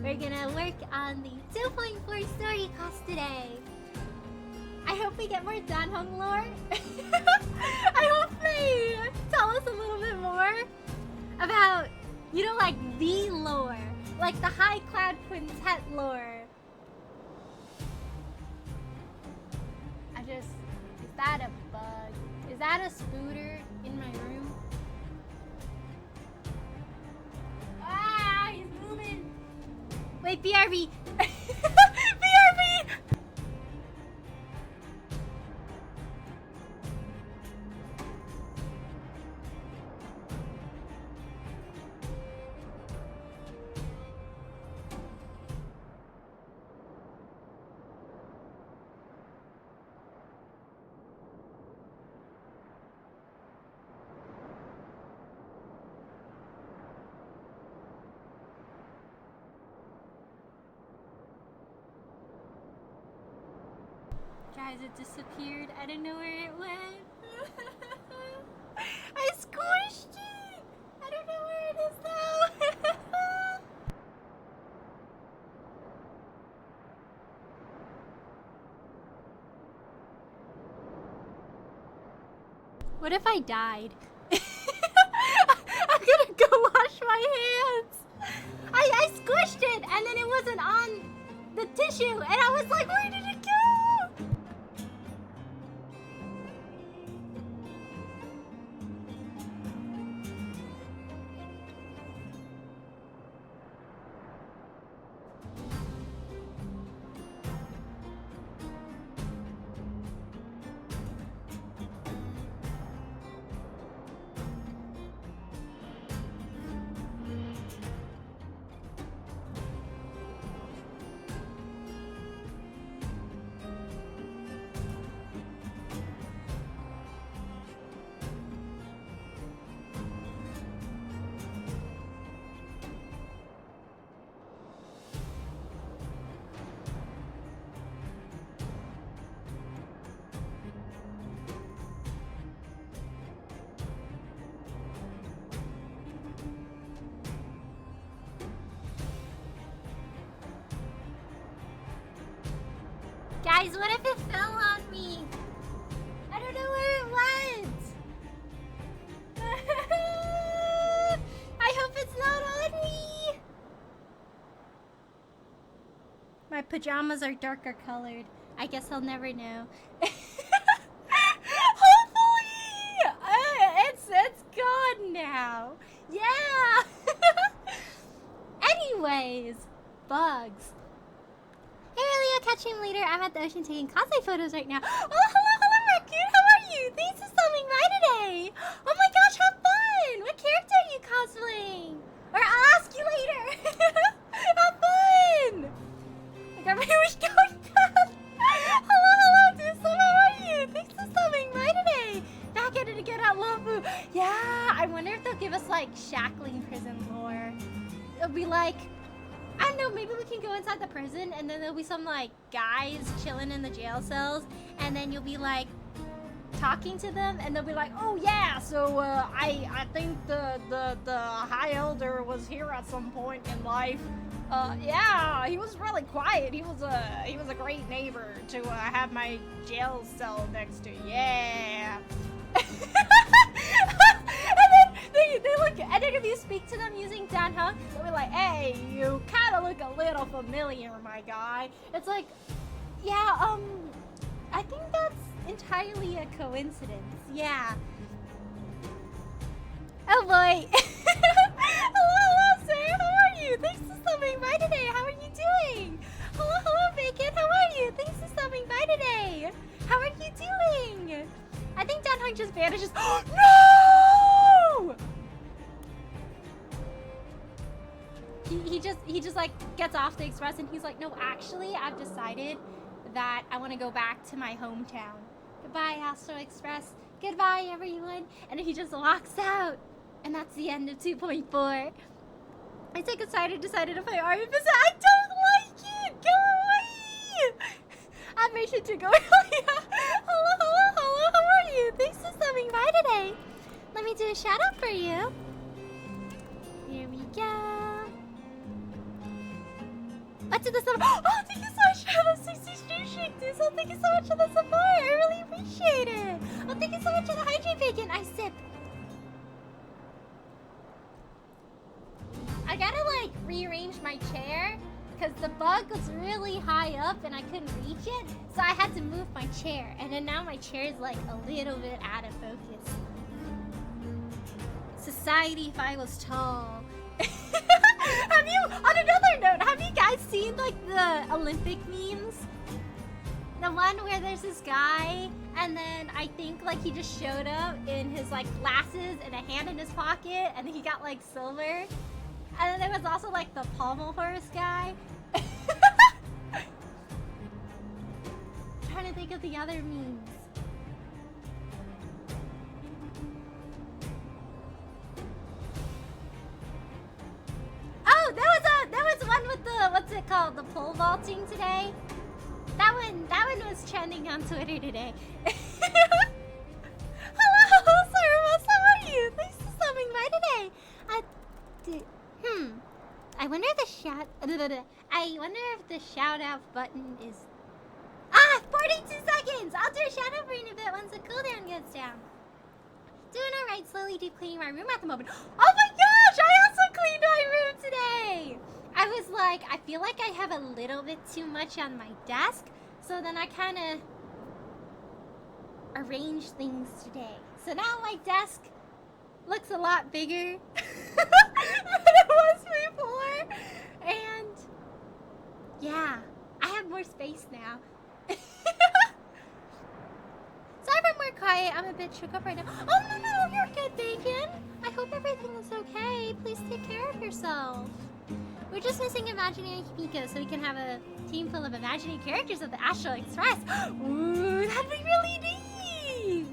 We're gonna work on the 2.4 story cost today. I hope we get more Danhong lore. I hope they tell us a little bit more about, you know, like the lore, like the High Cloud Quintet lore. Is that a bug? Is that a scooter in my room? Ah, he's moving. Wait, BRB. BRB. Guys, it disappeared. I don't know where it went. I squished it. I don't know where it is though. What if I died? I'm gonna go wash my hands. I squished it and then it wasn't on the tissue and I was like, where did it go? Guys, what if it fell on me? I don't know where it went. I hope it's not on me. My pajamas are darker colored. I guess I'll never know. Hopefully! It's gone now. Yeah! Anyways, bugs. Hey Leo, catch him later. I'm at the ocean taking cosplay photos right now. Oh, hello, Raccoon. How are you? Thanks for stopping by today. Oh my gosh, have fun. What character are you cosplaying? Or I'll ask you later. Have fun. I got my wish going down. Hello, Dusom. How are you? Thanks for stopping by today. Back at it again at Luofu. Yeah, I wonder if they'll give us like shackling prison lore. It'll be like, I don't know, maybe we can go inside the prison and then there'll be some like guys chilling in the jail cells and then you'll be like, talking to them, and they'll be like, "Oh yeah, so I think the High Elder was here at some point in life. Yeah, he was really quiet. He was a great neighbor to have my jail cell next to. Yeah." And then they look, and then if you speak to them using Dan Hung, they'll be like, "Hey, you kind of look a little familiar, my guy." It's like, yeah, I think that's entirely a coincidence. Yeah. Oh boy. Hello, sir. How are you? Thanks for stopping by today. How are you doing? Hello, Bacon. How are you? Thanks for stopping by today. How are you doing? I think Dan Hung just vanishes. No! He just like gets off the express and he's like, "No, actually, I've decided that I want to go back to my hometown. Goodbye, Astro Express. Goodbye, everyone." And he just walks out. And that's the end of 2.4. I take a side and decided to play Army Visit. I don't like it! Go away! Admiration to go. Hello, how are you? Thanks for stopping by today. Let me do a shout out for you. Here we go. What's in the summer? Oh, thank you so much for the 60 stream shake, dude. So thank you so much for the support. I really appreciate it. Well, thank you so much for the hydrate bacon. I sip. I gotta like rearrange my chair because the bug was really high up and I couldn't reach it. So I had to move my chair. And then now my chair is like a little bit out of focus. Society if I was tall. Have you, on another note, have you guys seen like the Olympic memes? The one where there's this guy and then I think like he just showed up in his like glasses and a hand in his pocket and he got like silver. And then there was also like the pommel horse guy. Trying to think of the other memes. Oh, that was one with the, what's it called? The pole vaulting today. That one was trending on Twitter today. Hello, Sarah, how are you? Thanks for stopping by today. I wonder if the shout out button is 42 seconds. I'll do a shout out for you in a bit once the cooldown gets down. Doing alright, slowly deep cleaning my room at the moment. Oh my gosh, I also cleaned my room today. I was like, I feel like I have a little bit too much on my desk, so then I kind of arranged things today. So now my desk looks a lot bigger than it was before. And yeah, I have more space now. Sorry if I'm more quiet. I'm a bit shook up right now. Oh, no, you're good, Bacon. I hope everything is okay. Please take care of yourself. We're just missing Imaginary Himiko so we can have a team full of imaginary characters of the Astral Express. Ooh, that'd be really neat.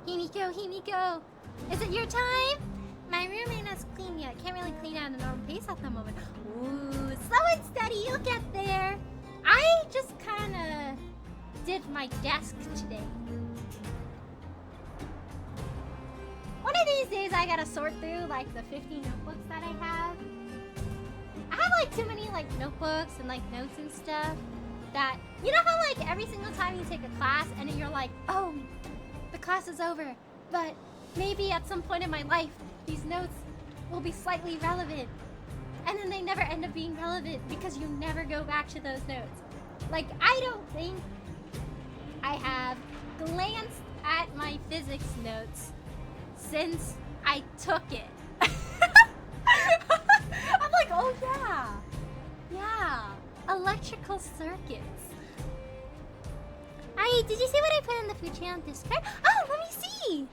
Himiko, is it your time? My room ain't as clean yet. Can't really clean at a normal pace at the moment. Ooh, slow and steady, you'll get there. I just kind of did my desk today. One of these days I gotta sort through like the 50 notebooks that I have. I have like too many like notebooks and like notes and stuff that, you know how like every single time you take a class and then you're like, oh, the class is over, but maybe at some point in my life these notes will be slightly relevant, and then they never end up being relevant because you never go back to those notes. Like, I don't think I have glanced at my physics notes since I took it. I'm like, oh yeah, electrical circuits. Did you see what I put in the food channel Discord? Oh, let me see.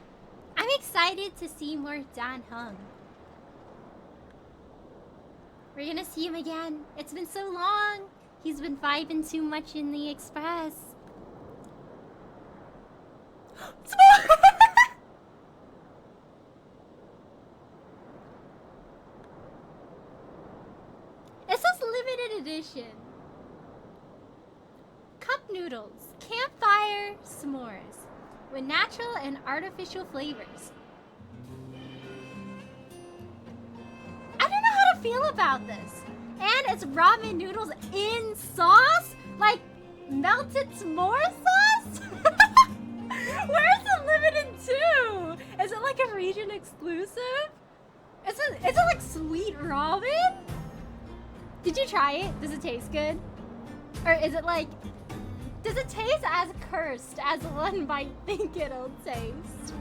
I'm excited to see more Dan Hung. We're gonna see him again. It's been so long. He's been vibing too much in the Express. It says limited edition. Cup noodles. campfire s'mores with natural and artificial flavors. I don't know how to feel about this. And it's ramen noodles in sauce? Like melted s'more sauce? Where's the limited to? Is it like a region exclusive? Is it like sweet ramen? Did you try it? Does it taste good? Or is it like, does it taste as cursed as one might think it'll taste?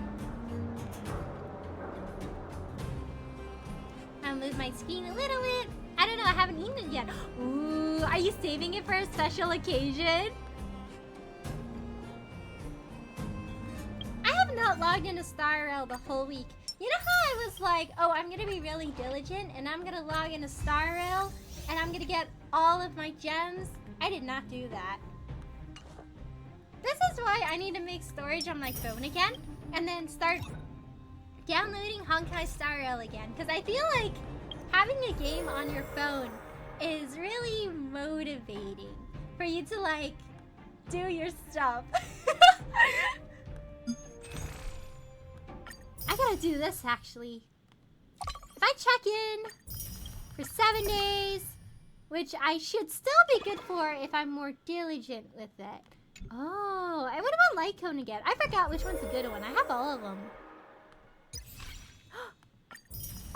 I'll move my screen a little bit. I don't know, I haven't eaten it yet. Ooh, are you saving it for a special occasion? I have not logged into Star Rail the whole week. You know how I was like, oh, I'm gonna be really diligent and I'm gonna log into Star Rail and I'm gonna get all of my gems? I did not do that. This is why I need to make storage on my phone again and then start downloading Honkai Star Rail again. Because I feel like having a game on your phone is really motivating for you to like do your stuff. I gotta do this actually. If I check in for 7 days, which I should still be good for if I'm more diligent with it. Oh, I would have want Lycone again. I forgot which one's a good one. I have all of them.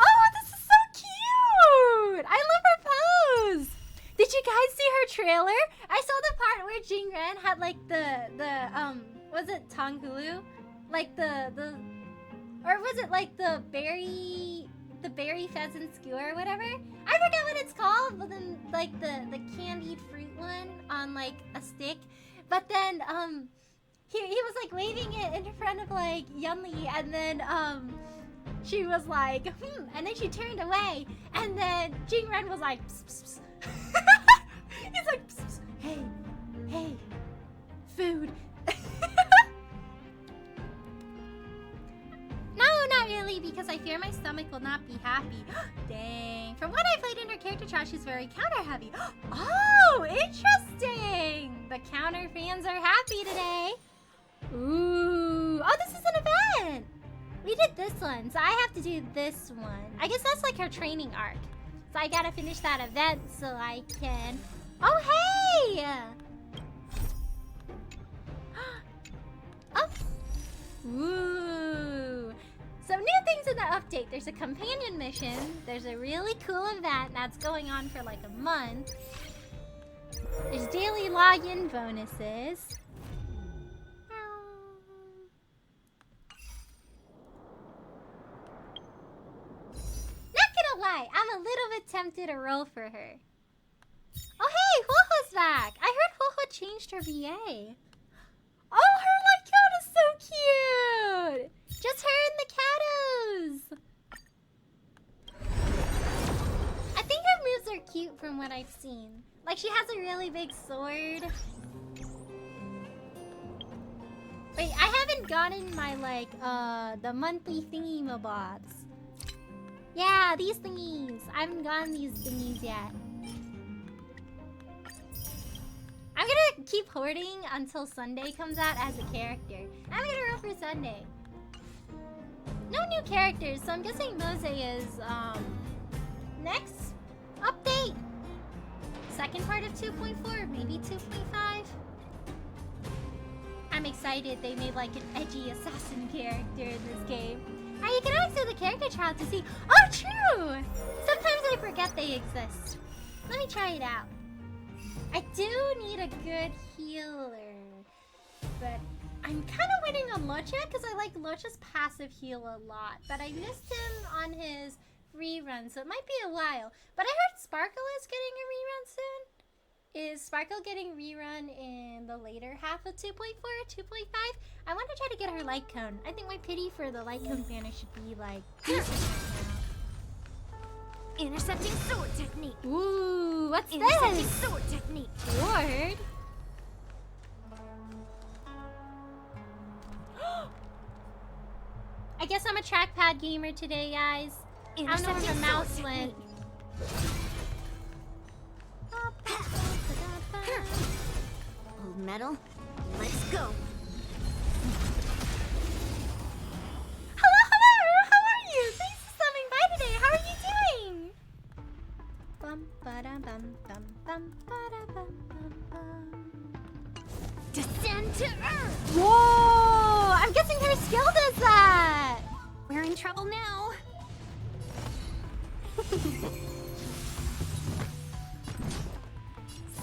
Oh, this is so cute! I love her pose! Did you guys see her trailer? I saw the part where Jingren had like was it Tanghulu? Like or was it like the berry pheasant skewer or whatever? I forget what it's called, but then like the candied fruit one on like a stick. But then he was like waving it in front of like Yunli, and then she was like, and then she turned away, and then Jingren was like, pss, pss, pss. He's like, pss, pss. Hey, food. No, not really, because I fear my stomach will not be happy. Dang. From what I played in her character chart, she's very counter-heavy. Oh, interesting. The counter fans are happy today. Ooh. Oh, this is an event. We did this one, so I have to do this one. I guess that's like her training arc. So I gotta finish that event so I can... Oh, hey! Oh. Ooh. So new things in the update. There's a companion mission. There's a really cool event that's going on for like a month. There's daily login bonuses. Not gonna lie, I'm a little bit tempted to roll for her. Oh hey, Huohuo's back. I heard Huohuo changed her VA. Oh, her Lycone is so cute! Just her and the Katos! I think her moves are cute from what I've seen. Like, she has a really big sword. Wait, I haven't gotten my, like, the monthly thingy-mabobs. Yeah, these thingies. I haven't gotten these thingies yet. I'm gonna keep hoarding until Sunday comes out as a character. I'm gonna roll for Sunday. No new characters, so I'm guessing Mose is, next update. Second part of 2.4, maybe 2.5. I'm excited they made like an edgy assassin character in this game. Ah, you can always do the character trial to see. Oh, true! Sometimes I forget they exist. Let me try it out. I do need a good healer, but I'm kind of waiting on Luocha because I like Luocha's passive heal a lot, but I missed him on his rerun, so it might be a while. But I heard Sparkle is getting a rerun soon. Is Sparkle getting rerun in the later half of 2.4 or 2.5? I want to try to get her light cone. I think my pity for the light cone banner should be like decent right now. Intercepting sword technique. Ooh, what's Intercepting this? sword technique. Sword? I guess I'm a trackpad gamer today, guys. I don't know where my mouse went. Old metal, Let's go. Hello, hello! How are you? Thanks for stopping by today. How are you doing? Bum ba da bum bum bum ba da bum bum bum. Descend to Earth! Whoa! I'm guessing her skill does that! We're in trouble now.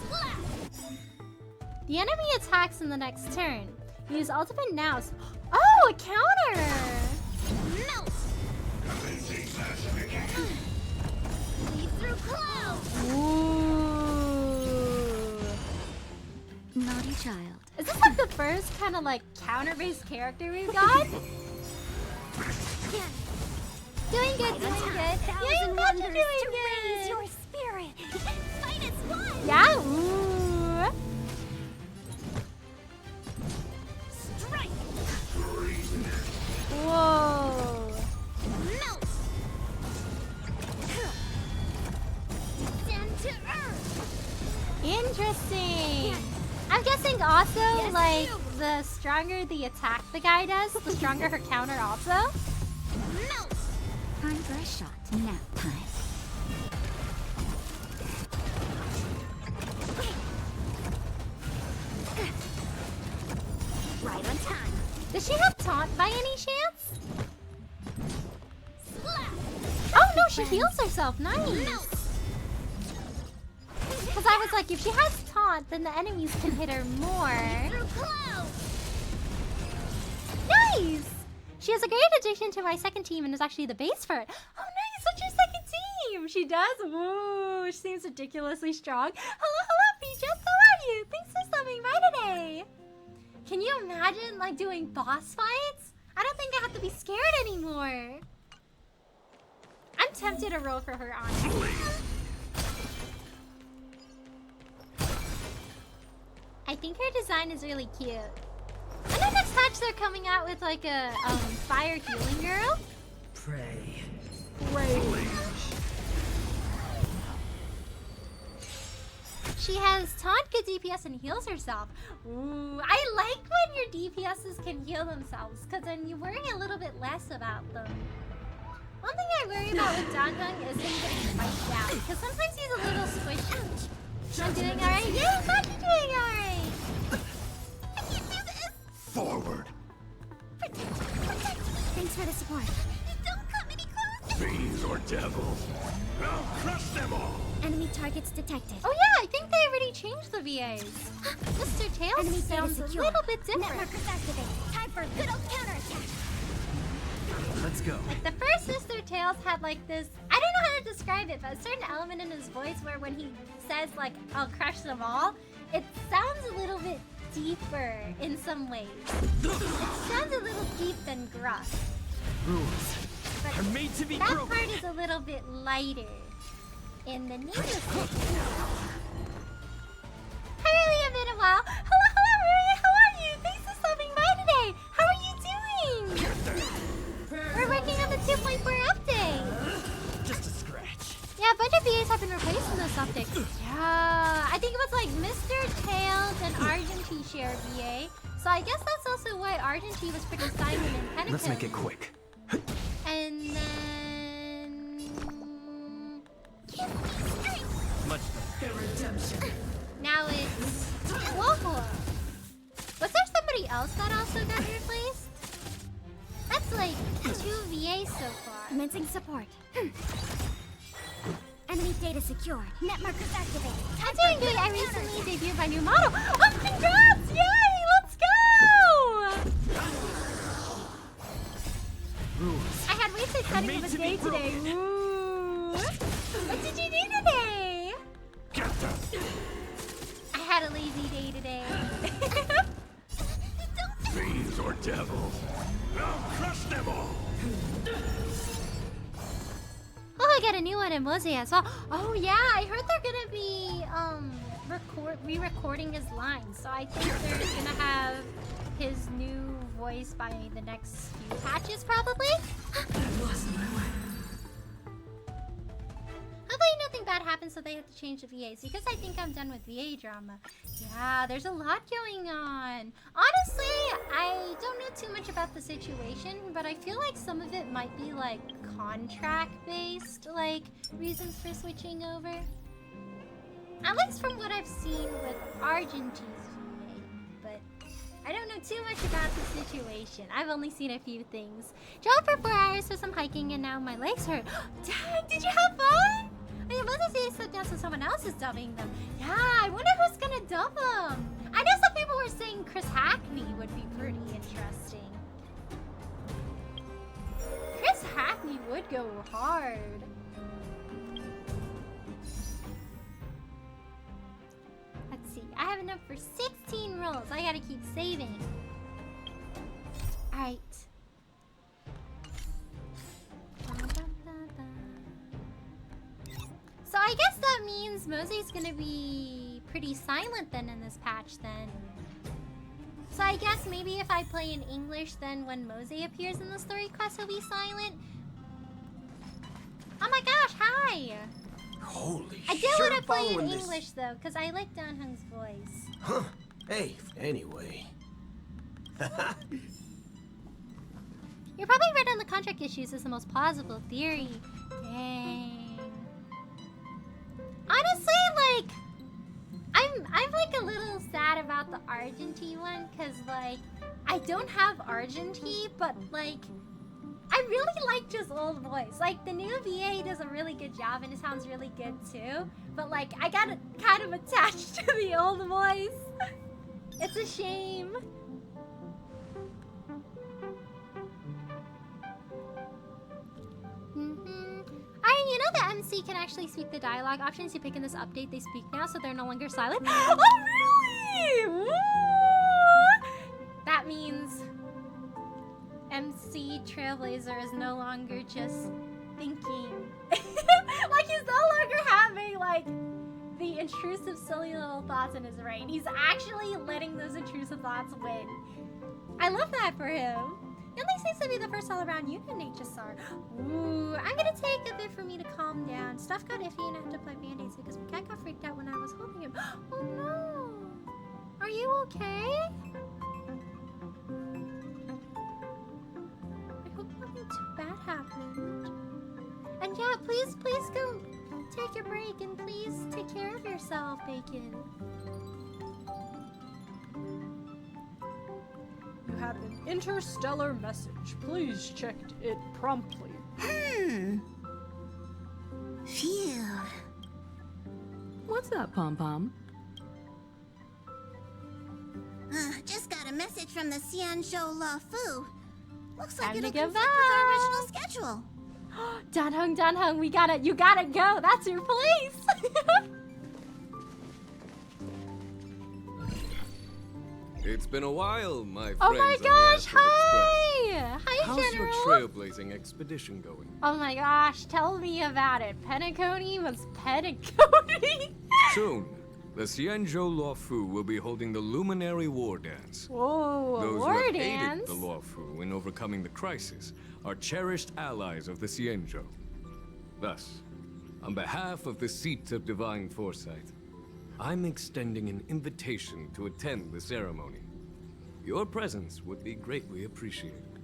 Slap! The enemy attacks in the next turn. Use ultimate now. Oh, a counter! Melt! Lead through clouds! Ooh. Naughty child. Is this like the first kind of like counter-based character we've got? Doing good, doing good. Yeah, you got you doing good. Your spirit. Fight as one. Yeah. Ooh. Strike. Whoa. Melt. Descend to Earth. Interesting. I'm guessing also Yes, like you. the stronger the attack the guy does, the stronger her counter also. Melt. Time for a shot. Nap time. Right on time. Does she have taunt by any chance? Slap. Oh no, she heals herself. Nice. Melt. Because I was like, if she has taunt, then the enemies can hit her more. Through clouds. Nice! She has a great addition to my second team and is actually the base for it. Oh, nice! What's your second team? She does? Woo! She seems ridiculously strong. Hello, hello, Peaches! How are you? Thanks for stopping by today. Can you imagine, like, doing boss fights? I don't think I have to be scared anymore. I'm tempted to roll for her, honestly. I think her design is really cute. And then next patch they're coming out with like a fire healing girl. Pray. She has taunt, good DPS, and heals herself. Ooh, I like when your DPSs can heal themselves, because then you worry a little bit less about them. One thing I worry about with Dangang is him getting wiped out, because sometimes he's a little squishy. I'm doing alright. Yeah, I'm glad you're doing alright. I can't do this. Forward. Protect. Thanks for the support. Don't come any closer. Fiends or devils. I'll crush them all. Enemy targets detected. Oh yeah, I think they already changed the VAs. Mr. Tails Enemy data sounds a secure. little bit different. Networkers activate. Time for a good old counterattack. Let's go. Like the first Mr. Tails had like this, I don't know how to describe it, but a certain element in his voice where when he says like, I'll crush them all, it sounds a little bit deeper in some ways. It sounds a little deep and gruff. Rules But are made to be that broken. part is a little bit lighter in the newest one. Hi, Aurelia, been a while. Hello, hello, Aurelia, how are you? Thanks for stopping by today. How are you doing? We're working on the 2.4 update. Just a scratch. Yeah, a bunch of VAs have been replaced in this update. Yeah, I think it was like Mr. Tails and Argenty share VA. So I guess that's also why Argenty was pretty silent in Pentakill. Let's make it quick. And then... Much better. Now it's Luofu. Was there somebody else that also got replaced? That's like 2 VAs so far. Commencing support. Enemy data secure. Netmarkers activate. I'm doing good. I recently debuted my new model. Oh, congrats! Yay! Let's go! Rules. I had way too exciting of a day today. Woo! What did you do today? Get them. I had a lazy day today. Fiends or devils. I'll crush them all. Oh, I got a new one in Mose as well. Oh yeah, I heard they're gonna be re-recording his lines. So I think they're gonna have his new voice by the next few patches, probably. Hopefully nothing bad happened, so they had to change the VAs. Because I think I'm done with VA drama. Yeah, there's a lot going on. Honestly, I don't know too much about the situation, but I feel like some of it might be like contract-based, like reasons for switching over. At least from what I've seen with Argentine's VA, but I don't know too much about the situation. I've only seen a few things. Drove for 4 hours for some hiking and now my legs hurt. Dang, did you have fun? I mean, both of these slipped down so someone else is dubbing them. Yeah, I wonder who's gonna dub them. I know some people were saying Chris Hackney would be pretty interesting. Chris Hackney would go hard. Let's see, I have enough for 16 rolls. I gotta keep saving. Alright. So I guess that means Mosey's gonna be pretty silent then in this patch then. So I guess maybe if I play in English, then when Mosey appears in the story quest, he'll be silent. Oh my gosh, hi! Holy I shit, do want to play in following this. English though, because I like Dan Hung's voice. Huh. Hey, anyway. You're probably right on the contract issues is the most plausible theory. Dang. Honestly, like, I'm like a little sad about the Argentine one, cause like I don't have Argentine, but like I really like just old voice. Like the new VA does a really good job and it sounds really good too. But like I got kind of attached to the old voice. It's a shame. Alright, you know the MC can actually speak the dialogue options you pick in this update. They speak now, so they're no longer silent. Oh, really? Woo! That means MC Trailblazer is no longer just thinking. Like he's no longer having like the intrusive silly little thoughts in his brain. He's actually letting those intrusive thoughts win. I love that for him. He only seems to be the first all-around unit in HSR. Ooh, I'm gonna take a bit for me to calm down. Stuff got iffy and I had to apply band-aids because my cat got freaked out when I was holding him. Oh no! Are you okay? I hope nothing too bad happened. And yeah, please go take a break and please take care of yourself, Bacon. You have an interstellar message. Please check it promptly. Phew. What's up, Pom Pom? Just got a message from the Xianzhou Luofu. Looks like Time to it'll get conflict with our back. original schedule. Dan Hung, you gotta go. That's your place. It's been a while, my friends. Oh my on the gosh, Astral hi! Express. Hi, How's General. your trailblazing expedition going? Oh my gosh, tell me about it. Penacony was Penacony. Soon, the Xianzhou Luofu will be holding the Luminary War Dance. Whoa, Those war who have dance. aided the Luofu in overcoming the crisis are cherished allies of the Xianzhou. Thus, on behalf of the Seat of Divine Foresight, I'm extending an invitation to attend the ceremony. Your presence would be greatly appreciated.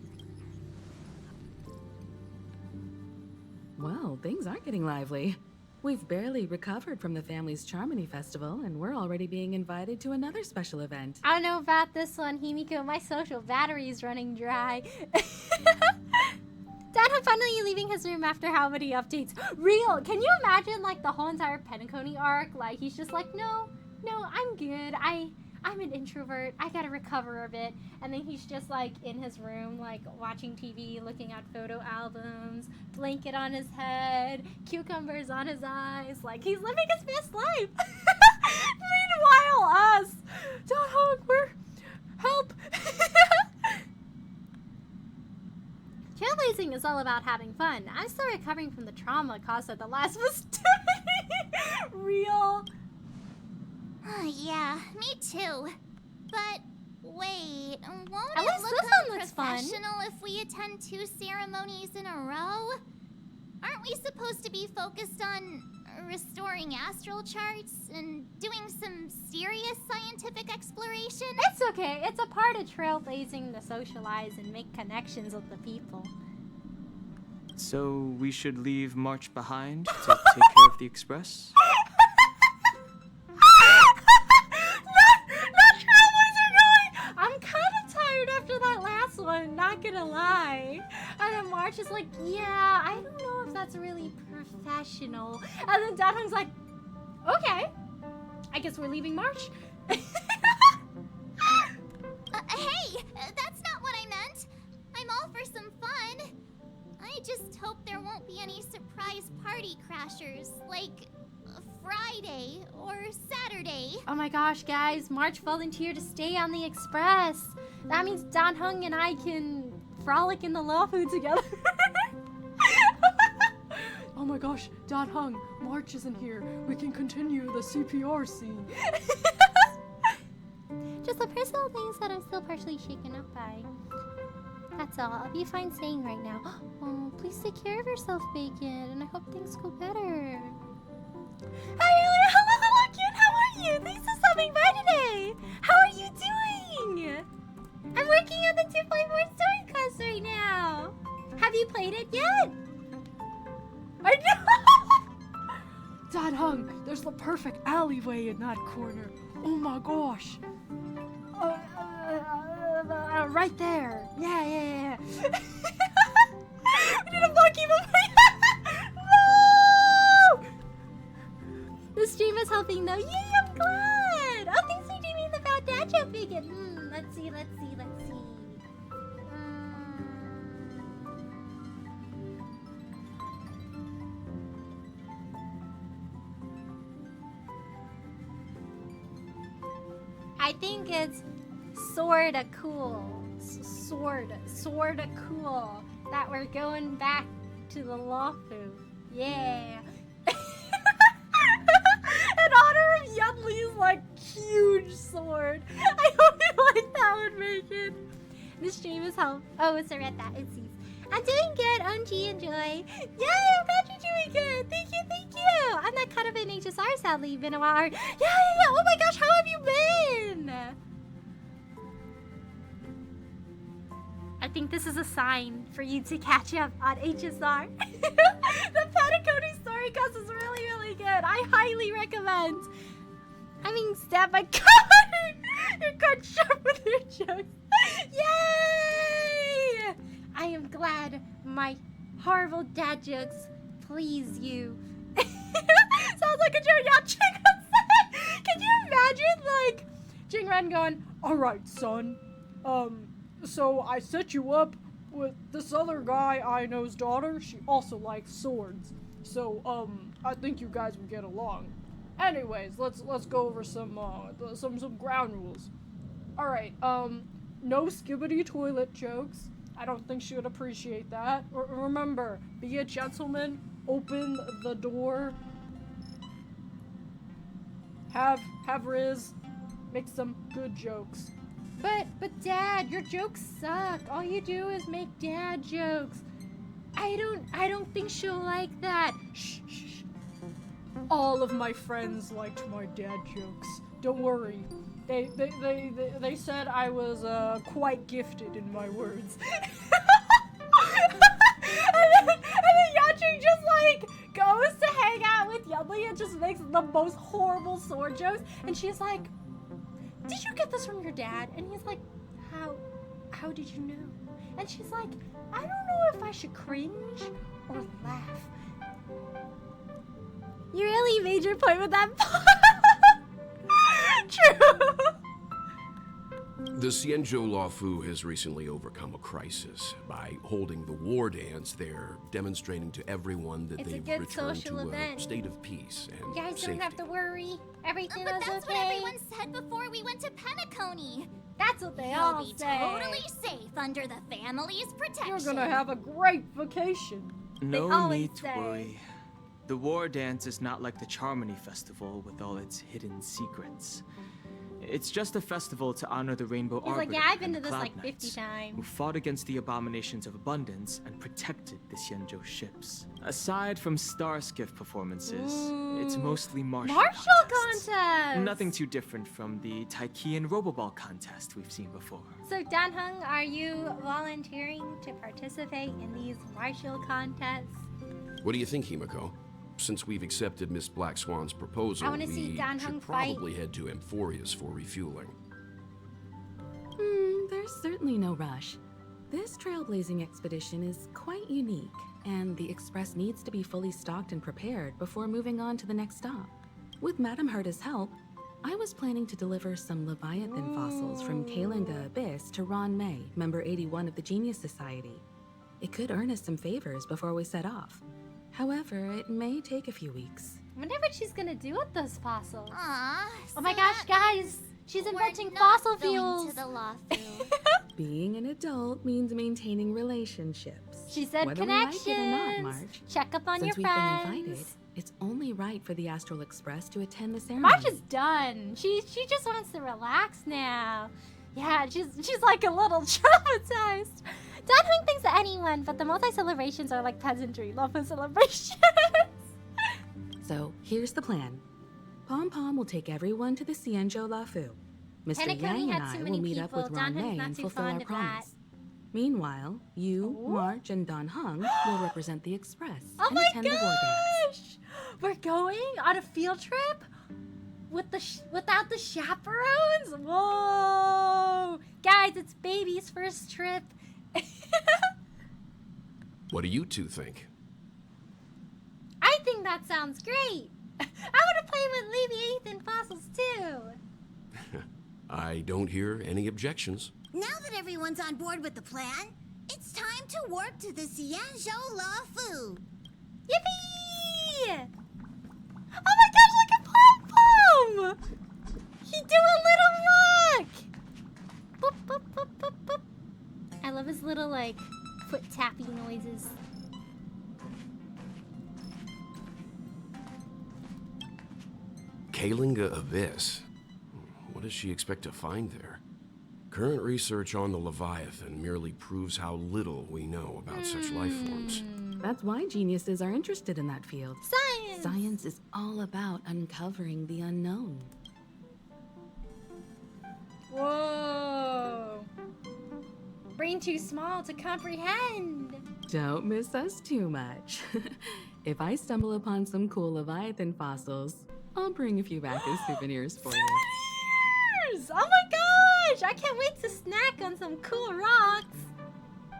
Well, things are getting lively. We've barely recovered from the family's Charmony Festival, and we're already being invited to another special event. I don't know about this one, Himiko. My social battery is running dry. Dad finally leaving his room after how many updates. Real! Can you imagine like the whole entire Penacony arc? Like he's just like, no, I'm good. I'm an introvert. I gotta recover a bit. And then he's just like in his room, like watching TV, looking at photo albums, blanket on his head, cucumbers on his eyes. Like he's living his best life. Meanwhile, us, don't hug, we're help. Trailblazing is all about having fun. I'm still recovering from the trauma caused by the last mistake. Real. Yeah, me too. But wait, won't At it least look this one looks fun. unprofessional if we attend 2 ceremonies in a row? Aren't we supposed to be focused on restoring astral charts and doing some serious scientific exploration. It's okay. It's a part of trailblazing to socialize and make connections with the people. So we should leave March behind to take care of the express? Not trailblazer going. I'm kind of tired after that last one, not gonna lie. And then March is like, yeah, I don't know if that's really professional. And then Danhung's like, okay, I guess we're leaving March. Hey, that's not what I meant. I'm all for some fun. I just hope there won't be any surprise party crashers, like Friday or Saturday. Oh my gosh, guys, March volunteered to stay on the express. That means Danhung and I can frolic in the Luofu together. Oh my gosh, Danhung, March isn't here. We can continue the CPR scene. Just the personal things that I'm still partially shaken up by. That's all. I'll be fine staying right now. Oh, please take care of yourself, Bacon, and I hope things go better. Hi, Ellie. Hello, cute. How are you? Thanks for stopping by today. How are you doing? I'm working on the 2.4 story class right now. Have you played it yet? I know. Danhung, there's the perfect alleyway in that corner. Oh my gosh. Right there. Yeah. We did a blocky No! The stream is helping though. Yay, I'm glad. Oh, thanks for doing the bad dad joke, Bacon. Let's see. I think it's sorta cool. Sorta cool that we're going back to the Luofu. Yeah. In honor of Yunli's like huge sword. I hope you like that one, Bacon. The stream is help. Oh, it's a red that. It sees. I'm doing good, OMG, enjoy. Yay, I'm glad you're doing good. Thank you. I'm not caught up in HSR, sadly. Been a while. Yeah. Oh my gosh, how have you been? I think this is a sign for you to catch up on HSR. The Petacone story cast is really good. I highly recommend. I mean, stab my card. You're cut sharp with your jokes. Yay! I am glad my horrible dad jokes please you. Sounds like a joke. Yeah, Jingren said. Can you imagine, like, Jingren going, All right, son. So I set you up with this other guy I know's daughter. She also likes swords. So, I think you guys would get along. Anyways, let's go over some ground rules. All right, no skibbity toilet jokes. I don't think she would appreciate that. Remember, be a gentleman. Open the door. Have Riz make some good jokes. But Dad, your jokes suck. All you do is make dad jokes. I don't think she'll like that. Shh. All of my friends liked my dad jokes. Don't worry. They said I was quite gifted in my words. and then Yaching just like goes to hang out with Yudli and just makes the most horrible sword jokes. And she's like, "Did you get this from your dad?" And he's like, How did you know? And she's like, "I don't know if I should cringe or laugh." You really made your point with that. True. The Xianzhou Luofu has recently overcome a crisis. By holding the war dance, they're demonstrating to everyone that It's a they've good returned social to event. a state of peace and You guys safety. don't have to worry. Everything But is that's okay. what everyone said before we went to Penacony. That's what they You'll all be say. totally safe under the family's protection. You're gonna have a great vacation. No always need to say. worry. The war dance is not like the Charmony Festival with all its hidden secrets. It's just a festival to honor the Rainbow He's like, Arbiter yeah, I've been and to the this Cloud like 50 Knights, times. who fought against the abominations of abundance and protected the Xianzhou ships. Aside from star skiff performances, it's mostly martial contests. contest! Nothing too different from the Taikian Roboball contest we've seen before. So, Dan-hung, are you volunteering to participate in these martial contests? What do you think, Himiko? Since we've accepted Miss Black Swan's proposal, I wanna see we Dan Hung should fight. probably head to Amphorius for refueling. There's certainly no rush. This trailblazing expedition is quite unique, and the Express needs to be fully stocked and prepared before moving on to the next stop. With Madame Herta's help, I was planning to deliver some Leviathan fossils from Kalinga Abyss to Ron May, member 81 of the Genius Society. It could earn us some favors before we set off. However, it may take a few weeks. I wonder what she's gonna do with those fossils. Aw. Oh my gosh, guys! She's We're inventing not fossil going fuels! to the Luofu. Being an adult means maintaining relationships. She said Whether connections! we like it or not, March. Check up on Since your we've friends! been invited, it's only right for the Astral Express to attend the ceremony. March is done. She just wants to relax now. Yeah, she's like a little traumatized. Dan-hung thinks that anyone but the multi-celebrations are like peasantry, Luofu celebrations. So, here's the plan. Pom Pom will take everyone to the Xianzhou Luofu. Mr. Penacony Yang and had I too will many meet up people. with Ron Dan-hung's May not and too fulfill fond our of promise. Meanwhile, you, Ooh. March, and Don Hung will represent the Express Oh and my attend the war dance. gosh! We're going on a field trip with without the chaperones? Whoa! Guys, it's baby's first trip. What do you two think? I think that sounds great. I want to play with Leviathan fossils too. I don't hear any objections. Now that everyone's on board with the plan, it's time to warp to the Xianzhou Luofu. Yippee! Oh my gosh, look at Pom Pom! He do a little walk! Boop, boop, boop, boop, boop. I love his little, like, foot tappy noises. Kalinga Abyss. What does she expect to find there? Current research on the Leviathan merely proves how little we know about such life forms. That's why geniuses are interested in that field. Science! Science is all about uncovering the unknown. Whoa! Brain too small to comprehend. Don't miss us too much. If I stumble upon some cool Leviathan fossils, I'll bring a few back as souvenirs for you. Souvenirs! Oh my gosh! I can't wait to snack on some cool rocks.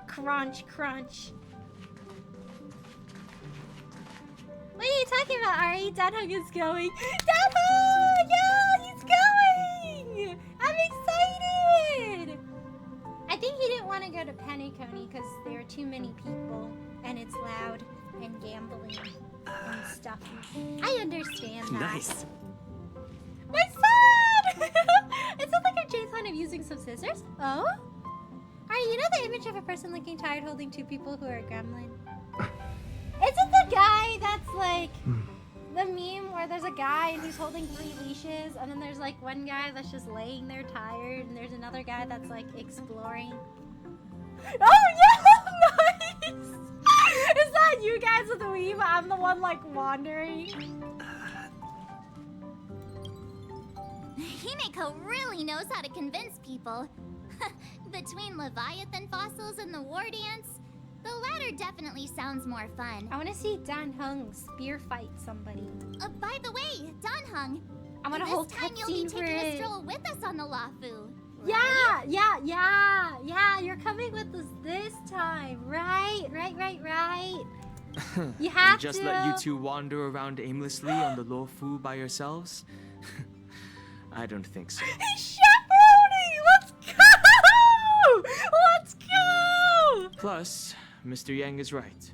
Crunch, crunch. What are you talking about, Ari? Dan-hung is going. Dan-hung! Yeah, he's going! I'm excited! I think he didn't want to go to Penacony because there are too many people and it's loud and gambling and stuff. I understand that. Nice. My son! It sounds like a Jade's kind of using some scissors. Oh? Ari, you know the image of a person looking tired holding two people who are a gremlin? Isn't the guy that's like the meme where there's a guy and he's holding 3 leashes and then there's like one guy that's just laying there tired and there's another guy that's like exploring? Oh yeah! Nice! Is that you guys with the weave? I'm the one like wandering. Himiko really knows how to convince people. Between Leviathan fossils and the war dance, the latter definitely sounds more fun. I want to see Dan-hung spear fight somebody. By the way, Dan-hung, I want a this whole time you'll be cutscene for taking a it. stroll with us on the Luofu. Yeah, you're coming with us this time, right? You have Just to. let you two wander around aimlessly on the Luofu by yourselves? I don't think so. He's chaperoning! Let's go! Plus, Mr. Yang is right.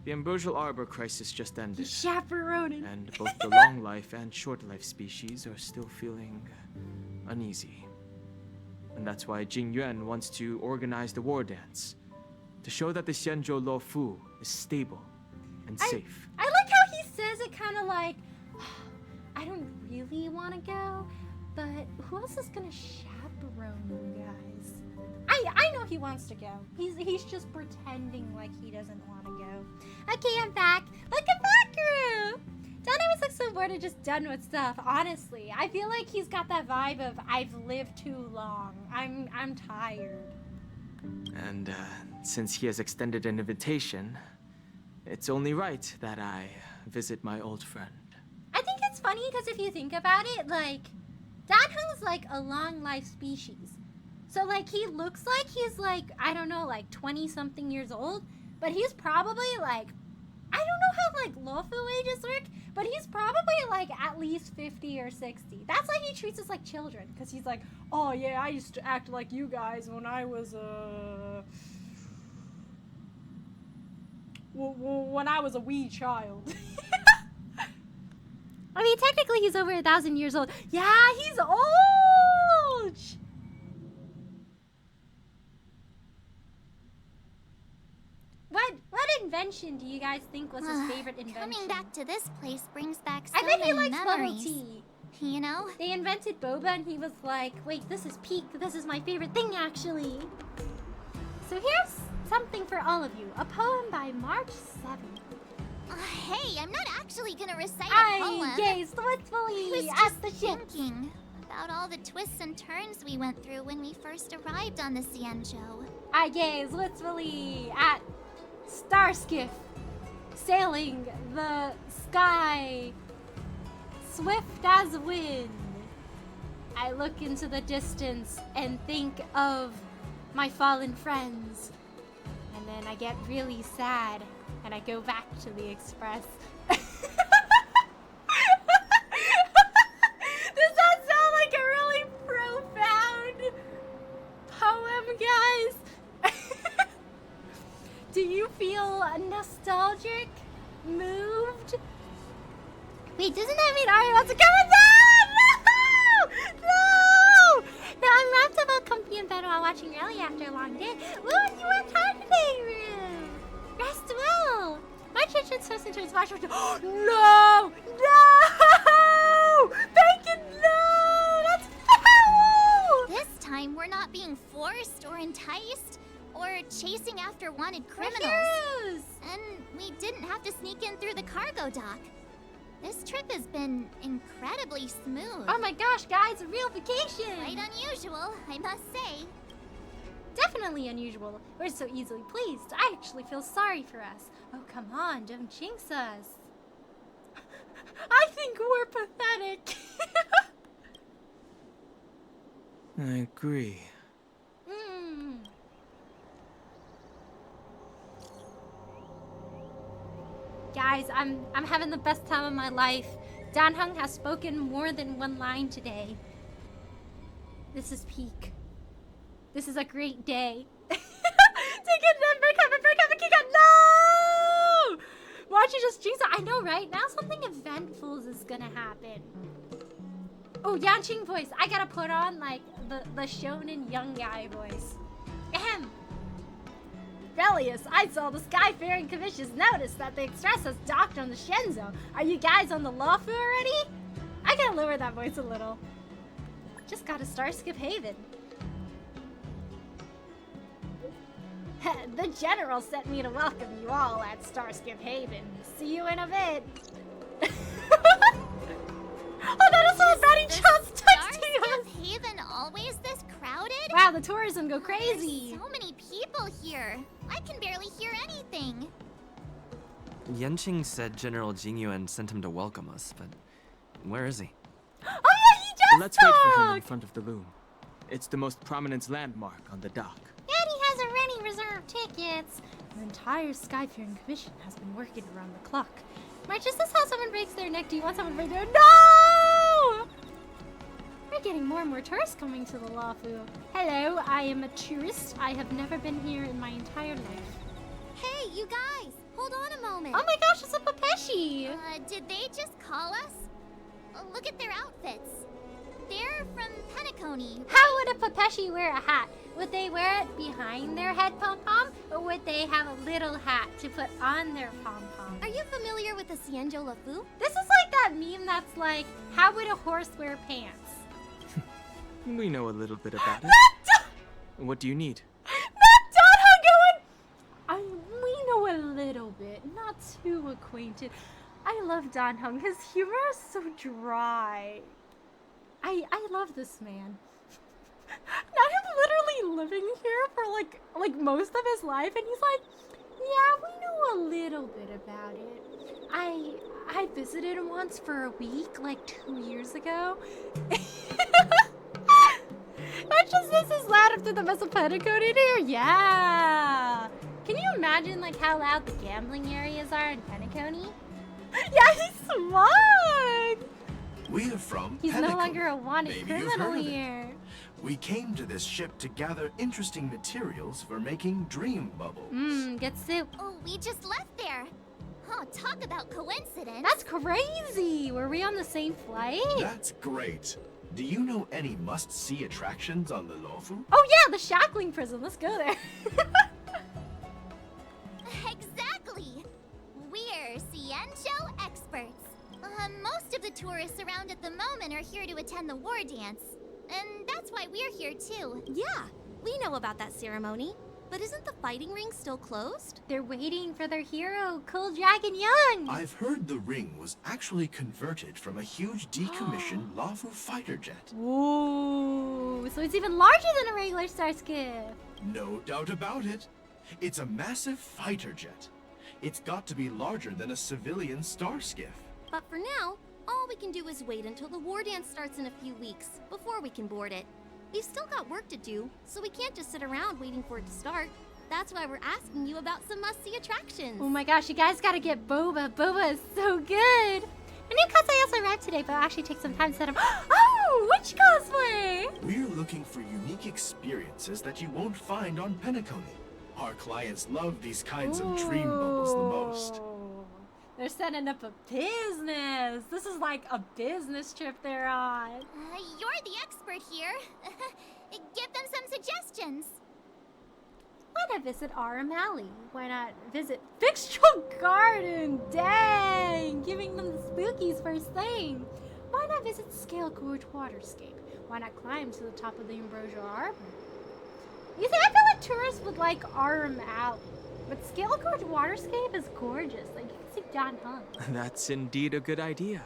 The Ambrosial Arbor crisis just ended, He's chaperoning. and both the long life and short life species are still feeling uneasy. And that's why Jing Yuan wants to organize the war dance, to show that the Xianzhou Luofu is stable and safe. I like how he says it kind of like, I don't really want to go, But who else is gonna chaperone you guys? I know he wants to go. He's just pretending like he doesn't want to go. Okay, I'm back. Welcome back, crew. Don always looks so bored and just done with stuff. Honestly, I feel like he's got that vibe of I've lived too long. I'm tired. And since he has extended an invitation, it's only right that I visit my old friend. I think it's funny because if you think about it, like, Danhung's like a long life species. So, like, he looks like he's like, I don't know, like 20-something years old, but he's probably like, I don't know how like Luofu ages work, but he's probably like at least 50 or 60. That's why he treats us like children, because he's like, oh yeah, I used to act like you guys when I was when I was a wee child. I mean, technically he's over 1,000 years old. Yeah, he's old! What invention do you guys think was his favorite invention? Coming back to this place brings back so I bet many he likes bubble memories. tea. You know? They invented boba and he was like, wait, this is peak. This is my favorite thing, actually. So here's something for all of you. A poem by March 7th. Hey, I'm not actually gonna recite a poem. I gaze thoughtfully I was at just the ship. thinking about all the twists and turns we went through when we first arrived on the Xianzhou. I gaze wistfully at Starskiff sailing the sky, swift as wind. I look into the distance and think of my fallen friends, and then I get really sad and I go back to the Express. Does that sound like a really profound poem, guys? Do you feel nostalgic? Moved? Wait, doesn't that mean Ari wants to come in? No! No! No, I'm wrapped up all comfy in bed while watching Rally after a long day. What you worked hard today, Rue? Rest well. My kitchen toast into its washroom. No! No! Bacon, no! That's foul! This time, we're not being forced or enticed or chasing after wanted criminals. We're heroes. And we didn't have to sneak in through the cargo dock. This trip has been incredibly smooth. Oh my gosh, guys, a real vacation! Quite unusual, I must say. Definitely unusual. We're so easily pleased. I actually feel sorry for us. Oh, come on, don't jinx us. I think we're pathetic. I agree. Guys, I'm having the best time of my life. Danhung has spoken more than one line today. This is peak. This is a great day. Take it, number, kick out. No! Why don't you just jinx it? I know, right? Now something eventful is gonna happen. Oh, Yanqing voice. I gotta put on, like, the shonen young guy voice. Ahem. Relius, I saw the Skyfaring Commission's notice that the Express has docked on the Shenzhou. Are you guys on the Luofu already? I gotta lower that voice a little. Just got to Starskip Haven. The General sent me to welcome you all at Starskip Haven. See you in a bit. Oh, that is so Betty Chop's texting us. Starskip Haven always this crowded? Wow, the tourism go crazy. There's so many people here. I can barely hear anything. Yanqing said General Jingyuan sent him to welcome us, but where is he? Oh yeah, he just Let's wait for him in talked! front of the loom. It's the most prominent landmark on the dock. And he has already reserved tickets. The entire Skyfaring Commission has been working around the clock. March, is this how someone breaks their neck? Do you want someone to break their No! We're getting more and more tourists coming to the Luofu. Hello, I am a tourist. I have never been here in my entire life. Hey, you guys! Hold on a moment. Oh my gosh, it's a Papeshi! Did they just call us? Look at their outfits. They're from Penacony. How would a Papeshi wear a hat? Would they wear it behind their head pom-pom? Or would they have a little hat to put on their pom-pom? Are you familiar with the Xianzhou Luofu? This is like that meme that's like, how would a horse wear pants? We know a little bit about it. What do you need? We know a little bit, not too acquainted. I love Dan Heng. His humor is so dry. I love this man. Not him literally living here for like most of his life, and he's like, yeah, we know a little bit about it. I visited him once for a week, like 2 years ago. Not just this is loud after the mess of Petticoat in here. Yeah. Can you imagine like how loud the gambling areas are in Penacony? Yeah, he's smug. We are from He's no Penacony. longer a wanted Maybe you've criminal heard of it. here. We came to this ship to gather interesting materials for making dream bubbles. Get soup. Oh, we just left there. Oh, talk about coincidence. That's crazy. Were we on the same flight? That's great. Do you know any must-see attractions on the Luofu? Oh yeah, the shackling prison. Let's go there. Exactly. We're Xianzhou experts. Most of the tourists around at the moment are here to attend the war dance. And that's why we're here too. Yeah, we know about that ceremony. But isn't the fighting ring still closed? They're waiting for their hero, Cool Dragon Young. I've heard the ring was actually converted from a huge decommissioned Luofu fighter jet. Ooh, so it's even larger than a regular Starskiff. No doubt about it. It's a massive fighter jet. It's got to be larger than a civilian star skiff. But for now, all we can do is wait until the war dance starts in a few weeks before we can board it. We've still got work to do, so we can't just sit around waiting for it to start. That's why we're asking you about some must-see attractions. Oh my gosh, you guys gotta get Boba. Boba is so good. I knew Kasai also arrived today, but it'll actually take some time to set him. Oh, which cosplay? We're looking for unique experiences that you won't find on Penacony. Our clients love these kinds of dream bubbles the most. Ooh, they're setting up a business. This is like a business trip they're on. You're the expert here. Give them some suggestions. Why not visit Aram Alley? Why not visit Fixtral Garden? Dang! Giving them the spookies first thing. Why not visit Scale Gorge Waterscape? Why not climb to the top of the Ambrosia Arbor? You see, I feel like tourists would like Aram Alley. But Scale Gorge Waterscape is gorgeous. Like, you can see Don Hung. That's indeed a good idea.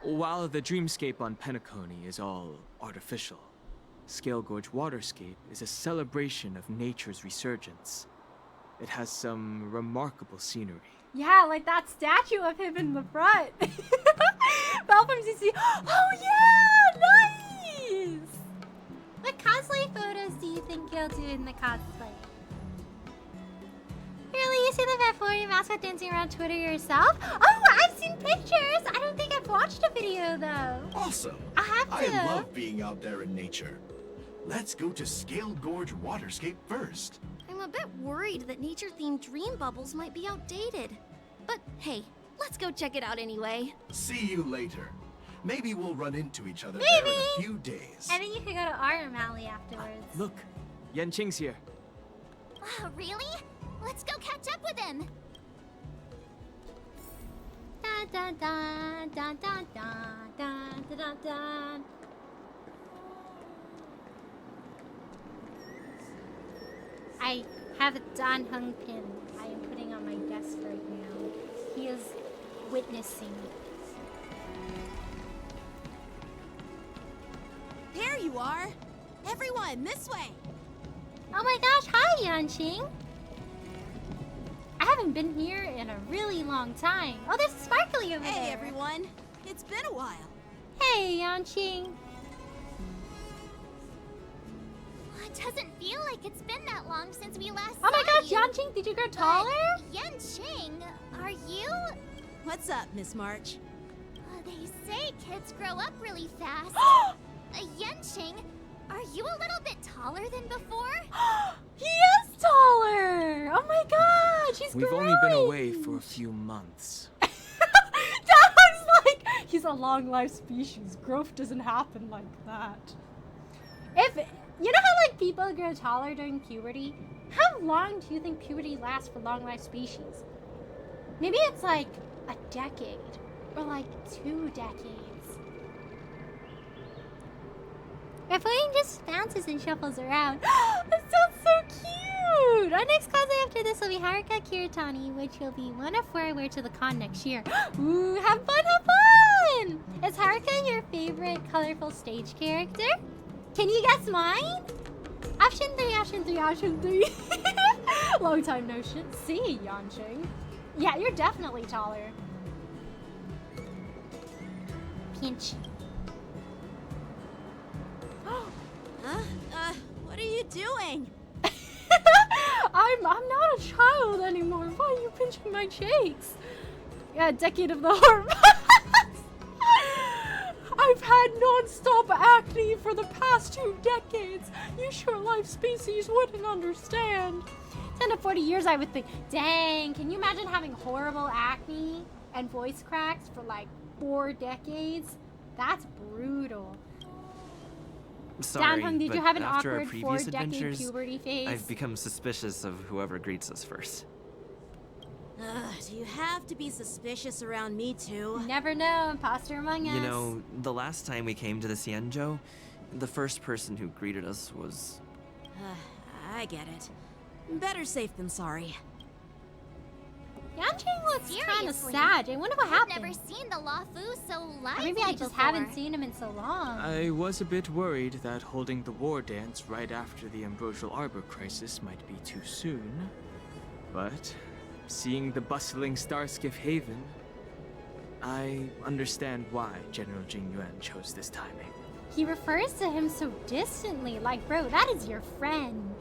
While the dreamscape on Penacony is all artificial, Scale Gorge Waterscape is a celebration of nature's resurgence. It has some remarkable scenery. Yeah, like that statue of him in the front. Belle from CC. Oh yeah, nice! What cosplay photos do you think you'll do in the cosplay? Really, you see the Vaporeon mascot dancing around Twitter yourself? Oh, I've seen pictures! I don't think I've watched a video though. Awesome! I have to. I love being out there in nature. Let's go to Scale Gorge Waterscape first. I'm a bit worried that nature-themed dream bubbles might be outdated. But hey, let's go check it out anyway. See you later. Maybe we'll run into each other there in a few days. I think you could go to Aram Alley afterwards. Look, Yanqing's here. Really? Let's go catch up with him. Da da da da da da da da da. I have a Dan Heng pin I am putting on my desk right now. He is witnessing. There you are. Everyone, this way. Oh my gosh, hi Yanqing! I haven't been here in a really long time. Oh, there's Sparkly over there. Hey, everyone. It's been a while. Hey, Yanqing. It doesn't feel like it's been that long since we last Oh my saw gosh, you. Yanqing, did you grow taller? Yanqing, are you? What's up, Miss March? They say kids grow up really fast. Yanqing, are you a little bit taller than before? He is taller! Oh my gosh, he's We've growing. only been away for a few months. Dog's like, he's a long life species. Growth doesn't happen like that. If you know how like people grow taller during puberty, how long do you think puberty lasts for long life species? Maybe it's like a decade or like 2 decades. My plane just bounces and shuffles around. That sounds so cute! Our next cosplay after this will be Haruka Kiritani, which will be one of 4 I wear to the con next year. Ooh, have fun, have fun! Is Haruka your favorite colorful stage character? Can you guess mine? Option 3, option 3, option 3. Long time no shit. See, Yanqing. Yeah, you're definitely taller. Pinch. What are you doing? I'm not a child anymore. Why are you pinching my cheeks? Yeah, decade of the hormones. I've had non-stop acne for the past 2 decades. You short life species wouldn't understand. 10 to 40 years, I would think. Dang, can you imagine having horrible acne and voice cracks for like 4 decades? That's brutal. Sorry, Danhung, did but you have an after our awkward previous 4-decade adventures, puberty phase? I've become suspicious of whoever greets us first. Do you have to be suspicious around me too? Never know, imposter among us. You know, the last time we came to the Xianzhou, the first person who greeted us was... I get it. Better safe than sorry. Yanqing looks kind of Seriously? sad. I wonder what I've happened. never seen the Luofu so Or lively maybe I just before. haven't seen him in so long. I was a bit worried that holding the war dance right after the Ambrosial Arbor crisis might be too soon. But seeing the bustling Starskiff Haven, I understand why General Jingyuan chose this timing. He refers to him so distantly, like, bro, that is your friend.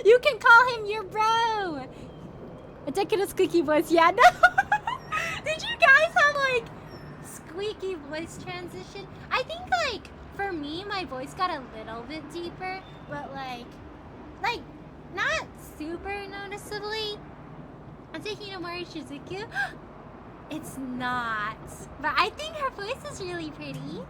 You can call him your bro. A decade of squeaky voice, yeah, no. Did you guys have, like, squeaky voice transition? I think, like, for me, my voice got a little bit deeper, but, like, not super noticeably. I'm taking Omori Shizuku. It's not. But I think her voice is really pretty.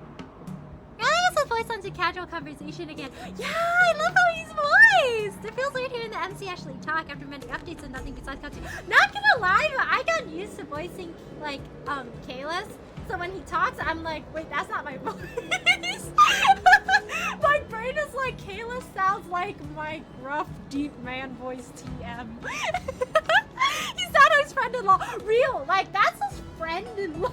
I guess voice onto casual conversation again. Yeah, I love how he's voiced. It feels weird hearing the MC actually talk after many updates and nothing besides cutscenes. Not gonna lie, but I got used to voicing like Kalis. So when he talks, I'm like, wait, that's not my voice. My brain is like, Kalis sounds like my gruff, deep man voice TM. He's not his friend-in-law. Real, like that's his friend-in-law.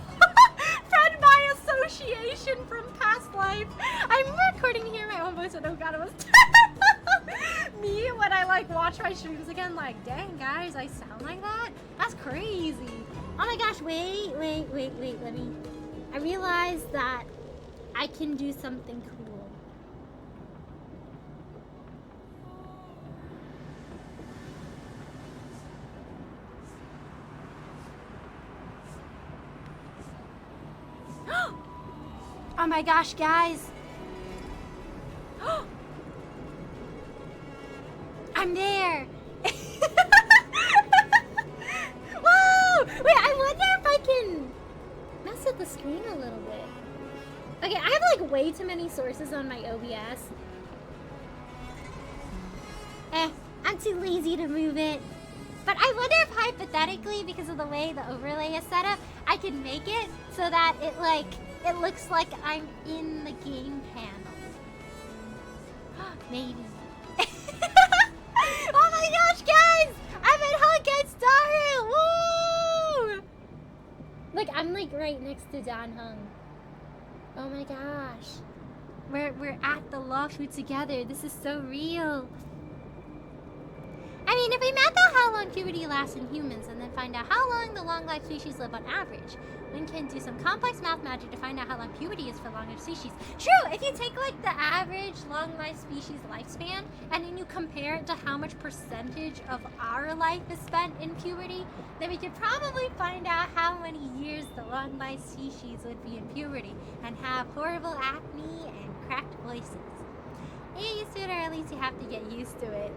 Friend by association from past life. I'm recording to hear my own voice, and oh god, it was me when I like watch my streams again. Like, dang guys, I sound like that. That's crazy. Oh my gosh, wait. Let me. I realized that I can do something cool. Oh my gosh, guys. I'm there. Whoa! Wait, I wonder if I can mess with the screen a little bit. Okay, I have like way too many sources on my OBS. I'm too lazy to move it. But I wonder if hypothetically, because of the way the overlay is set up, I can make it so that it looks like I'm in the game panel. Maybe. Oh my gosh, guys! I'm in Honkai Star! Woo! Look, I'm like right next to Danhung. Oh my gosh. We're at the Luofu together. This is so real. I mean, if we map out how long puberty lasts in humans and then find out how long the long-life species live on average, one can do some complex math magic to find out how long puberty is for long-life species. True, if you take like the average long-life species lifespan and then you compare it to how much percentage of our life is spent in puberty, then we could probably find out how many years the long-life species would be in puberty and have horrible acne and cracked voices. You get used to it, or at least you have to get used to it.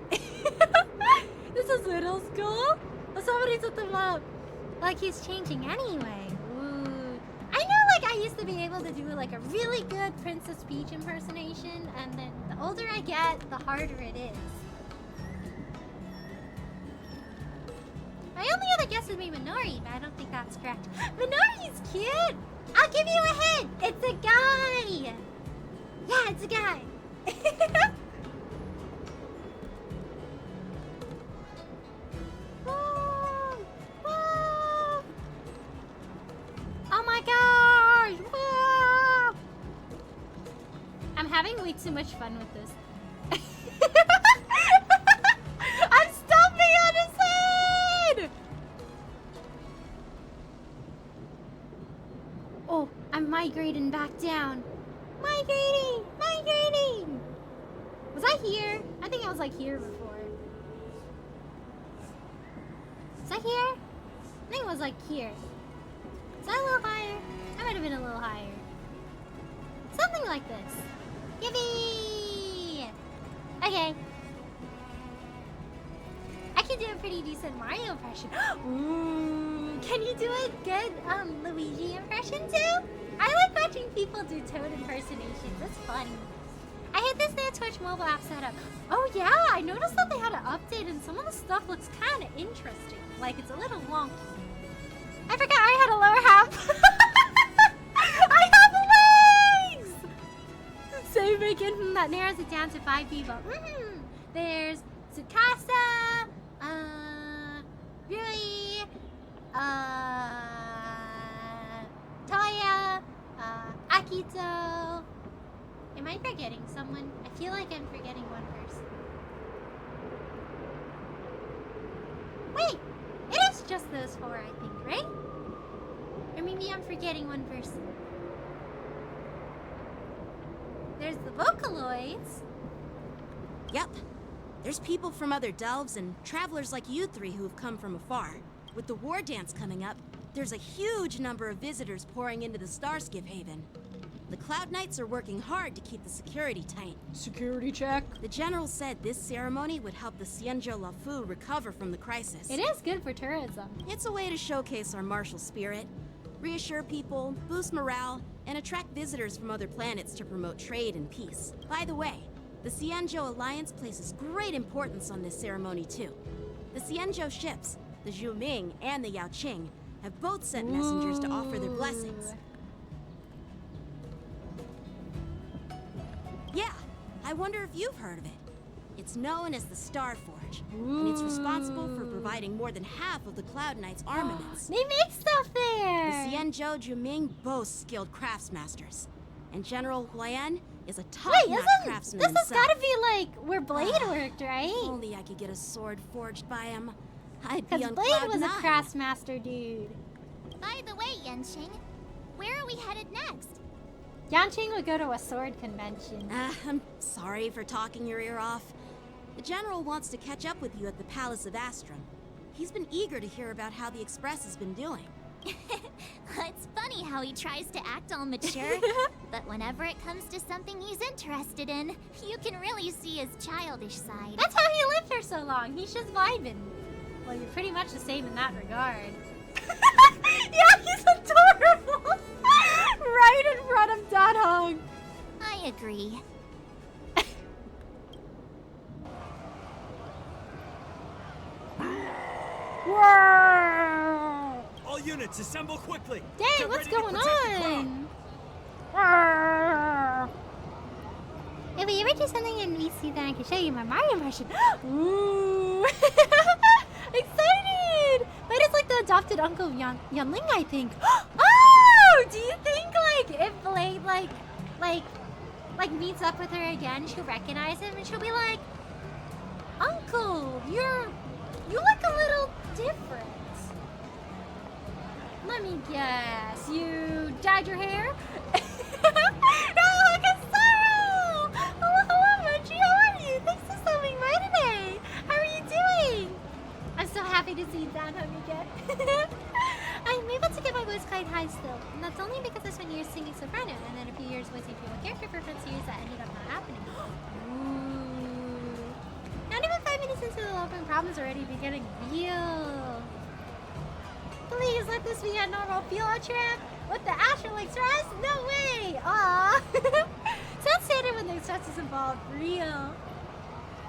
This is middle school? Oh, somebody set them up. Like he's changing anyway. Ooh. I know, like I used to be able to do like a really good Princess Peach impersonation, and then the older I get, the harder it is. My only other guess would be Minori, but I don't think that's correct. Minori's cute! I'll give you a hint! It's a guy! Yeah, it's a guy. Whoa! Whoa! Oh my gosh! Whoa! I'm having way too much fun with this. I'm stomping on his head! Oh, I'm migrating back down. Migrating! Migrating! Was I here? I think I was like here before. Was I here? I think it was like here. Was I a little higher? I might have been a little higher. Something like this. Yippee! Okay. I can do a pretty decent Mario impression. Ooh, can you do a good Luigi impression too? I like watching people do Toad impersonations. It's funny. I hit this new Twitch mobile app setup. Oh yeah, I noticed that they had an update and some of the stuff looks kind of interesting. Like it's a little wonky. I forgot I had a lower half. I have legs! So making that narrows it down to 5 people. There's Tsukasa, Rui, Toya, Akito. Am I forgetting someone? I feel like I'm forgetting one person. Wait, it is just those 4, I think, right? Or maybe I'm forgetting one person. There's the Vocaloids. Yep. There's people from other delves and travelers like you 3 who have come from afar. With the war dance coming up, there's a huge number of visitors pouring into the Starskiff Haven. The Cloud Knights are working hard to keep the security tight. Security check. The General said this ceremony would help the Xianzhou Luofu recover from the crisis. It is good for tourism. It's a way to showcase our martial spirit, reassure people, boost morale, and attract visitors from other planets to promote trade and peace. By the way, the Xianzhou Alliance places great importance on this ceremony too. The Xianzhou ships, the Zhuming and the Yaoqing, have both sent messengers to offer their blessings. Yeah, I wonder if you've heard of it. It's known as the Star Forge, and it's responsible for providing more than half of the Cloud Knights' armaments. They make stuff there! The Xianzhou Zhuming boasts skilled craftsmasters, and General Huayan is a top-notch craftsman this himself. has gotta be like where Blade worked, right? If only I could get a sword forged by him. I'd be on Blade cloud was 9. a craftsmaster dude. By the way, Yanqing, where are we headed next? Yanqing would go to a sword convention. I'm sorry for talking your ear off. The General wants to catch up with you at the Palace of Astrum. He's been eager to hear about how the Express has been doing. It's funny how he tries to act all mature, but whenever it comes to something he's interested in, you can really see his childish side. That's how he lived for so long. He's just vibing. Well, you're pretty much the same in that regard. Yeah, he's adorable! Right in front of Dad Hong. I agree. Whoa! All units, assemble quickly! Dang, Get what's ready to going protect the crowd. on? If we ever do something and we see that, I can show you my Mario impression. Ooh! Excited! But it's like the adopted uncle of Yanling, I think. Oh! Do you think like if Blade like meets up with her again, she'll recognize him and she'll be like, Uncle, you look a little different. Let me guess, you dyed your hair? No, look at Sorrow! Hello, Mochi, how are you? Thanks for stopping by today. How are you doing? I'm so happy to see Dan Hung again. I'm able to get my voice quite high still, and that's only because I spent years singing soprano, and then a few years voicing female character for Fred series that ended up not happening. Ooh. Not even 5 minutes into the open problems already beginning real. Please let this be a normal field trip with the astrolix rest? No way! Aww. Sounds standard when the stress is involved. Real.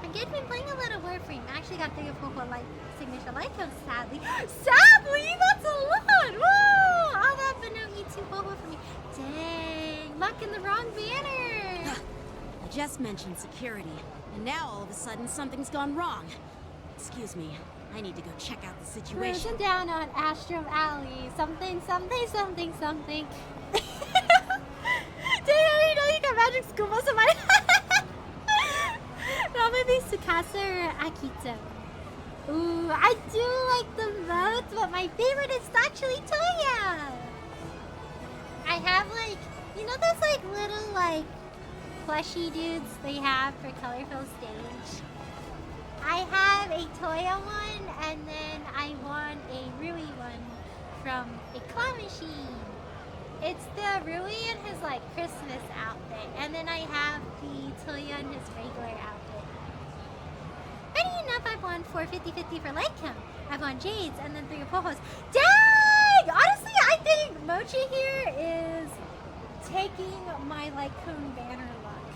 I've been playing a little Warframe. I actually got 3 of Popo like signature life codes, sadly. Sadly? That's a lot! Whoa! All that, but no E2 Popo for me. Dang, luck in the wrong banner! just mentioned security, and now all of a sudden something's gone wrong. Excuse me, I need to go check out the situation. Cruising down on Astrum Alley. Something, something, something, something. Dang, I know you got magic scuba, somebody. No, maybe Tsukasa or Akito. Ooh, I do like them both, but my favorite is actually Toya. I have like, you know those like little like plushy dudes they have for Colorful Stage? I have a Toya one, and then I want a Rui one from a claw machine. It's the Rui in his like Christmas outfit, and then I have the Toya in his regular outfit. Funny enough, I've won 4 50-50 for light count. I've won Jades and then 3 Apojos. Dang! Honestly, I think Mochi here is taking my Lycoon banner luck.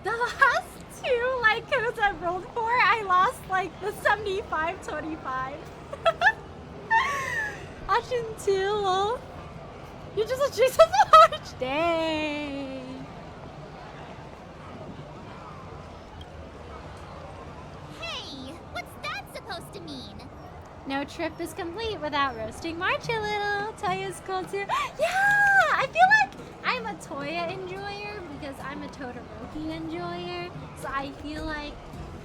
The last 2 Lycoons I rolled for, I lost like the 75-25. Option 2, lol. You just a Jesus March. Dang. Hey, what's that supposed to mean? No trip is complete without roasting March a little. Toya's cool too. Yeah! I feel like I'm a Toya enjoyer because I'm a Todoroki enjoyer. So I feel like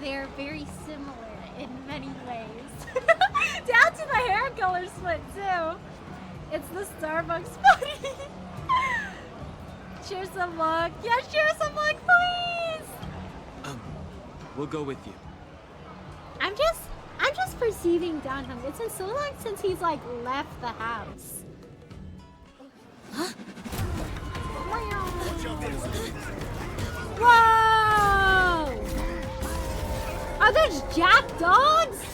they're very similar in many ways. Down to the hair color split too. It's the Starbucks party. Share some luck. Yeah, share some luck, please. We'll go with you. I'm just perceiving Donham. It's been so long since he's like left the house. Huh? Whoa! Are those Jack dogs?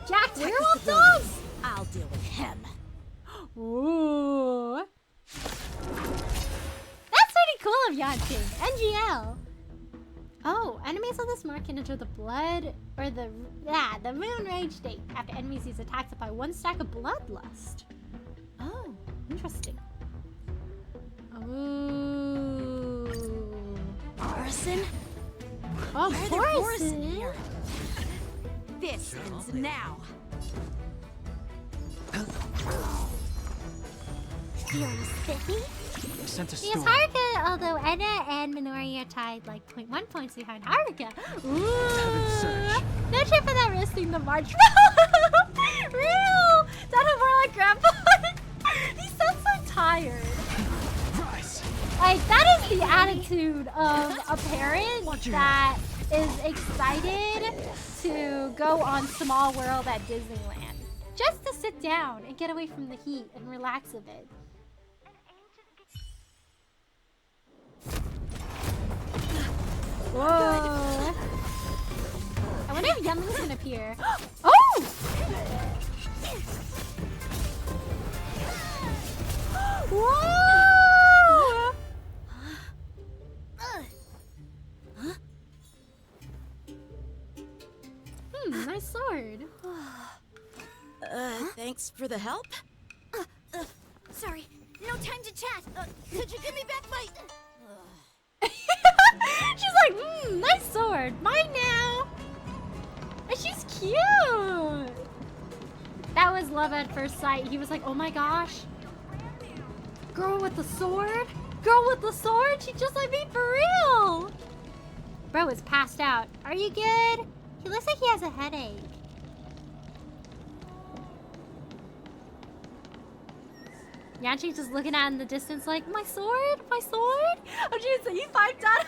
Jack werewolf dogs? I'll deal with him. Ooh. That's pretty cool of Yanqing. NGL. Oh, enemies of this mark can enter the blood or the moon rage state after enemies use attacks by 1 stack of bloodlust. Oh, interesting. Ooh. Morrison? Oh, Why are there Morrison here? This ends now. Feeling spiffy? Sent a Yes, storm. Haruka, although Edna and Minori are tied like 0.1 points behind Haruka. Ooh. No trip for that roasting the March. Real! Sounded more like Grandpa. He sounds so tired. Rise. Like, that is the attitude of a parent that is excited to go on Small World at Disneyland. Just to sit down and get away from the heat and relax a bit. Whoa! I wonder if Youngling's gonna appear. Oh! Whoa! Nice sword. Thanks for the help. Sorry, no time to chat. Could you give me back my... She's like, nice sword. Mine now. And she's cute. That was love at first sight. He was like, oh my gosh. Girl with the sword? Girl with the sword? She just like me for real. Bro is passed out. Are you good? He looks like he has a headache. Yanchi's just looking out in the distance like, my sword? My sword? Oh jeez, so you piped out.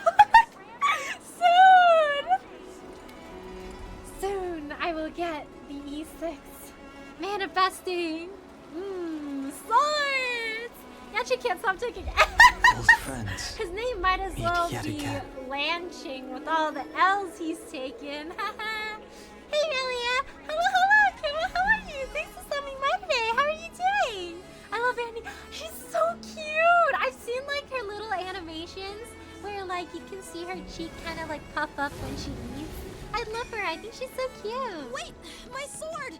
Soon I will get the E6. Manifesting. Swords! Yanchi can't stop taking Old friends. His name might as well Yet be again. Lanching with all the L's he's taken. Hey Melia! Hello, Kim, how are you? Thanks for stopping by today. How are you doing? I love Andy. She's so cute! I've seen like her little animations where like you can see her cheek kind of like puff up when she eats. I love her. I think she's so cute. Wait, my sword!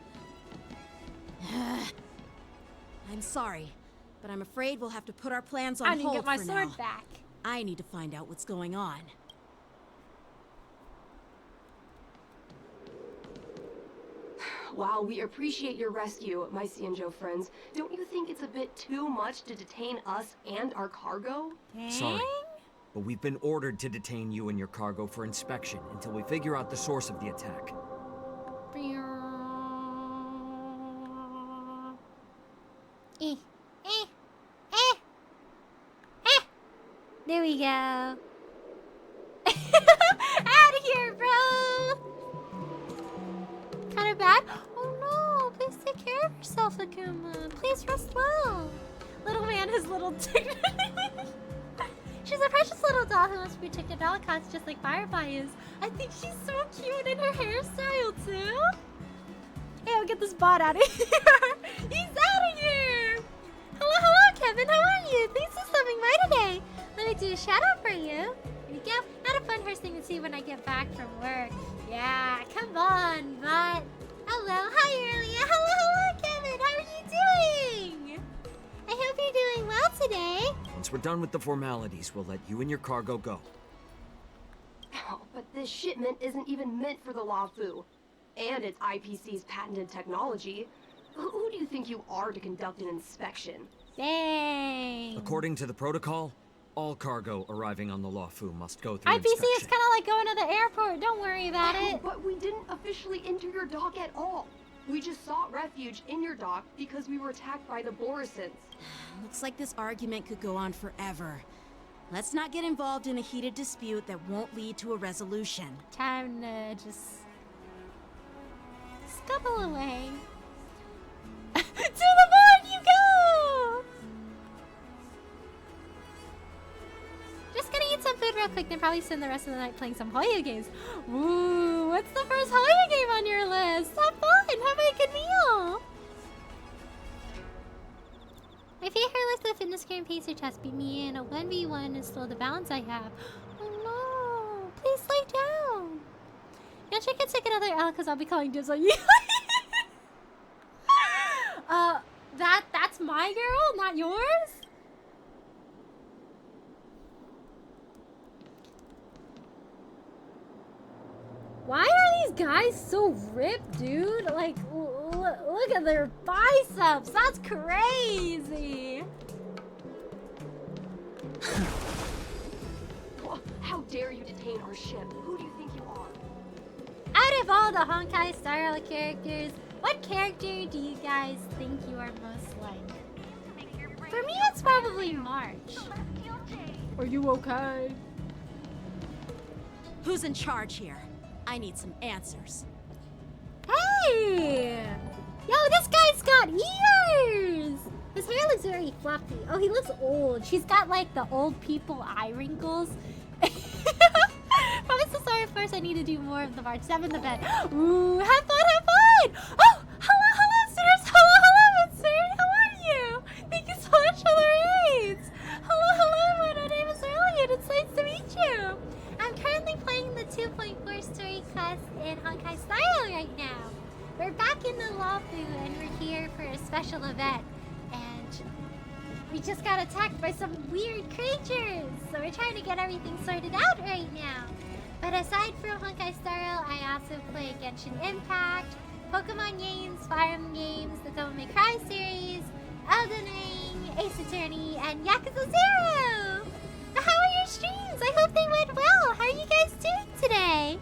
I'm sorry, but I'm afraid we'll have to put our plans on I need to hold get my for sword now. back. I need to find out what's going on. While we appreciate your rescue, my Xianzhou friends, don't you think it's a bit too much to detain us and our cargo? Sorry, but we've been ordered to detain you and your cargo for inspection until we figure out the source of the attack. There we go. Out of here, bro! Kind of bad? Oh no, please take care of yourself, Akuma. Please rest well. Little man has little dignity. She's a precious little doll who must be protected at all costs, just like Firefly is. I think she's so cute in her hairstyle, too. Hey, I'll get this bot out of here. He's out of here. Hello, Kevin. How are you? Thanks for stopping by today. Let me do a shout out for you. Here we go. Not a fun first thing to see when I get back from work. Yeah, come on, bot. Hello, hi, Earlia. Hello, Kevin. How are you doing? I hope you're doing well today. Once we're done with the formalities, we'll let you and your cargo go. Oh, but this shipment isn't even meant for the Luofu. And it's IPC's patented technology. Who do you think you are to conduct an inspection? Dang. According to the protocol, all cargo arriving on the Luofu must go through IPC inspection. is kind of like going to the airport. Don't worry about it. But we didn't officially enter your dock at all. We just sought refuge in your dock because we were attacked by the Borisons. Looks like this argument could go on forever. Let's not get involved in a heated dispute that won't lead to a resolution. Time to just scuttle away. To the board you go! Just gonna eat some food real quick, then probably spend the rest of the night playing some Hoya games. Ooh, what's the first Hoya game on your list? Have fun! Have a good meal! My favorite list of fitness game pacer test beat me in a 1v1 and stole the balance I have. Oh no! Please lay down! Yasha can take another L because I'll be calling dibs on you. That's my girl, not yours? Why are these guys so ripped, dude? Like, look at their biceps. That's crazy. How dare you detain our ship? Who do you think you are? Out of all the Honkai style characters, what character do you guys think you are most like? For me, it's probably March. Are you okay? Who's in charge here? I need some answers. Hey! Yo, this guy's got ears! His hair looks very fluffy. Oh, he looks old. She's got like the old people eye wrinkles. Probably so sorry. First, I need to do more of the March 7th event. Ooh, have fun, have fun! Oh, hello, sirs! Hello, sir! How are you? Thank you so much for the raids! Hello, everyone! My name is Elliot. It's nice to meet you. I'm currently playing the 2.4 story quest in Honkai Style right now. We're back in the Luofu and we're here for a special event. And we just got attacked by some weird creatures. So we're trying to get everything sorted out right now. But aside from Honkai Style, I also play Genshin Impact, Pokemon games, Fire Emblem games, the Devil May Cry series, Elden Ring, Ace Attorney, and Yakuza 0! How are your streams? I hope they went well. How are you guys doing today?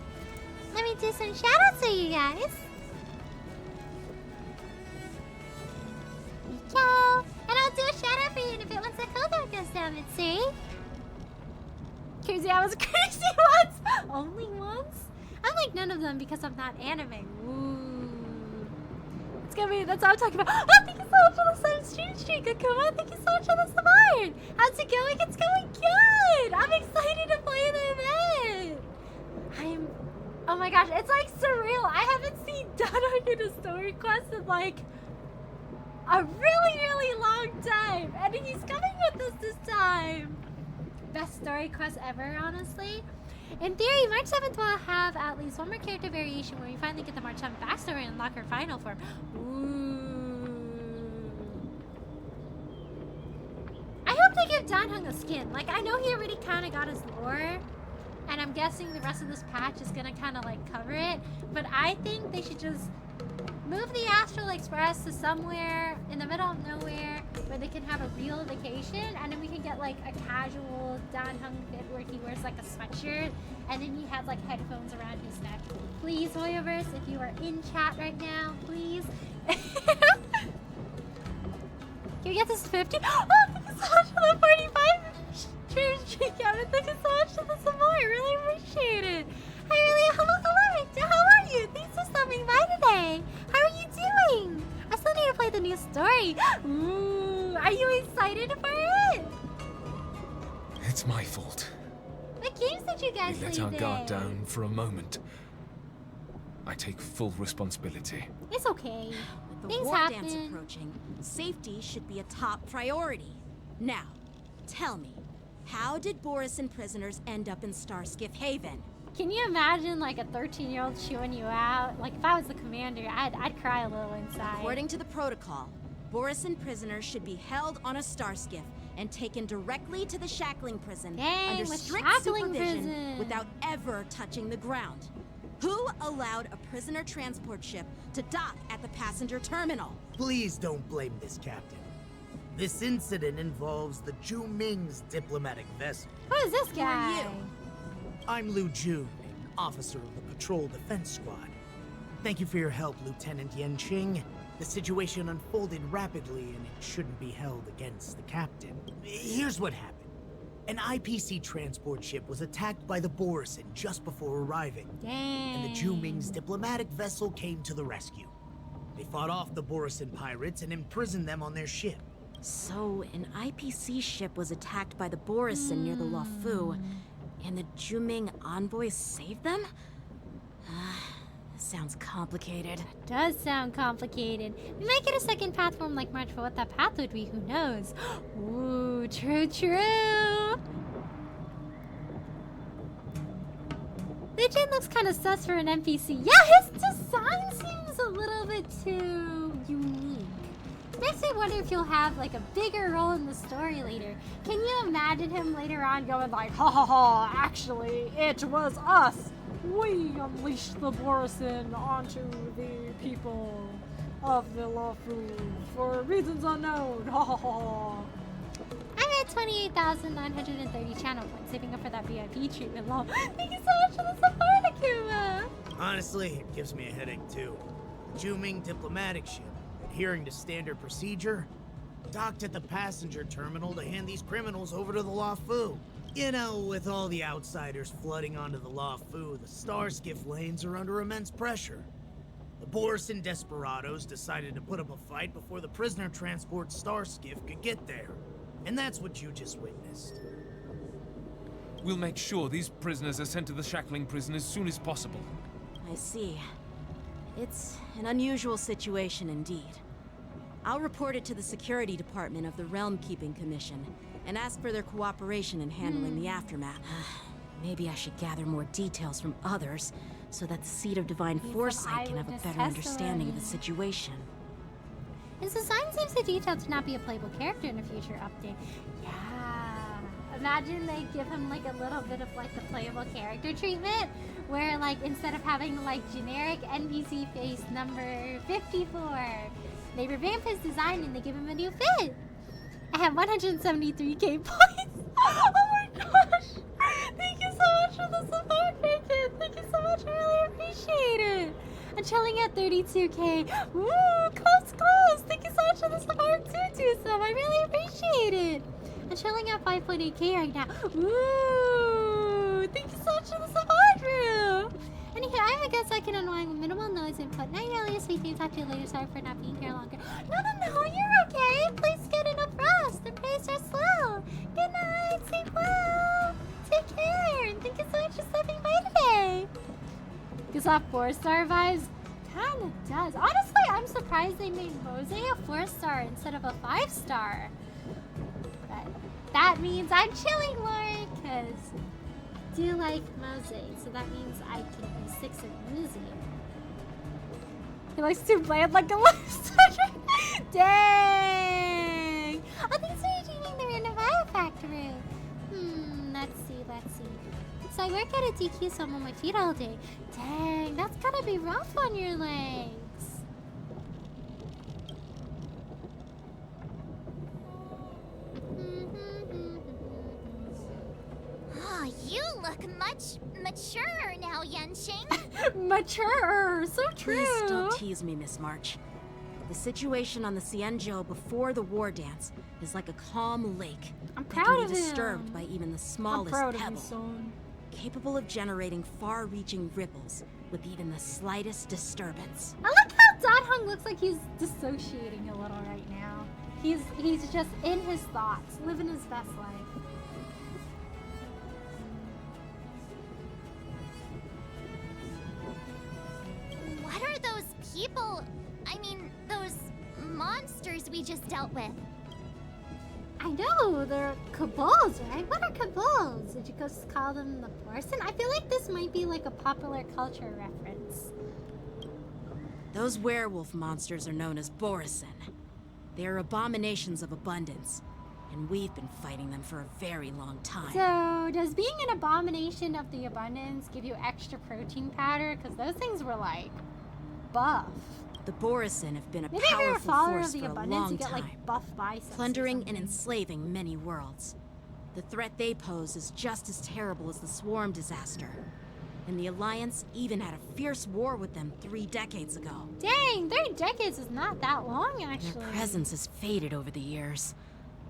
Let me do some shoutouts for you guys. There we go. And I'll do a shout out for you in a bit once the cooldown goes down, Mitsuri. Crazy, I was crazy once. Only once? I'm like none of them because I'm not anime. Ooh. It's gonna be, that's what I'm talking about. Oh, thank you so much for the 7 stream, Akuma. Thank you so much for the support. How's it going? It's going good. I'm excited to play the event. Oh my gosh, it's like surreal. I haven't seen Dano in a story quest in like a really long time. And he's coming with us this time. Best story quest ever, honestly. In theory, March 7th will have at least one more character variation where we finally get the March 7th backstory and unlock her final form. Ooh. I hope they give Danhung a skin. Like, I know he already kind of got his lore, and I'm guessing the rest of this patch is going to kind of, like, cover it. But I think they should just move the Astral Express to somewhere in the middle of nowhere where they can have a real vacation, and then we can get like a casual Dan Hung fit where he wears like a sweatshirt and then he has like headphones around his neck. Please, Hoyoverse, if you are in chat right now, please. Can we get this 50? Oh, thank you so much for the 45 stream count, and thank you so much for the support. I really appreciate it. I really, hello, how are you? Thanks for stopping by today. How are you doing? I still need to play the new story. Ooh, are you excited for it? It's my fault. What games did you guys We let play our guard today? down for a moment. I take full responsibility. It's okay. With the Things war happen. dance approaching, safety should be a top priority. Now, tell me, how did Boris and prisoners end up in Starskiff Haven? Can you imagine like a 13-year-old chewing you out? Like if I was the commander, I'd cry a little inside. According to the protocol, Boris and prisoners should be held on a Starskiff and taken directly to the shackling prison Dang, under with strict shackling supervision prison. without ever touching the ground. Who allowed a prisoner transport ship to dock at the passenger terminal? Please don't blame this captain. This incident involves the Zhu Ming's diplomatic vessel. Who is this guy? Who are you? I'm Lu Jun, an officer of the Patrol Defense Squad. Thank you for your help, Lieutenant Yanqing. The situation unfolded rapidly and it shouldn't be held against the captain. Here's what happened. An IPC transport ship was attacked by the Borisin just before arriving. Dang. And the Zhu Ming's diplomatic vessel came to the rescue. They fought off the Borisin pirates and imprisoned them on their ship. So, an IPC ship was attacked by the Borisin near the Luofu, and the Juming envoys saved them? Sounds complicated. Does sound complicated. We might get a second platform like March, but what that path would be, who knows? Ooh, true. Legend looks kind of sus for an NPC. Yeah, his design seems a little bit too unique. Makes me wonder if he'll have like a bigger role in the story later. Can you imagine him later on going like, ha ha ha, actually, it was us. We unleashed the Borisin onto the people of the Luofu for reasons unknown. Ha ha ha. I'm at 28,930 channel points, saving up for that VIP treatment. Lol. Thank you so much for the support, Akuma. Honestly, it gives me a headache too. Zhu Ming diplomatic ship, adhering to standard procedure, docked at the passenger terminal to hand these criminals over to the Luofu. You know, with all the outsiders flooding onto the Luofu, the Starskiff lanes are under immense pressure. The Borisin desperados decided to put up a fight before the prisoner transport Starskiff could get there. And that's what you just witnessed. We'll make sure these prisoners are sent to the shackling prison as soon as possible. I see. It's an unusual situation indeed. I'll report it to the security department of the Realm Keeping Commission and ask for their cooperation in handling the aftermath. Maybe I should gather more details from others so that the Seat of Divine Foresight can have a better understanding of the situation. His design seems too detailed to not be a playable character in a future update. Yeah. Imagine they give him like a little bit of like the playable character treatment, where like instead of having like generic NPC face number 54, they revamp his design and they give him a new fit. I have 173k points. Oh my gosh. Thank you so much for the support, Bacon. Thank you so much. I really appreciate it. I'm chilling at 32k. Woo, close. Thank you so much for the support too, Sub. I really appreciate it. I'm chilling at 5.8k right now. Woo, thank you so much for the support, Drew. Anywho, I have a guess I can annoying with minimal noise input. Night, Alias. Sweet dreams. Talk to you later. Sorry for not being here longer. No, you're okay. Please get enough rest. The praise are slow. Good night. Sleep well. Take care. And thank you so much for stopping by today. Gives off 4-star vibes. Kinda does. Honestly, I'm surprised they made Mose a 4-star instead of a 5-star. But that means I'm chilling more, because I do like Mose, so that means I can be 6 of Muzi. He likes too bland like a lifesaver. Dang! Oh, thanks for redeeming the random artifact room. Let's see. So I work at a DQ, so I'm on my feet all day. Dang, that's gotta be rough on your legs. much mature now, Yenching. Mature, so true. Please don't tease me, Miss March. The situation on the Xianzhou before the war dance is like a calm lake. I'm that can proud be of him. disturbed by even the smallest I'm proud of pebble. him, son. Capable of generating far-reaching ripples with even the slightest disturbance. I like how Dot-Hung looks like he's dissociating a little right now. He's just in his thoughts, living his best life. What are those people? I mean, those monsters we just dealt with? I know, they're Kabuls, right? What are Kabuls? Did you just call them the Borson? I feel like this might be like a popular culture reference. Those werewolf monsters are known as Borison. They are abominations of abundance, and we've been fighting them for a very long time. So, does being an abomination of the abundance give you extra protein powder? Because those things were like buff. The Borison have been a Maybe if you're a powerful follower force of the for a abundance, long you get time, like buff biceps. plundering and enslaving many worlds. The threat they pose is just as terrible as the Swarm disaster. And the Alliance even had a fierce war with them 3 decades ago. Dang, 3 decades is not that long, actually. Their presence has faded over the years.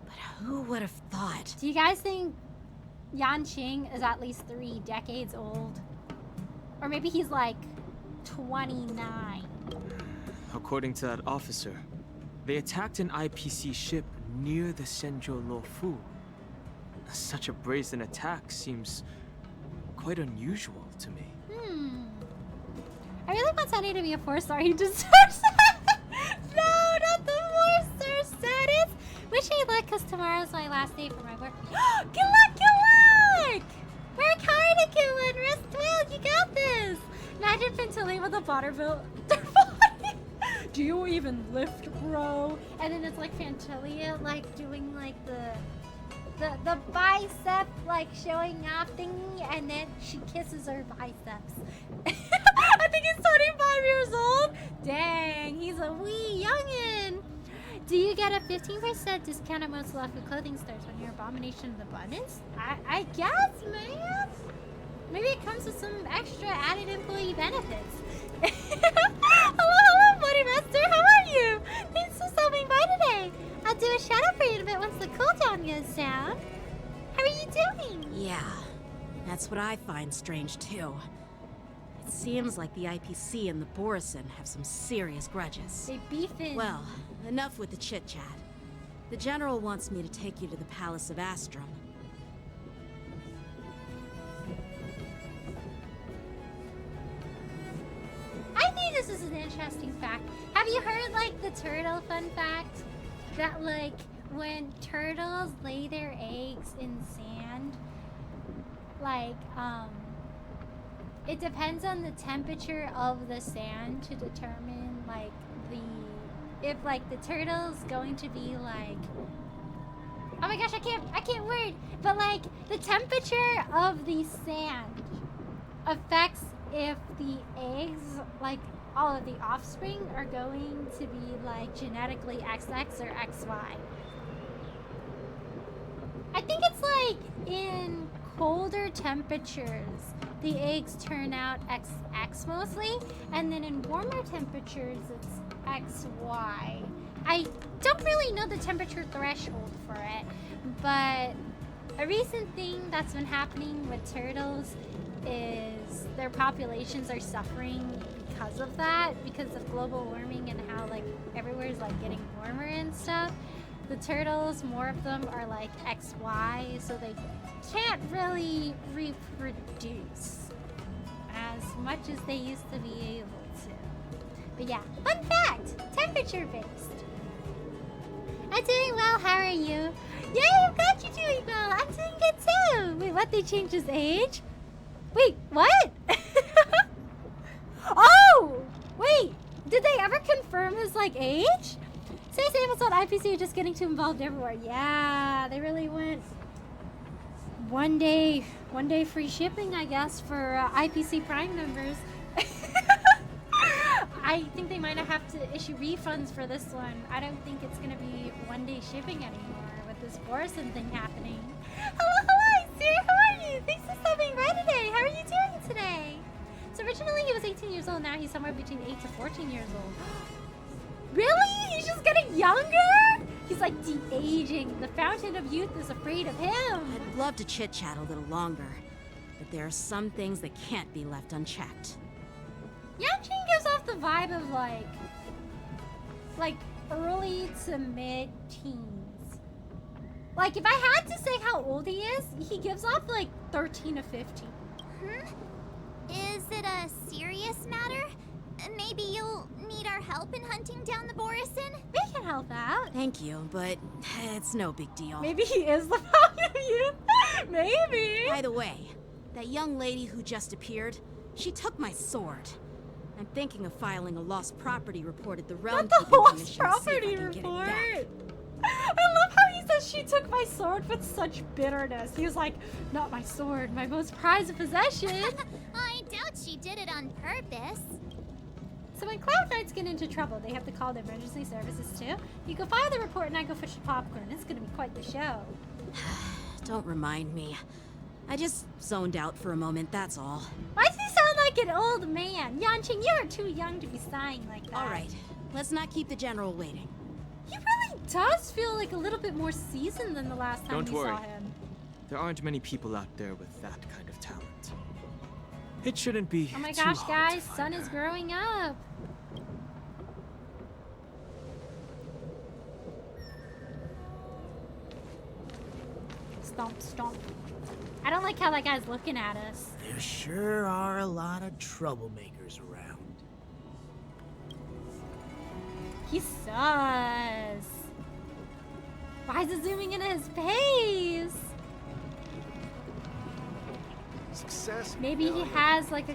But who would have thought? Do you guys think Yanqing is at least 3 decades old? Or maybe he's like 29. According to that officer, they attacked an IPC ship near the Xianzhou Luofu. Such a brazen attack seems quite unusual to me. I really want Sunny to be a 4-star. He deserves it. No, not the 4-star status. Wish me luck, because tomorrow's my last day for my work. Good luck, good luck! Work hard, Killin. Rest well, you got this. Imagine Pintilli with a water bill. Do you even lift, bro? And then it's like Fantilia, like doing like the bicep, like showing off thingy, and then she kisses her biceps. I think he's 25 years old. Dang, he's a wee youngin. Do you get a 15% discount at most Luofu clothing stores when you're Abomination of Abundance? I guess, man. Maybe it comes with some extra added employee benefits. Hello, Buddy Master. How are you? Thanks for stopping by today. I'll do a shout out for you in a bit once the cooldown goes down. How are you doing? Yeah, that's what I find strange too. It seems like the IPC and the Borison have some serious grudges. They beefing. Well, enough with the chit-chat. The General wants me to take you to the Palace of Astrum. I think this is an interesting fact. Have you heard, like, the turtle fun fact? That, like, when turtles lay their eggs in sand, like, it depends on the temperature of the sand to determine, like, if, like, the turtle's going to be, like, oh my gosh, I can't word, but, like, the temperature of the sand affects if the eggs, like, all of the offspring are going to be, like, genetically XX or XY. I think it's, like, in colder temperatures, the eggs turn out XX mostly, and then in warmer temperatures, it's XY. I don't really know the temperature threshold for it, but a recent thing that's been happening with turtles is their populations are suffering because of that, because of global warming and how, like, everywhere's, like, getting warmer and stuff. The turtles, more of them are, like, XY, so they can't really reproduce as much as they used to be able to. But yeah, fun fact, temperature based. I'm doing well, how are you? Yeah, I'm glad you're doing well. I'm doing good too. Wait, what, they changed his age? Wait, what? Oh! Wait, did they ever confirm his, like, age? Say Sables on IPC are just getting too involved everywhere. Yeah, they really went one day free shipping, I guess, for IPC Prime members. I think they might have to issue refunds for this one. I don't think it's gonna be 1-day shipping anymore with this Borison thing happening. Hello, sir, how are you? Thanks for stopping by today. How are you doing today? So originally he was 18 years old. Now he's somewhere between 8 to 14 years old. Really? He's just getting younger? He's like de-aging. The fountain of youth is afraid of him. I'd love to chit-chat a little longer, but there are some things that can't be left unchecked. Yanqing gives off the vibe of like early to mid-teens. Like if I had to say how old he is, he gives off like 13 to 15. Is it a serious matter? Maybe you'll need our help in hunting down the Borison? We can help out. Thank you, but it's no big deal. Maybe he is the fountain of youth. Maybe. By the way, that young lady who just appeared, she took my sword. I'm thinking of filing a lost property report at the Realm Not the Keeping lost Commission to see if property I can get it report. back. I love how he says she took my sword with such bitterness. He was like, not my sword, my most prized possession. I doubt she did it on purpose. So when Cloud Knights get into trouble, they have to call the emergency services too. You go file the report and I go fetch the popcorn. It's gonna be quite the show. Don't remind me. I just zoned out for a moment, that's all. Why does he sound like an old man? Yanqing, you are too young to be sighing like that. Alright, let's not keep the general waiting. He really does feel like a little bit more seasoned than the last time Don't we worry. saw him. There aren't many people out there with that kind of talent. It shouldn't be Oh my too gosh, hard guys, to find Sun is her. growing up. Stomp, stomp. I don't like how that guy's looking at us. There sure are a lot of troublemakers around. He sus. Why is it zooming into his face? Success. Maybe he has like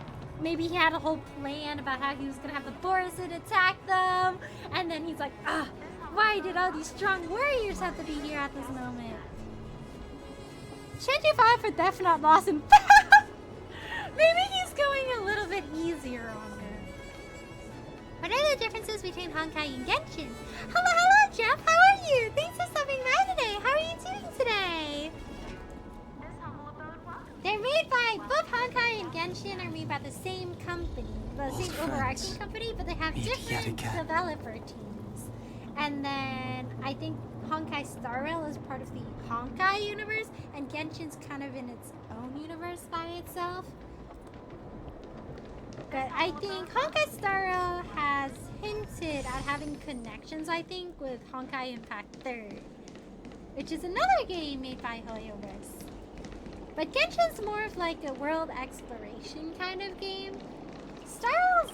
maybe he had a whole plan about how he was gonna have the Borison attack them, and then he's like, ah, why did all these strong warriors have to be here at this moment? Should you file for theft not loss and maybe he's going a little bit easier on her. What are the differences between Honkai and Genshin? Hello, Jeff. How are you? Thanks for stopping by today. How are you doing today? They're made by both Honkai and Genshin are made by the same company, the same overarching company, but they have different developer teams. And then I think Honkai Star Rail is part of the Honkai universe, and Genshin's kind of in its own universe by itself. But I think Honkai Star Rail has hinted at having connections, I think, with Honkai Impact 3rd, which is another game made by HoYoverse. But Genshin's more of like a world exploration kind of game. Star Rail's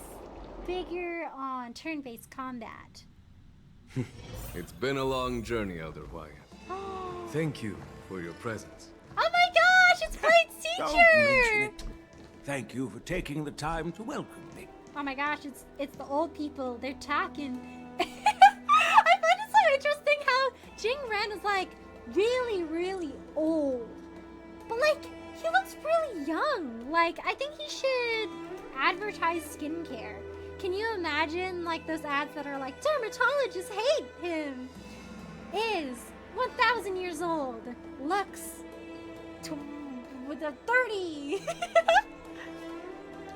bigger on turn-based combat. It's been a long journey, Elder Wyatt. Thank you for your presence. Oh my gosh, it's Blade's Don't mention teacher! it. Thank you for taking the time to welcome me. Oh my gosh, it's the old people. They're talking. I find it so interesting how Jing Ren is like really, really old. But like, he looks really young. Like, I think he should advertise skincare. Can you imagine like those ads that are like, dermatologists hate him? Is 1,000 years old. Looks with a 30.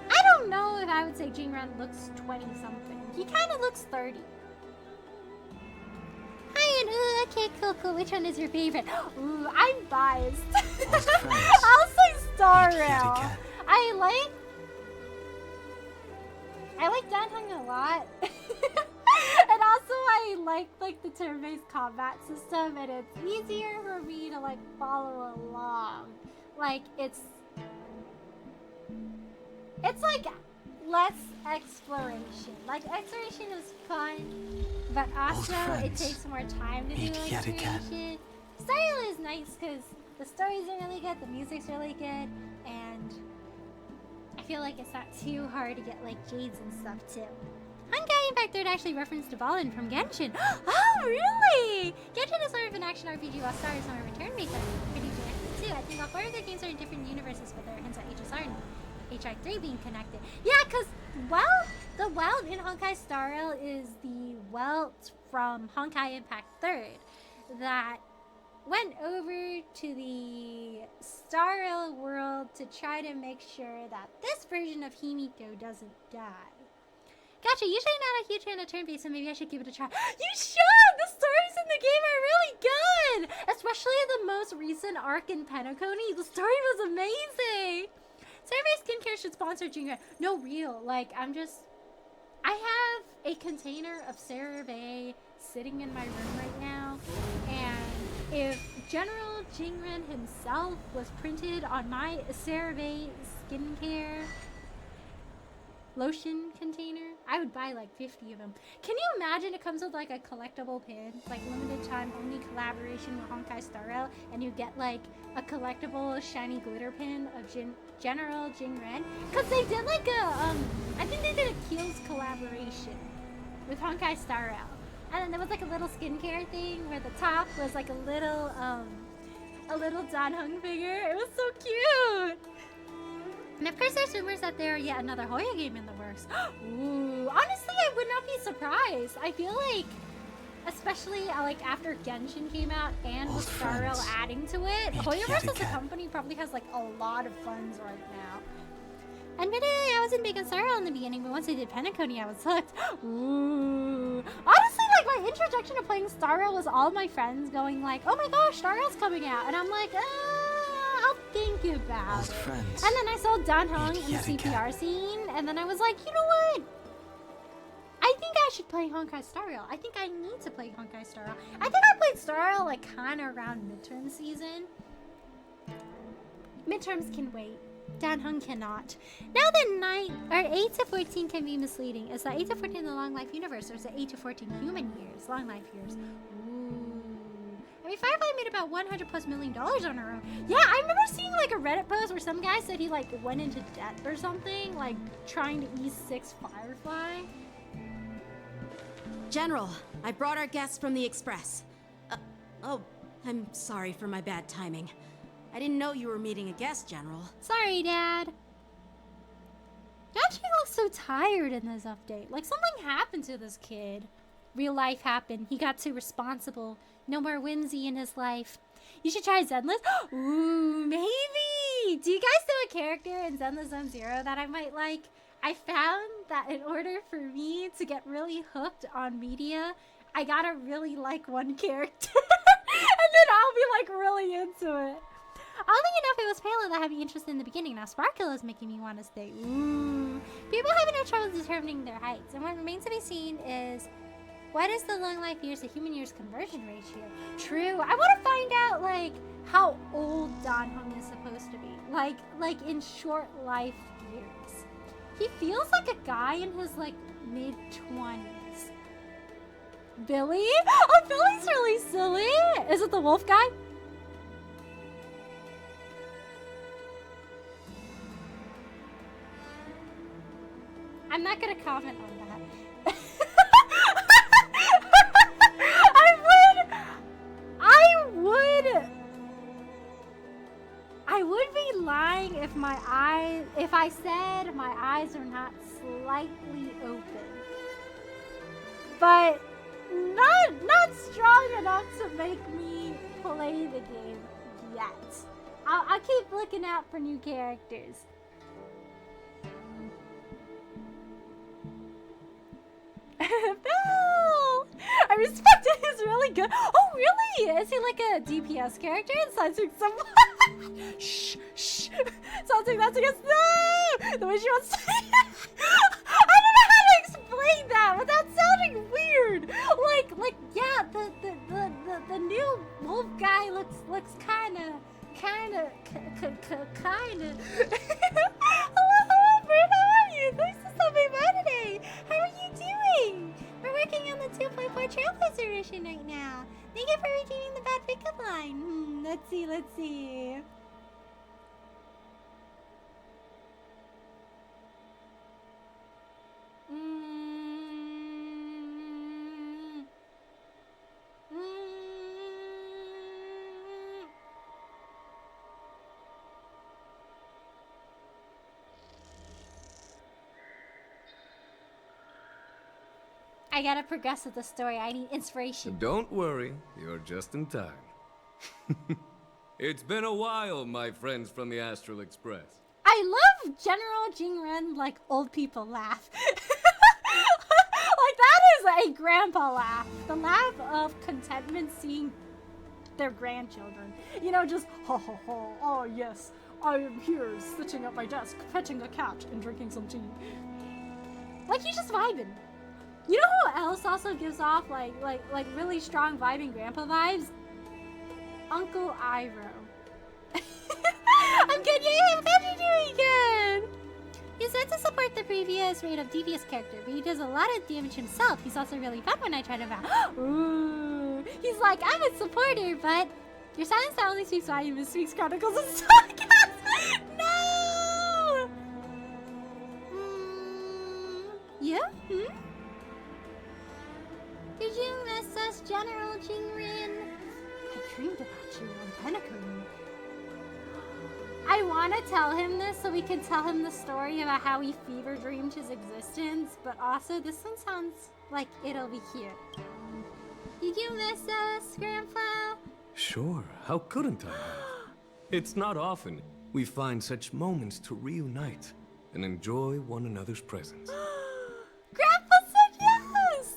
I don't know if I would say Jing Ren looks 20 something. He kind of looks 30. Hi, and okay, cool. Which one is your favorite? Ooh, I'm biased. I'll say Star Rail. I like Danheng a lot. And also I like the turn-based combat system, and it's easier for me to like follow along. Like it's like less exploration. Like exploration is fun, but also it takes more time to do exploration. Star Rail is nice because the stories are really good, the music's really good, and I feel like it's not too hard to get like jades and stuff too. Honkai Impact 3rd actually referenced Dvalin from Genshin. Oh, really? Genshin is sort of an action RPG while Star is more of a turn-based RPG too. I think all four of the games are in different universes, but there are hints at HSR and HI3 being connected. Yeah, because, well, the Welt in Honkai Star Rail is the Welt from Honkai Impact 3rd that went over to the Star world to try to make sure that this version of Himiko doesn't die. Gotcha, usually not a huge fan of turn-based, so maybe I should give it a try. You should! The stories in the game are really good! Especially the most recent arc in Penacony. The story was amazing! CeraVe Skincare should sponsor Jinga. No, real. Like, I have a container of CeraVe sitting in my room right now, and if General Jingren himself was printed on my CeraVe Skincare lotion container, I would buy like 50 of them. Can you imagine it comes with like a collectible pin, like limited time only collaboration with Honkai Star Rail, and you get like a collectible shiny glitter pin of General Jingren? Because they did like I think they did a Keels collaboration with Honkai Star Rail. And then there was like a little skincare thing where the top was like a little Dan Heng figure. It was so cute! And of course there's rumors that there are yet another Hoya game in the works. Ooh, honestly, I would not be surprised. I feel like, especially like after Genshin came out and with Star Rail adding to it, Hoyoverse as a company probably has like a lot of funds right now. Admittedly, I wasn't big on Star Rail in the beginning, but once I did Penacony, I was hooked. Ooh. Honestly, like my introduction to playing Star Rail was all my friends going like, "Oh my gosh, Star Rail's coming out," and I'm like, I'll think about it. And then I saw Dan Heng in the CPR scene, and then I was like, you know what? I think I should play Honkai Star Rail. I think I need to play Honkai Star Rail. I think I played Star Rail like kind of around midterm season. Midterms can wait. Dan Heng cannot. Now that 8 to 14 can be misleading. Is that 8 to 14 in the long life universe, or is it 8 to 14 human years, long life years? Ooh. I mean, Firefly made about $100+ million on her own. Yeah, I remember seeing like a Reddit post where some guy said he like went into debt or something, like trying to E6 Firefly. General, I brought our guests from the Express. Oh, I'm sorry for my bad timing. I didn't know you were meeting a guest, General. Sorry, Dad. Dad looks so tired in this update. Like something happened to this kid. Real life happened. He got too responsible. No more whimsy in his life. You should try Zenless. Ooh, maybe. Do you guys know a character in Zenless Zone Zero that I might like? I found that in order for me to get really hooked on media, I gotta really like one character. And then I'll be like really into it. Oddly enough, it was Palo that had me interested in the beginning. Now Sparkle is making me want to stay. Ooh. People have no trouble determining their heights. And what remains to be seen is, what is the long life years to human years conversion ratio? True. I want to find out, like, how old Dan Heng is supposed to be. Like in short life years. He feels like a guy in his, like, mid-20s. Billy? Oh, Billy's really silly. Is it the wolf guy? I'm not gonna comment on that. I would be lying if I said my eyes are not slightly open. But not strong enough to make me play the game yet. I'll keep looking out for new characters. Bill! I respect it. He's really good. Oh, really? Is he like a DPS character? It sounds like someone. Shh, shh. Sounds like that's against. No! The way she wants to. I don't know how to explain that without sounding weird. Like, yeah, the new wolf guy looks kinda. Hello, Bert. How are you? Thanks for stopping by today. How are you doing? We're working on the 2.4 Trailblazer mission right now. Thank you for redeeming the bad pickup line. Let's see. I gotta progress with the story. I need inspiration. Don't worry, you're just in time. It's been a while, my friends from the Astral Express. I love General Jingren, like, old people laugh. Like, that is a grandpa laugh. The laugh of contentment seeing their grandchildren. You know, just, ho ho ho, oh yes, I am here sitting at my desk, petting a cat and drinking some tea. Like, he's just vibing. You know who else also gives off, like really strong vibing grandpa vibes? Uncle Iroh. I'm good, yay, I'm glad you're doing good! He's meant to support the previous rate of devious character, but he does a lot of damage himself. He's also really fun when I try to Ooh. He's like, I'm a supporter, but your silence not only speaks volume, it speaks chronicles and sarcasm. No! Yeah? Did you miss us, General Jingren? I dreamed about you on Penacony. I want to tell him this so we can tell him the story about how he fever dreamed his existence, but also this one sounds like it'll be cute. Did you miss us, Grandpa? Sure, how couldn't I have? It's not often we find such moments to reunite and enjoy one another's presence. Grandpa said yes!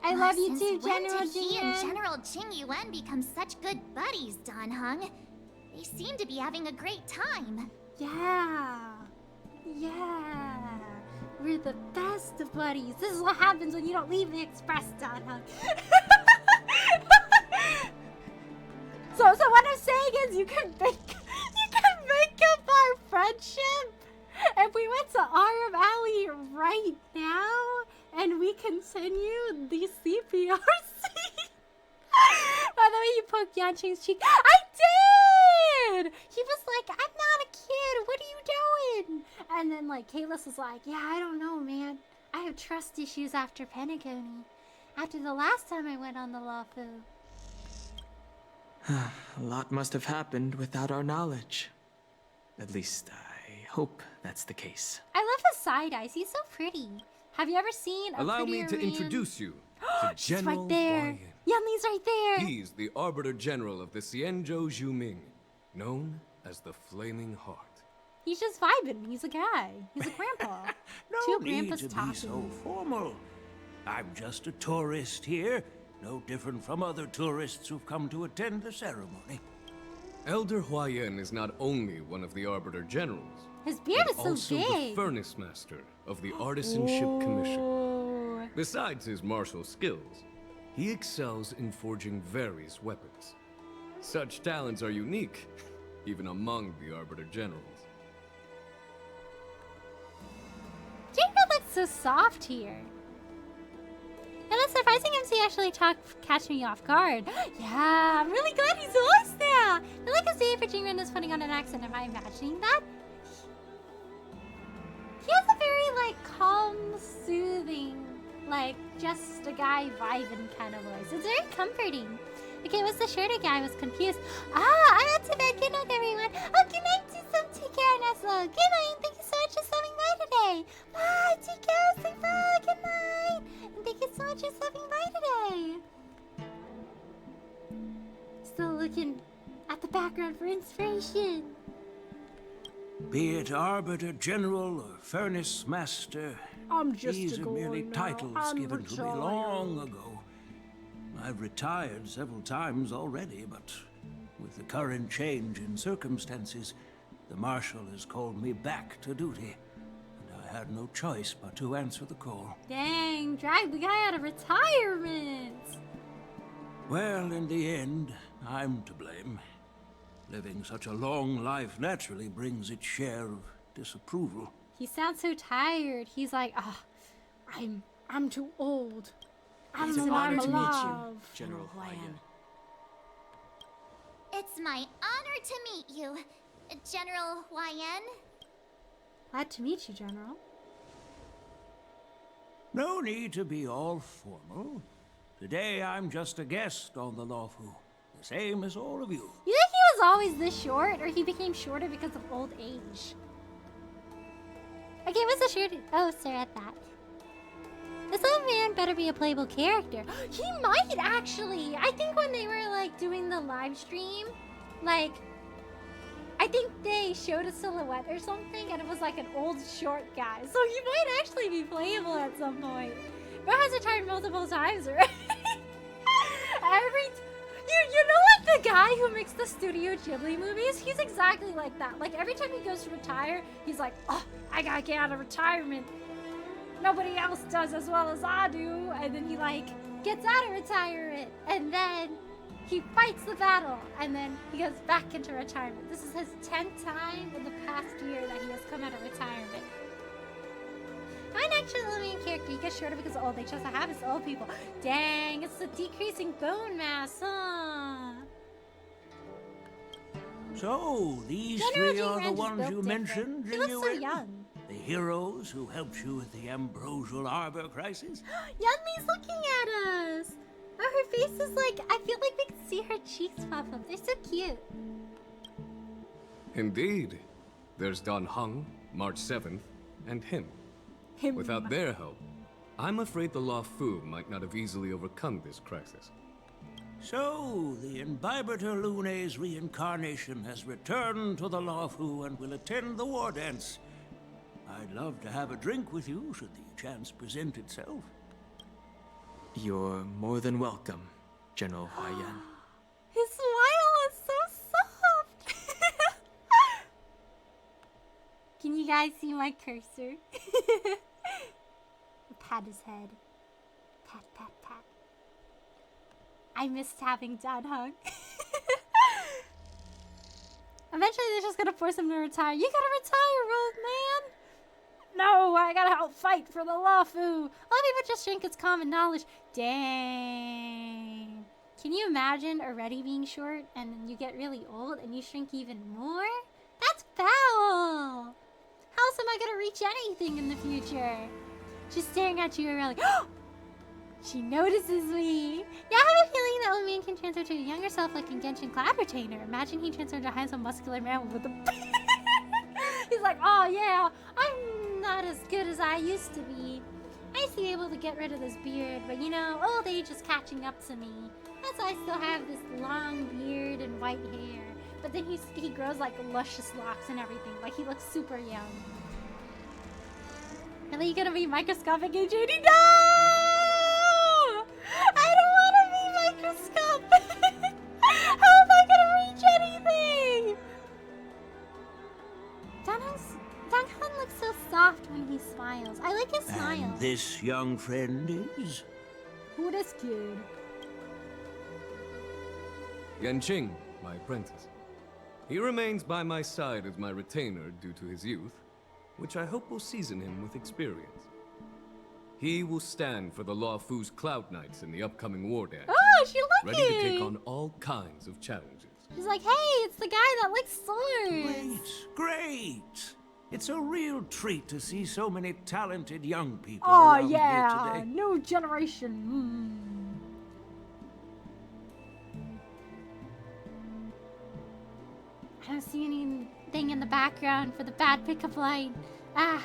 I love you too, When General did he and Jingren. General Jing Yuan become such good buddies, Dan Heng? They seem to be having a great time. Yeah. Yeah. We're the best of buddies. This is what happens when you don't leave the Express, Don Hung. So what I'm saying is you can make up our friendship if we went to Aram Alley right now and we continue the CPRC. By the way, you poked Yanqing's cheek. I did! He was like, I'm not a kid. What are you doing? And then, like, Kalis was like, yeah, I don't know, man. I have trust issues after Penacony. After the last time I went on the Luofu. A lot must have happened without our knowledge. At least, I hope that's the case. I love his side eyes. He's so pretty. Have you ever seen a Allow me prettier to man? introduce you to She's General right there. Huayan. Yanli's right there. He's the Arbiter General of the Xianzhou Zhuming, known as the Flaming Heart. He's just vibing. He's a guy. He's a grandpa. No Two need grandpas to be talking. so formal. I'm just a tourist here, no different from other tourists who've come to attend the ceremony. Elder Huayan is not only one of the Arbiter Generals, His beard but is so also big. the Furnace Master of the Artisanship Commission. Besides his martial skills, he excels in forging various weapons. Such talents are unique, even among the Arbiter Generals. Jacob looks so soft here. And it's surprising MC actually catch me off guard. Yeah, I'm really glad he's lost now. I feel like his name for Jingren is putting on an accent. Am I imagining that? He has a very, like, calm, soothing, like, just a guy vibing kind of voice. It's very comforting. Okay, what's the shorter guy? I was confused. I'm out to bed. Good night, everyone. Oh, good night to some. Take care, Neslo. Good night. Thank you so much for stopping by today. Bye. Take care. Sleep well. Good night. And thank you so much for stopping by today. Still looking at the background for inspiration. Be it Arbiter General or Furnace Master, I'm just these a are boy merely now. titles I'm given to me retired. long ago. I've retired several times already, but with the current change in circumstances, the Marshal has called me back to duty, and I had no choice but to answer the call. Dang, drag the guy out of retirement. Well, in the end, I'm to blame. Living such a long life naturally brings its share of disapproval. He sounds so tired. He's like, I'm too old. It's an honor to meet you, General Huayan. It's my honor to meet you, General Huayan. Glad to meet you, General. No need to be all formal. Today I'm just a guest on the Luofu, the same as all of you. You think he was always this short, or he became shorter because of old age? Okay, what's the shirt? Oh, sir, at that. This old man better be a playable character. He might actually. I think when they were like doing the live stream, like, I think they showed a silhouette or something, and it was like an old short guy. So he might actually be playable at some point. Bro has retired multiple times already. You know, like the guy who makes the Studio Ghibli movies? He's exactly like that. Like every time he goes to retire, he's like, oh, I gotta get out of retirement. Nobody else does as well as I do. And then he like gets out of retirement, and then he fights the battle, and then he goes back into retirement. This is his 10th time in the past year that he has come out of retirement. I'm actually a little main character. He gets shorter because of old. They chose to have his old people. Dang, it's the decreasing bone mass, huh? So, these three are the ones you mentioned, He looks so Jinyu? young. The heroes who helped you with the Ambrosial Arbor crisis? Yummi's looking at us. Oh, her face is like, I feel like we can see her cheeks pop up. They're so cute. Indeed. There's Don Hung, March 7th, and him. Without their help, I'm afraid the Luofu might not have easily overcome this crisis. So, the Imbibitor Lune's reincarnation has returned to the Luofu and will attend the war dance. I'd love to have a drink with you should the chance present itself. You're more than welcome, General Hua Yan. His smile is so soft. Can you guys see my cursor? Pat his head. Pat, pat, pat. I missed having Dad hung. Eventually they're just gonna force him to retire. You gotta retire, old man! No, I gotta help fight for the Luofu. A lot of people just drink it's common knowledge. Dang. Can you imagine already being short and then you get really old and you shrink even more? That's foul! How else am I gonna reach anything in the future? She's staring at you around like, oh! She notices me. Yeah, I have a feeling that old man can transfer to a younger self like in Genshin Cloud Retainer. Imagine he transferred to a handsome muscular man with a... He's like, oh yeah, I'm not as good as I used to be. I used to be able to get rid of this beard, but you know, old age is catching up to me. That's why I still have this long beard and white hair. But then he grows like luscious locks and everything. Like he looks super young. Really, you gonna be microscopic AJD? No! I don't want to be microscopic. How am I gonna reach anything? Danghun looks so soft when he smiles. I like his smile. And this young friend is? Who this kid? Yanqing, my apprentice. He remains by my side as my retainer due to his youth, which I hope will season him with experience. He will stand for the Luofu's Cloud Knights in the upcoming war dance. Oh, she lucky! Ready to take on all kinds of challenges. She's like, hey, it's the guy that likes swords. Great! It's a real treat to see so many talented young people Oh around yeah, here today. new generation. I don't see anything in the background for the bad pickup line. Ah.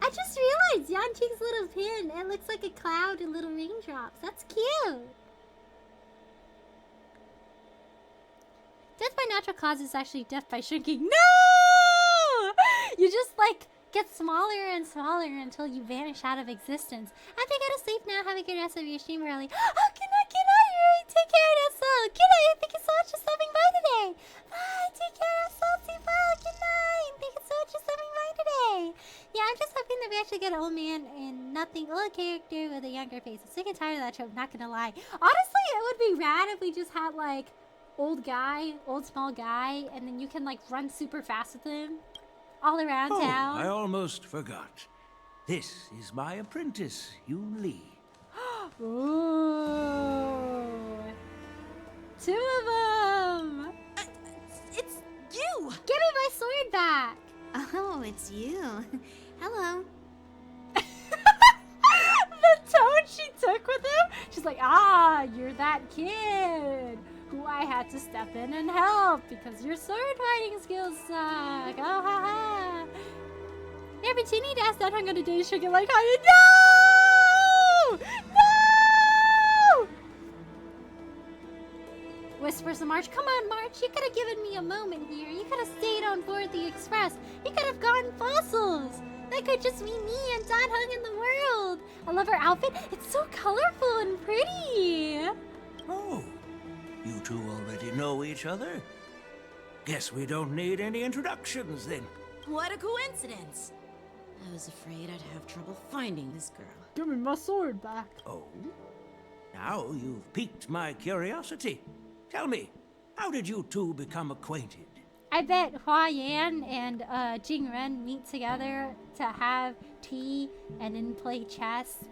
I just realized Yanqing's little pin. It looks like a cloud and little raindrops. That's cute. Death by natural causes is actually death by shrinking. No! You just like get smaller and smaller until you vanish out of existence. I think I gotta sleep now. Have a good rest of your stream, Riley. Oh, good night, Yuri. Take care of yourself. Good night. Thank you so much for stopping by today. Bye. Take care of yourself. Sleep well. Good night. Thank you so much for stopping by today. Yeah, I'm just hoping that we actually get an old man and nothing, old character with a younger face. I'm sick and tired of that trope, not gonna lie. Honestly, it would be rad if we just had like old small guy, and then you can like run super fast with him all around town. I almost forgot. This is my apprentice, Yoon Lee. Ooh. Two of them! It's you! Give me my sword back! Oh, it's you. Hello. The tone she took with him? She's like, ah, you're that kid who I had had to step in and help because your sword fighting skills suck. Oh, ha ha. Yeah, but you need to ask that hung on a day sugar like, no! No! Whispers of March. Come on, March. You could have given me a moment here. You could have stayed on board the express. You could have gotten fossils. That could just be me and Dot Hung in the world. I love her outfit. It's so colorful and pretty. Oh, you two already know each other? Guess we don't need any introductions then. What a coincidence. I was afraid I'd have trouble finding this girl. Give me my sword back. Oh? Now you've piqued my curiosity. Tell me, how did you two become acquainted? I bet Hua Yan and Jing Ren meet together to have tea and then play chess.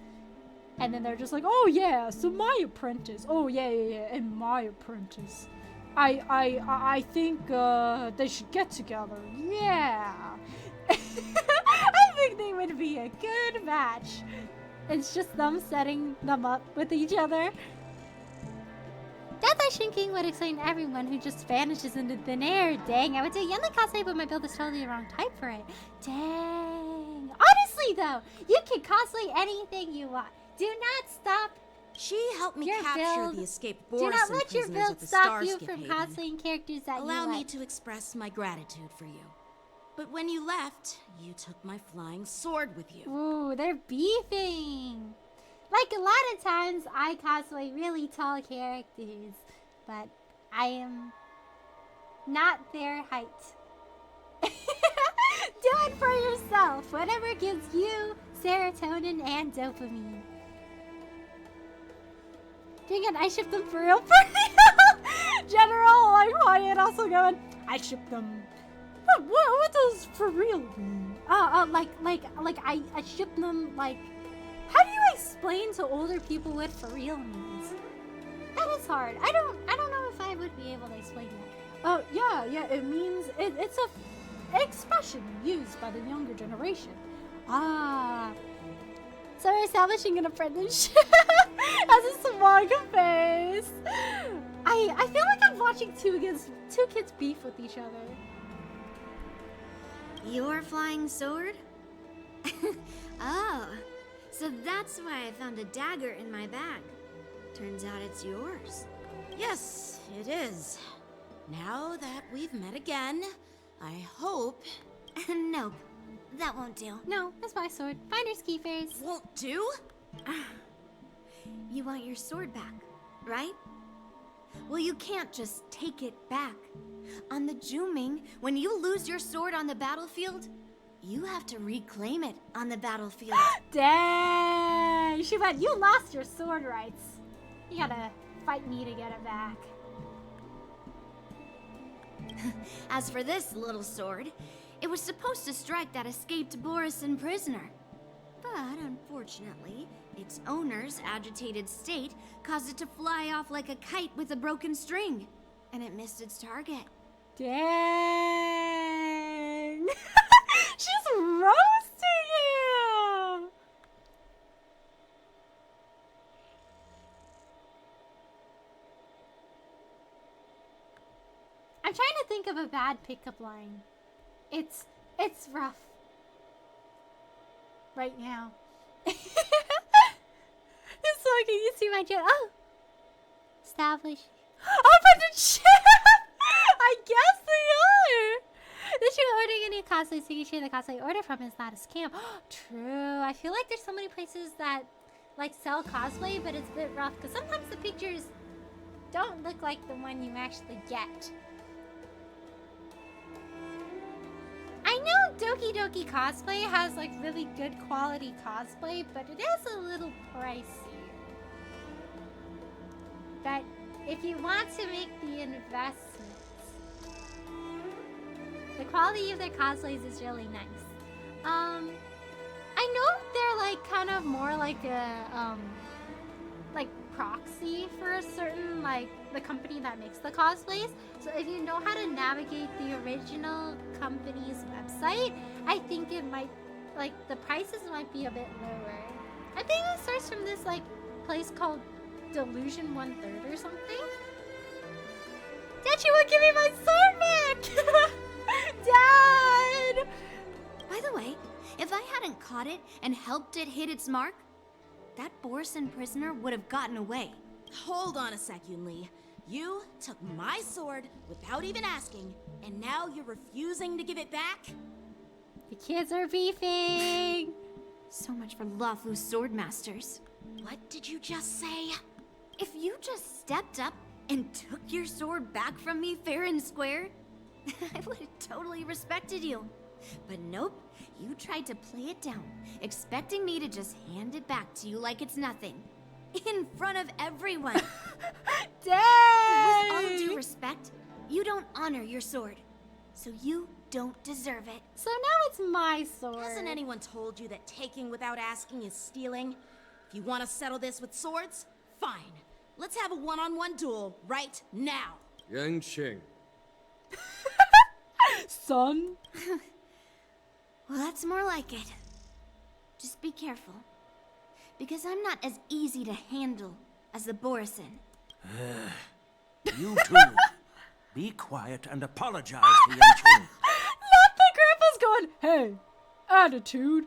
And then they're just like, oh yeah, so my apprentice. Oh yeah, and my apprentice. I think they should get together. Yeah. I think they would be a good match. It's just them setting them up with each other. Death Eye Shrinking would explain to everyone who just vanishes into thin air. Dang, I would do Yenli cosplay, but my build is totally the wrong type for it. Dang. Honestly, though, you can cosplay anything you want. Do not stop. She helped me your capture build. the escaped Do Borison not let your prisoners build at the stop you Starskip from Haven. cosplaying characters that Allow you me like. to express my gratitude for you. But when you left, you took my flying sword with you. Ooh, they're beefing. Like, a lot of times, I cosplay really tall characters, but I am not their height. Do it for yourself. Whatever gives you serotonin and dopamine. Dang it, I ship them for real. General, like Hyatt also going, I ship them. What does for real mean? Like I ship them, like, how do you explain to older people what for real means? That is hard. I don't know if I would be able to explain that. Yeah, it means, it's a expression used by the younger generation. Ah. So we're establishing an apprenticeship as a smug face. I feel like I'm watching two kids beef with each other. Your flying sword? Oh, so that's why I found a dagger in my bag. Turns out it's yours. Yes, it is. Now that we've met again, I hope... Nope, that won't do. No, that's my sword. Finders keepers. Won't do? You want your sword back, right? Well, you can't just take it back. On the Juming, when you lose your sword on the battlefield, you have to reclaim it on the battlefield. Dang! She went, you lost your sword rights. You gotta fight me to get it back. As for this little sword, it was supposed to strike that escaped Borison prisoner. But unfortunately, its owner's agitated state caused it to fly off like a kite with a broken string, and it missed its target. Dang! She's roasting him! I'm trying to think of a bad pickup line. It's rough. Right now. It's so can you see my joke? Oh! Establish. Oh, but the chat! I guess they are! This year ordering a new cosplay so you share the cosplay you order from is not a scam. True. I feel like there's so many places that like sell cosplay, but it's a bit rough because sometimes the pictures don't look like the one you actually get. I know Doki Doki Cosplay has like really good quality cosplay, but it is a little pricey. But if you want to make the investments, the quality of their cosplays is really nice. I know they're like kind of more like a like proxy for a certain like the company that makes the cosplays. So if you know how to navigate the original company's website, I think it might like the prices might be a bit lower. I think it starts from this like place called Delusion 1/3 or something. thought you would give me my sword back! Dad! By the way, if I hadn't caught it and helped it hit its mark, that Borson prisoner would have gotten away. Hold on a sec, Yunli. You took my sword without even asking, and now you're refusing to give it back? The kids are beefing! So much for Luofu sword masters. What did you just say? If you just stepped up and took your sword back from me fair and square, I would have totally respected you. But nope, you tried to play it down, expecting me to just hand it back to you like it's nothing. In front of everyone. Dang! With all due respect, you don't honor your sword. So you don't deserve it. So now it's my sword. Hasn't anyone told you that taking without asking is stealing? If you want to settle this with swords, fine. Let's have a one-on-one duel right now. Yanqing. Son? Well, that's more like it. Just be careful. Because I'm not as easy to handle as the Borson. You two, be quiet and apologize to Yanqing. Not the grandpa's going, hey, attitude.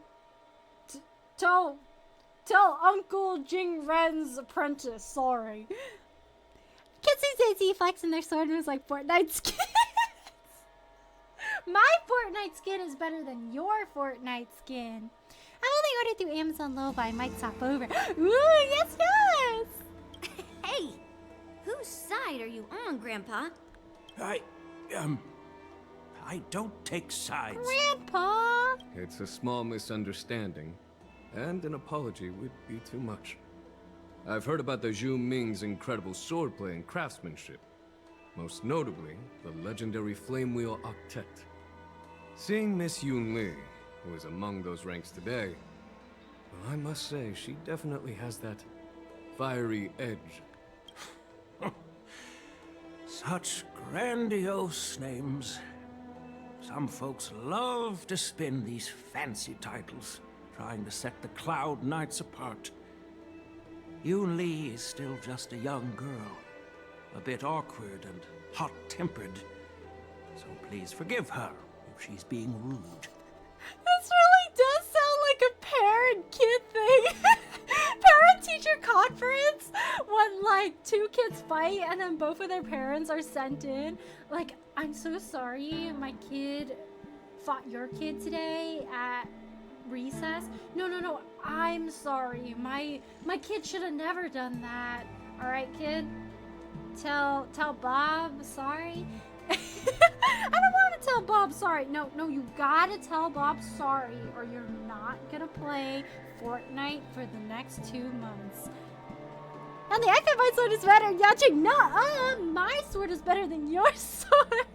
Tell Uncle Jing Ren's apprentice, sorry. Kids these days he flexing their sword and was like Fortnite skins. My Fortnite skin is better than your Fortnite skin. I've only ordered through Amazon Low, but I might stop over. Ooh, yes, yes! Hey! Whose side are you on, Grandpa? I don't take sides. Grandpa! It's a small misunderstanding, and an apology would be too much. I've heard about the Zhu Ming's incredible swordplay and craftsmanship. Most notably, the legendary Flame Wheel Octet. Seeing Miss Yunli, who is among those ranks today, well, I must say, she definitely has that fiery edge. Such grandiose names. Some folks love to spin these fancy titles, trying to set the Cloud Knights apart. Yunli is still just a young girl, a bit awkward and hot-tempered. So please forgive her if she's being rude. This really does sound like a parent-kid thing. Parent-teacher conference when, like, two kids fight and then both of their parents are sent in. Like, I'm so sorry, my kid fought your kid today at recess. No, I'm sorry. My kid should have never done that. Alright, kid? Tell Bob sorry. I don't want to tell Bob sorry. No, you gotta tell Bob sorry or you're not gonna play Fortnite for the next 2 months. And the fact that my sword is better, Yaching, my sword is better than your sword.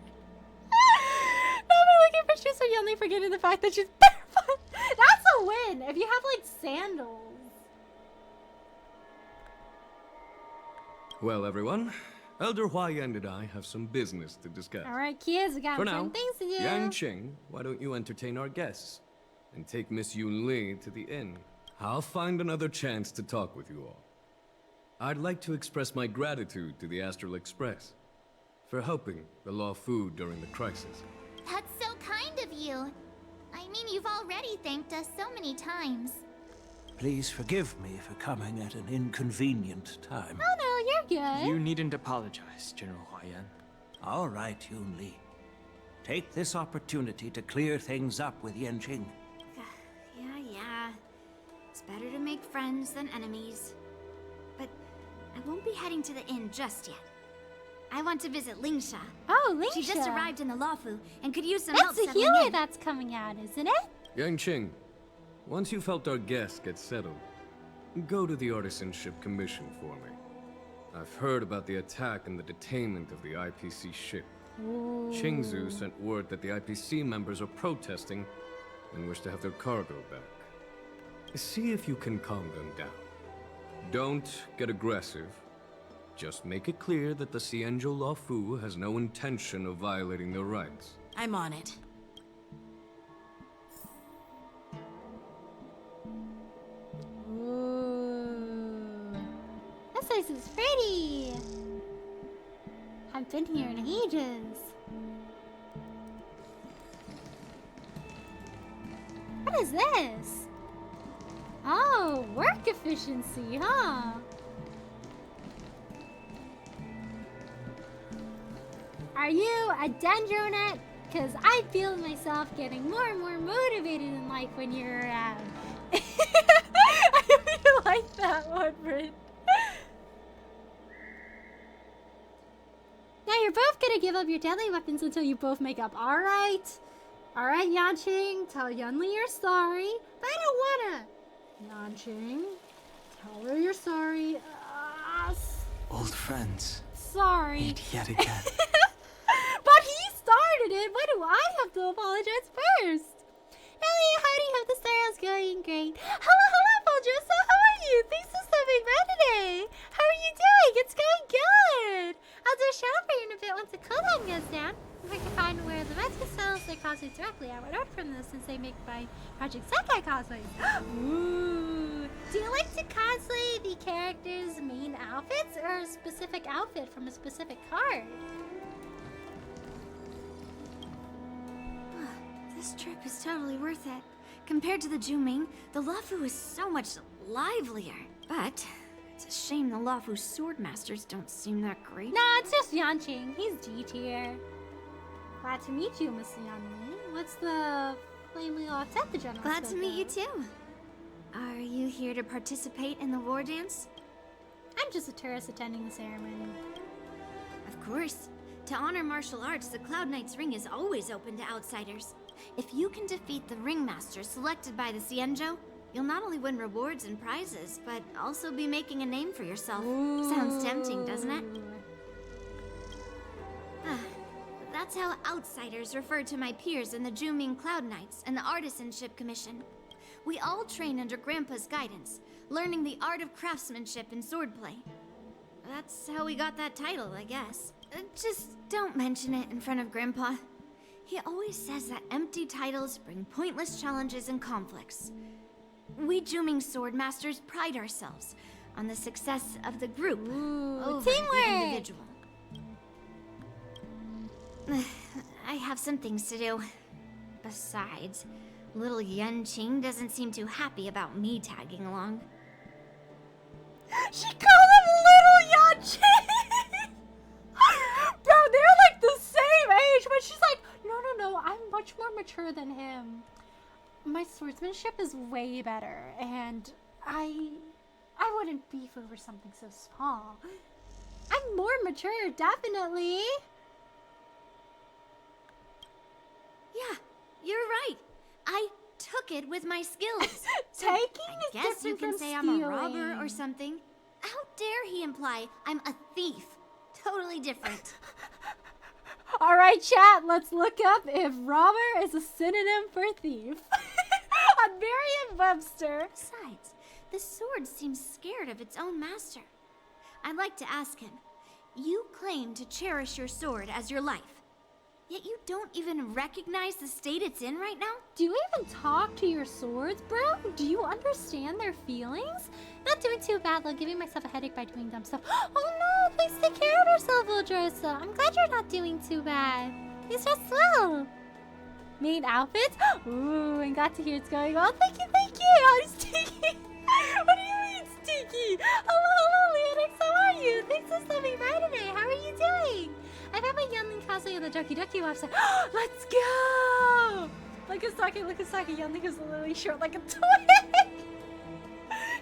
Now I'm looking for shoes for Yunli, forgetting the fact that she's barefoot. That's a win if you have like sandals. Well, everyone, Elder Huayan and I have some business to discuss. Alright, kids, we got For now, important things to do. Yanqing, why don't you entertain our guests and take Miss Yunli to the inn? I'll find another chance to talk with you all. I'd like to express my gratitude to the Astral Express for helping the Luofu during the crisis. That's so kind of you. I mean, you've already thanked us so many times. Please forgive me for coming at an inconvenient time. Oh no, you're good. You needn't apologize, General Huayan. All right, Yunli. Take this opportunity to clear things up with Yanqing. Yeah. It's better to make friends than enemies. But I won't be heading to the inn just yet. I want to visit Lingsha. Oh, Lingsha. She just arrived in the Luofu and could use some That's help the settling healer in. that's coming out, isn't it? Yanqing, once you've helped our guests get settled, go to the Artisanship Commission for me. I've heard about the attack and the detainment of the IPC ship. Qingzu sent word that the IPC members are protesting and wish to have their cargo back. See if you can calm them down. Don't get aggressive. Just make it clear that the Xianzhou Luofu has no intention of violating their rights. I'm on it. Ooh. This place is pretty. I've been here in ages. What is this? Oh, work efficiency, huh? Are you a dendronet? Because I feel myself getting more and more motivated in life when you're around. I really like that one, Brit. Now you're both gonna give up your deadly weapons until you both make up, alright? Alright, Yanqing, tell Yunli you're sorry, but I don't wanna. Yanqing, tell her you're sorry. Old friends. Sorry. Meet yet again. But he started it. Why do I have to apologize first? Ellie, howdy, hope the star's going great. Hello, Folgers. So how are you? Thanks for stopping by today. How are you doing? It's going good. I'll do a shout out for you in a bit once the cooldown goes down. If I can find where the Mexico sells their cosplays directly, I would order from them since they make my Project Sekai cosplays. Ooh. Do you like to cosplay the characters' main outfits or a specific outfit from a specific card? This trip is totally worth it. Compared to the Juming, the Luofu is so much livelier. But it's a shame the Luofu swordmasters don't seem that great. Nah, it's just Yanqing. He's D tier. Glad to meet you, Miss Yanli. What's the flame we all accept the general? Glad to meet you too. Are you here to participate in the war dance? I'm just a tourist attending the ceremony. Of course. To honor martial arts, the Cloud Knight's ring is always open to outsiders. If you can defeat the ringmaster selected by the Xianzhou, you'll not only win rewards and prizes, but also be making a name for yourself. Ooh. Sounds tempting, doesn't it? That's how outsiders refer to my peers in the Juming Cloud Knights and the Artisanship Commission. We all train under Grandpa's guidance, learning the art of craftsmanship and swordplay. That's how we got that title, I guess. Just don't mention it in front of Grandpa. He always says that empty titles bring pointless challenges and conflicts. We Juming Swordmasters pride ourselves on the success of the group over the individual. I have some things to do. Besides, little Yanqing doesn't seem too happy about me tagging along. She called him Little Yanqing! Bro, they're like the same age, but she's like, no, I'm much more mature than him. My swordsmanship is way better, and I wouldn't beef over something so small. I'm more mature, definitely. Yeah, you're right. I took it with my skills. Taking I guess you can say I'm a robber stealing. or something. How dare he imply I'm a thief? Totally different. Alright, chat, let's look up if robber is a synonym for thief. On Merriam-Webster. Besides, the sword seems scared of its own master. I'd like to ask him, you claim to cherish your sword as your life, yet you don't even recognize the state it's in right now? Do you even talk to your swords, bro? Do you understand their feelings? Not doing too bad, though. Giving myself a headache by doing dumb stuff. Oh no, please take care of yourself, Odrissa. I'm glad you're not doing too bad. Please rest well. Main outfits? Ooh, I'm glad to hear it's going well. Thank you, thank you. Oh, Stinky. What do you mean, Stinky? Hello, Leonix. How are you? Thanks for stopping by today. How are you doing? I got my Youngling cosplay on the Ducky Ducky website. Let's go! Look at Saki, Youngling is literally short like a toy.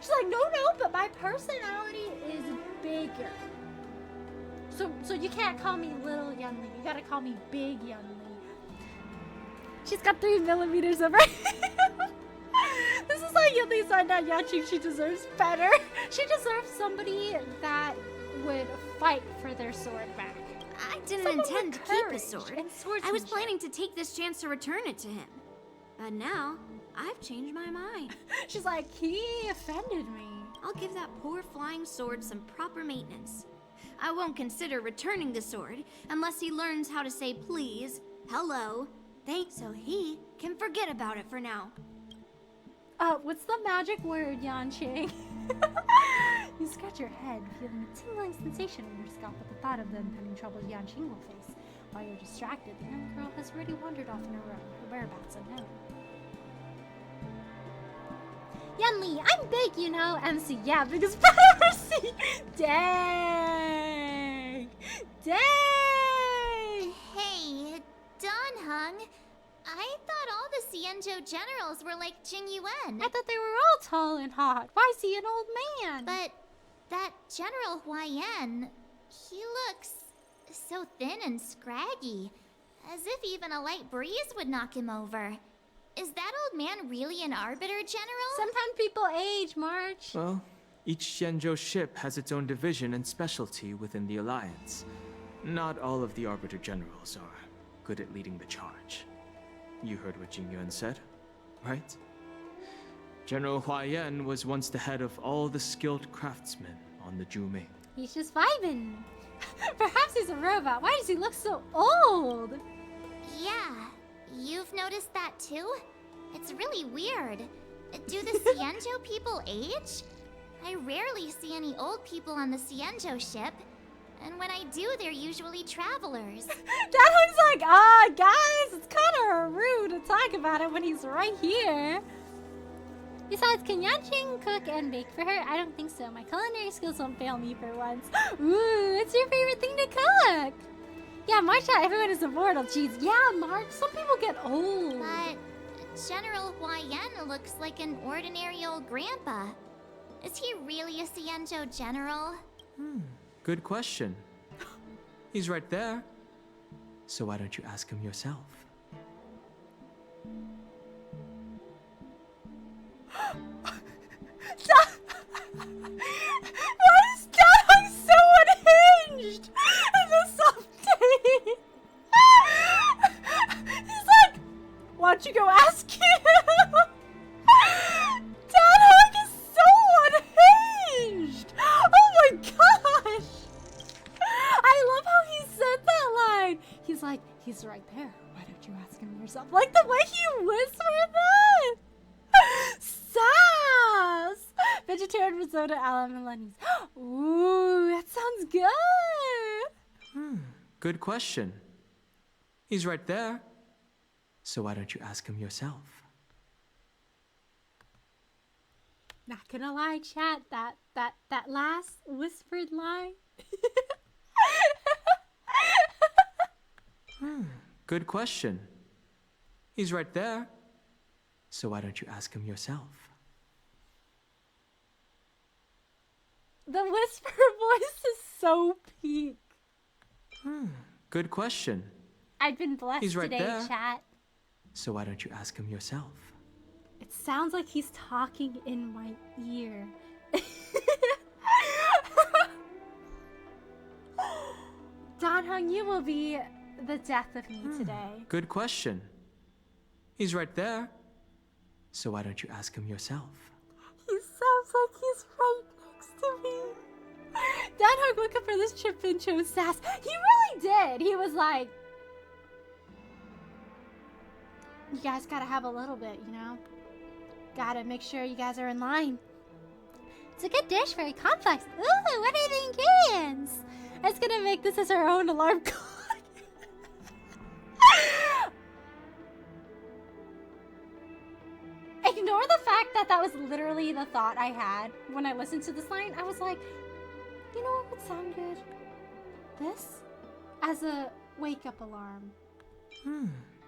She's like, no, but my personality is bigger. So you can't call me little Youngling. You gotta call me big Youngling. She's got 3 millimeters of her. This is like Youngling's not Yanqing. She deserves better. She deserves somebody that would fight for their sword back. I didn't intend to keep his sword. I was planning to take this chance to return it to him. But now, I've changed my mind. She's like, he offended me. I'll give that poor flying sword some proper maintenance. I won't consider returning the sword unless he learns how to say please, hello, thanks, so he can forget about it for now. What's the magic word, Yanqing? You scratch your head, feeling a tingling sensation in your scalp at the thought of the impending trouble Yanqing will face. While you're distracted, the young girl has already wandered off in her room, her whereabouts unknown. Yanli, I'm big, you know. MC, yeah, biggest pet I've ever seen. Dang! Dang! Hey, Don Hung. I thought all the Xianzhou generals were like Jing Yuan. I thought they were all tall and hot. Why is he an old man? But that General Huayan, he looks so thin and scraggy, as if even a light breeze would knock him over. Is that old man really an Arbiter General? Sometimes people age, March. Well, each Xianzhou ship has its own division and specialty within the Alliance. Not all of the Arbiter Generals are good at leading the charge. You heard what Jing Yuan said, right? General Huayan was once the head of all the skilled craftsmen on the Zhumei. He's just vibing. Perhaps he's a robot. Why does he look so old? Yeah, you've noticed that too? It's really weird. Do the Xianzhou people age? I rarely see any old people on the Xianzhou ship. And when I do, they're usually travelers. That looks like, guys, it's kind of rude to talk about it when he's right here. Besides, can Yanqing cook and bake for her? I don't think so. My culinary skills won't fail me for once. Ooh, what's your favorite thing to cook? Yeah, March, everyone is immortal. Jeez, yeah, March, some people get old. But General Huayan looks like an ordinary old grandpa. Is he really a Xianzhou general? Good question. He's right there. So why don't you ask him yourself? Why is Dad so unhinged in this update? He's like, why don't you go ask him? Dad is so unhinged. Oh my gosh. I love how he said that line. He's like, he's right there. Why don't you ask him yourself? Like the way he whispered that. Sass! Vegetarian risotto a la Milanese. Ooh, that sounds good. Good question. He's right there. So why don't you ask him yourself? Not gonna lie, chat. That last whispered line. Good question. He's right there. So why don't you ask him yourself? The whisper voice is so peak. Good question. I've been blessed He's right today, there. chat. So why don't you ask him yourself? It sounds like he's talking in my ear. Don Hung, you will be the death of me today. Good question. He's right there. So why don't you ask him yourself? He sounds like he's right next to me. Don Hung woke up for this trip and chose sass. He really did. He was like, you guys gotta have a little bit, you know? Gotta make sure you guys are in line. It's a good dish, very complex. Ooh, what are the ingredients? It's gonna make this as our own alarm clock. Ignore the fact that that was literally the thought I had when I listened to this line. I was like, you know what would sound good? This as a wake-up alarm.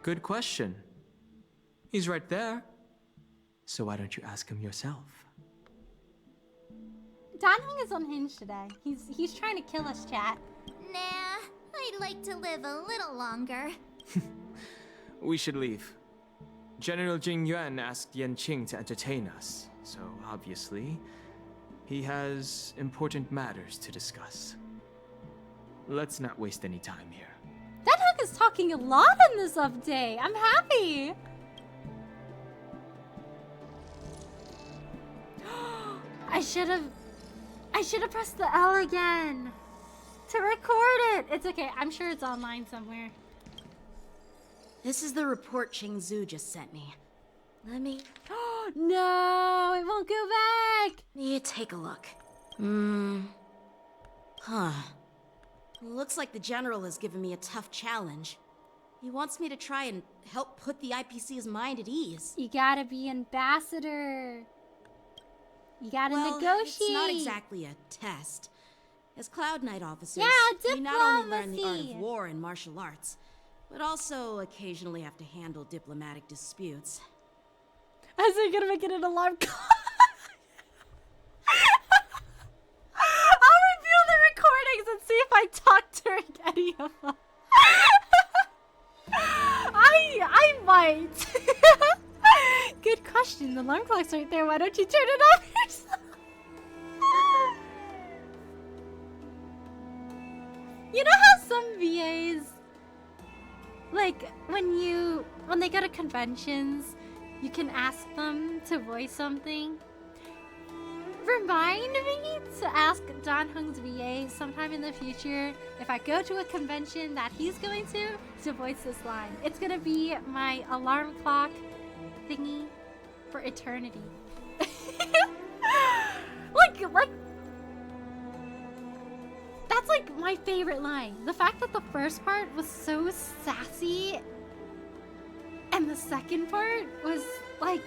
Good question. He's right there. So why don't you ask him yourself? Don Hung is unhinged today. He's trying to kill us, chat. Nah, I'd like to live a little longer. We should leave. General Jing Yuan asked Yanqing to entertain us, so obviously, he has important matters to discuss. Let's not waste any time here. Don Hung is talking a lot in this update. I'm happy. I should have pressed the L again to record it. It's okay. I'm sure it's online somewhere. This is the report Qingzu just sent me. Let me... No, it won't go back. You take a look. Huh. Looks like the General has given me a tough challenge. He wants me to try and help put the IPC's mind at ease. You gotta be ambassador. You gotta negotiate. It's not exactly a test. As Cloud Knight officers, Yeah, we not only learn the art diplomacy. of war and martial arts, but also occasionally have to handle diplomatic disputes. Is he gonna make it an alarm clock? I'll review the recordings and see if I talked during any of them. I might. Good question. The alarm clock's right there. Why don't you turn it off yourself? You know how some VAs, like when they go to conventions, you can ask them to voice something? Remind me to ask Don Hung's VA sometime in the future, if I go to a convention that he's going to voice this line. It's gonna be my alarm clock thingy for eternity. like that's like my favorite line. The fact that the first part was so sassy and the second part was like,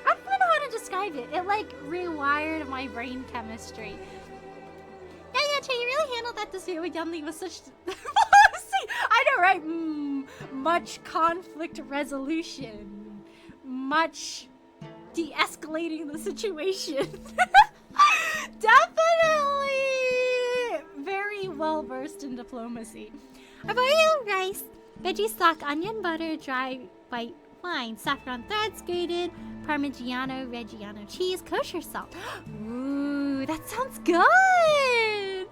I don't know how to describe it. It like rewired my brain chemistry. Yeah, Che, you really handled that dispute with Yunli with such I know, right? Much conflict resolution. Much de-escalating the situation. Definitely very well versed in diplomacy. I bought you rice, veggie stock, onion butter, dry white wine, saffron threads, grated Parmigiano Reggiano cheese, kosher salt. Ooh, that sounds good!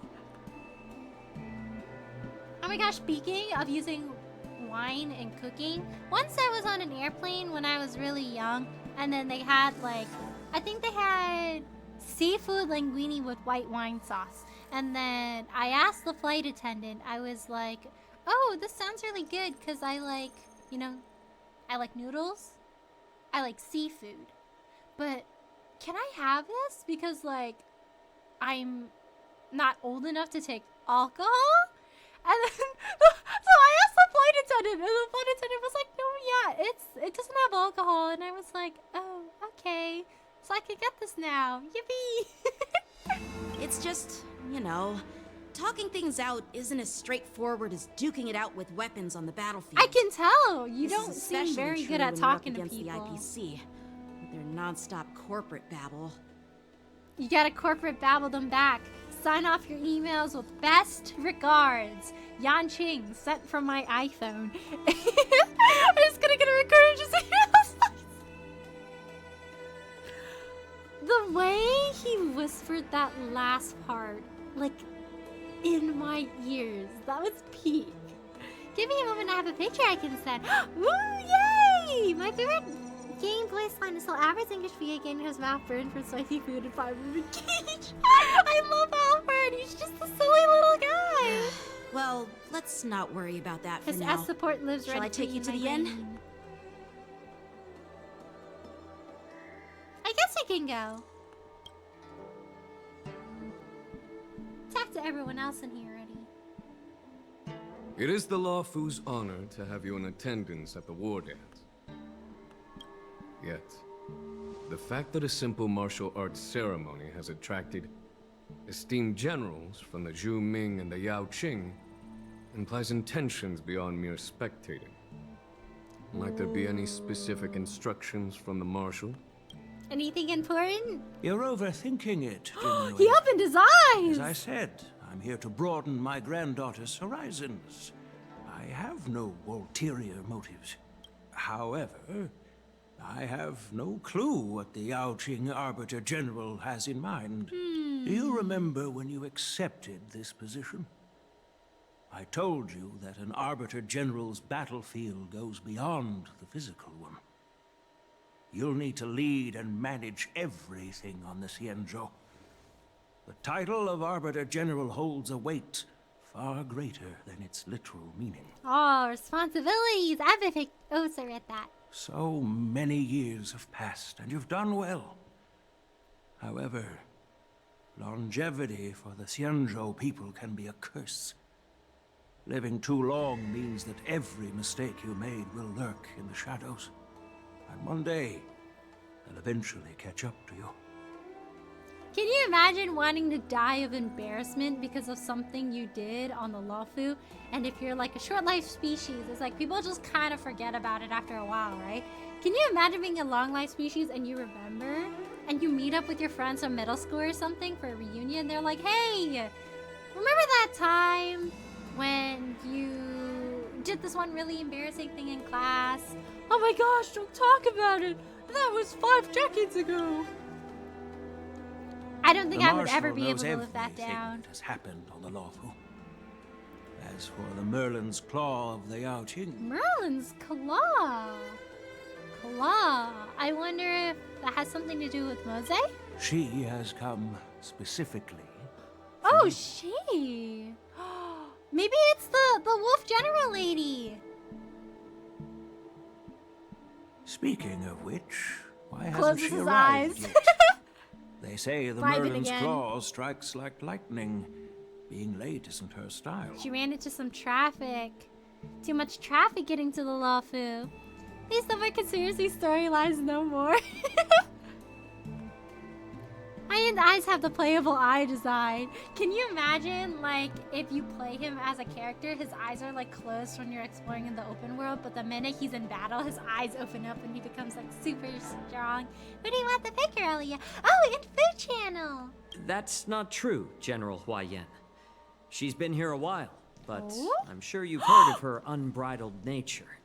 Oh my gosh, speaking of using wine in cooking, once I was on an airplane when I was really young, and then they had I think they had seafood linguine with white wine sauce. And then I asked the flight attendant, I was like, oh, this sounds really good because I like noodles. I like seafood. But can I have this? Because I'm not old enough to take alcohol? And then, so I asked the flight attendant, and the flight attendant was like, no, yeah, it doesn't have alcohol. And I was like, oh, okay. So I can get this now. Yippee! It's just, talking things out isn't as straightforward as duking it out with weapons on the battlefield. I can tell. You This don't is seem especially very true good at when you're up talking to against people. the IPC with their non-stop corporate babble. You gotta corporate babble them back. Sign off your emails with best regards. Yan Ching, sent from my iPhone. I'm just gonna get a recorder just The way he whispered that last part, in my ears, that was peak. Give me a moment, I have a picture I can send. Woo, yay! My favorite game voice line is still average English VA game whose mouth burned from spicy food and fiber in cage. I love Alfred, he's just a silly little guy. Well, let's not worry about that for His now. S support lives Shall I take you to the inn? I guess I can go. Talk to everyone else in here already. It is the Luofu's honor to have you in attendance at the war dance. Yet, the fact that a simple martial arts ceremony has attracted esteemed generals from the Zhu Ming and the Yao Qing implies intentions beyond mere spectating. Might there be any specific instructions from the marshal? Anything important? You're overthinking it, Jinwei. He opened his eyes! As I said, I'm here to broaden my granddaughter's horizons. I have no ulterior motives. However, I have no clue what the Yaoqing Arbiter General has in mind. Do you remember when you accepted this position? I told you that an Arbiter General's battlefield goes beyond the physical one. You'll need to lead and manage everything on the Xianzhou. The title of Arbiter General holds a weight far greater than its literal meaning. Oh, responsibilities. Everything. Oh, sorry at that. So many years have passed, and you've done well. However, Longevity for the Xianzhou people can be a curse. Living too long means that every mistake you made will lurk in the shadows. And one day, they'll eventually catch up to you. Can you imagine wanting to die of embarrassment because of something you did on the Luofu? And if you're like a short-life species, it's like people just kind of forget about it after a while, right? Can you imagine being a long-life species and you remember? And you meet up with your friends from middle school or something for a reunion? They're like, hey, remember that time when you did this one really embarrassing thing in class? Oh my gosh, don't talk about it! That was 5 decades ago! I don't think The I would ever Marshal be able knows to live that everything down. that has happened on the Luofu. As for the Merlin's Claw of the Yaoqing, Merlin's claw. Claw. I wonder if that has something to do with Mose? she has come specifically. Oh, she. Maybe it's the wolf general lady. Speaking of which, why hasn't Closes she his arrived eyes. yet? They say the Vibing Merlin's again. Claw strikes like lightning. Being late isn't her style. She ran into some traffic. Too much traffic getting to the Luofu. These summer conspiracy storylines no more. Ian's eyes have the playable eye design. Can you imagine, like, if you play him as a character, his eyes are, like, closed when you're exploring in the open world, but the minute he's in battle, his eyes open up and he becomes, like, super strong. Who do you want the picture, Elia? Oh, in Food Channel! That's not true, General Huayan. She's been here a while, but I'm sure you've heard of her unbridled nature.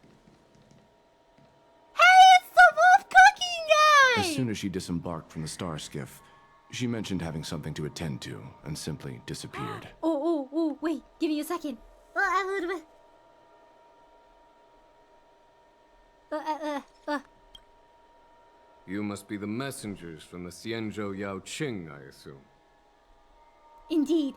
Hey, it's the wolf cooking guy! As soon as she disembarked from the star skiff, she mentioned having something to attend to and simply disappeared. Oh, wait, give me a second. You must be the messengers from the Xianzhou Yaoqing, I assume. Indeed.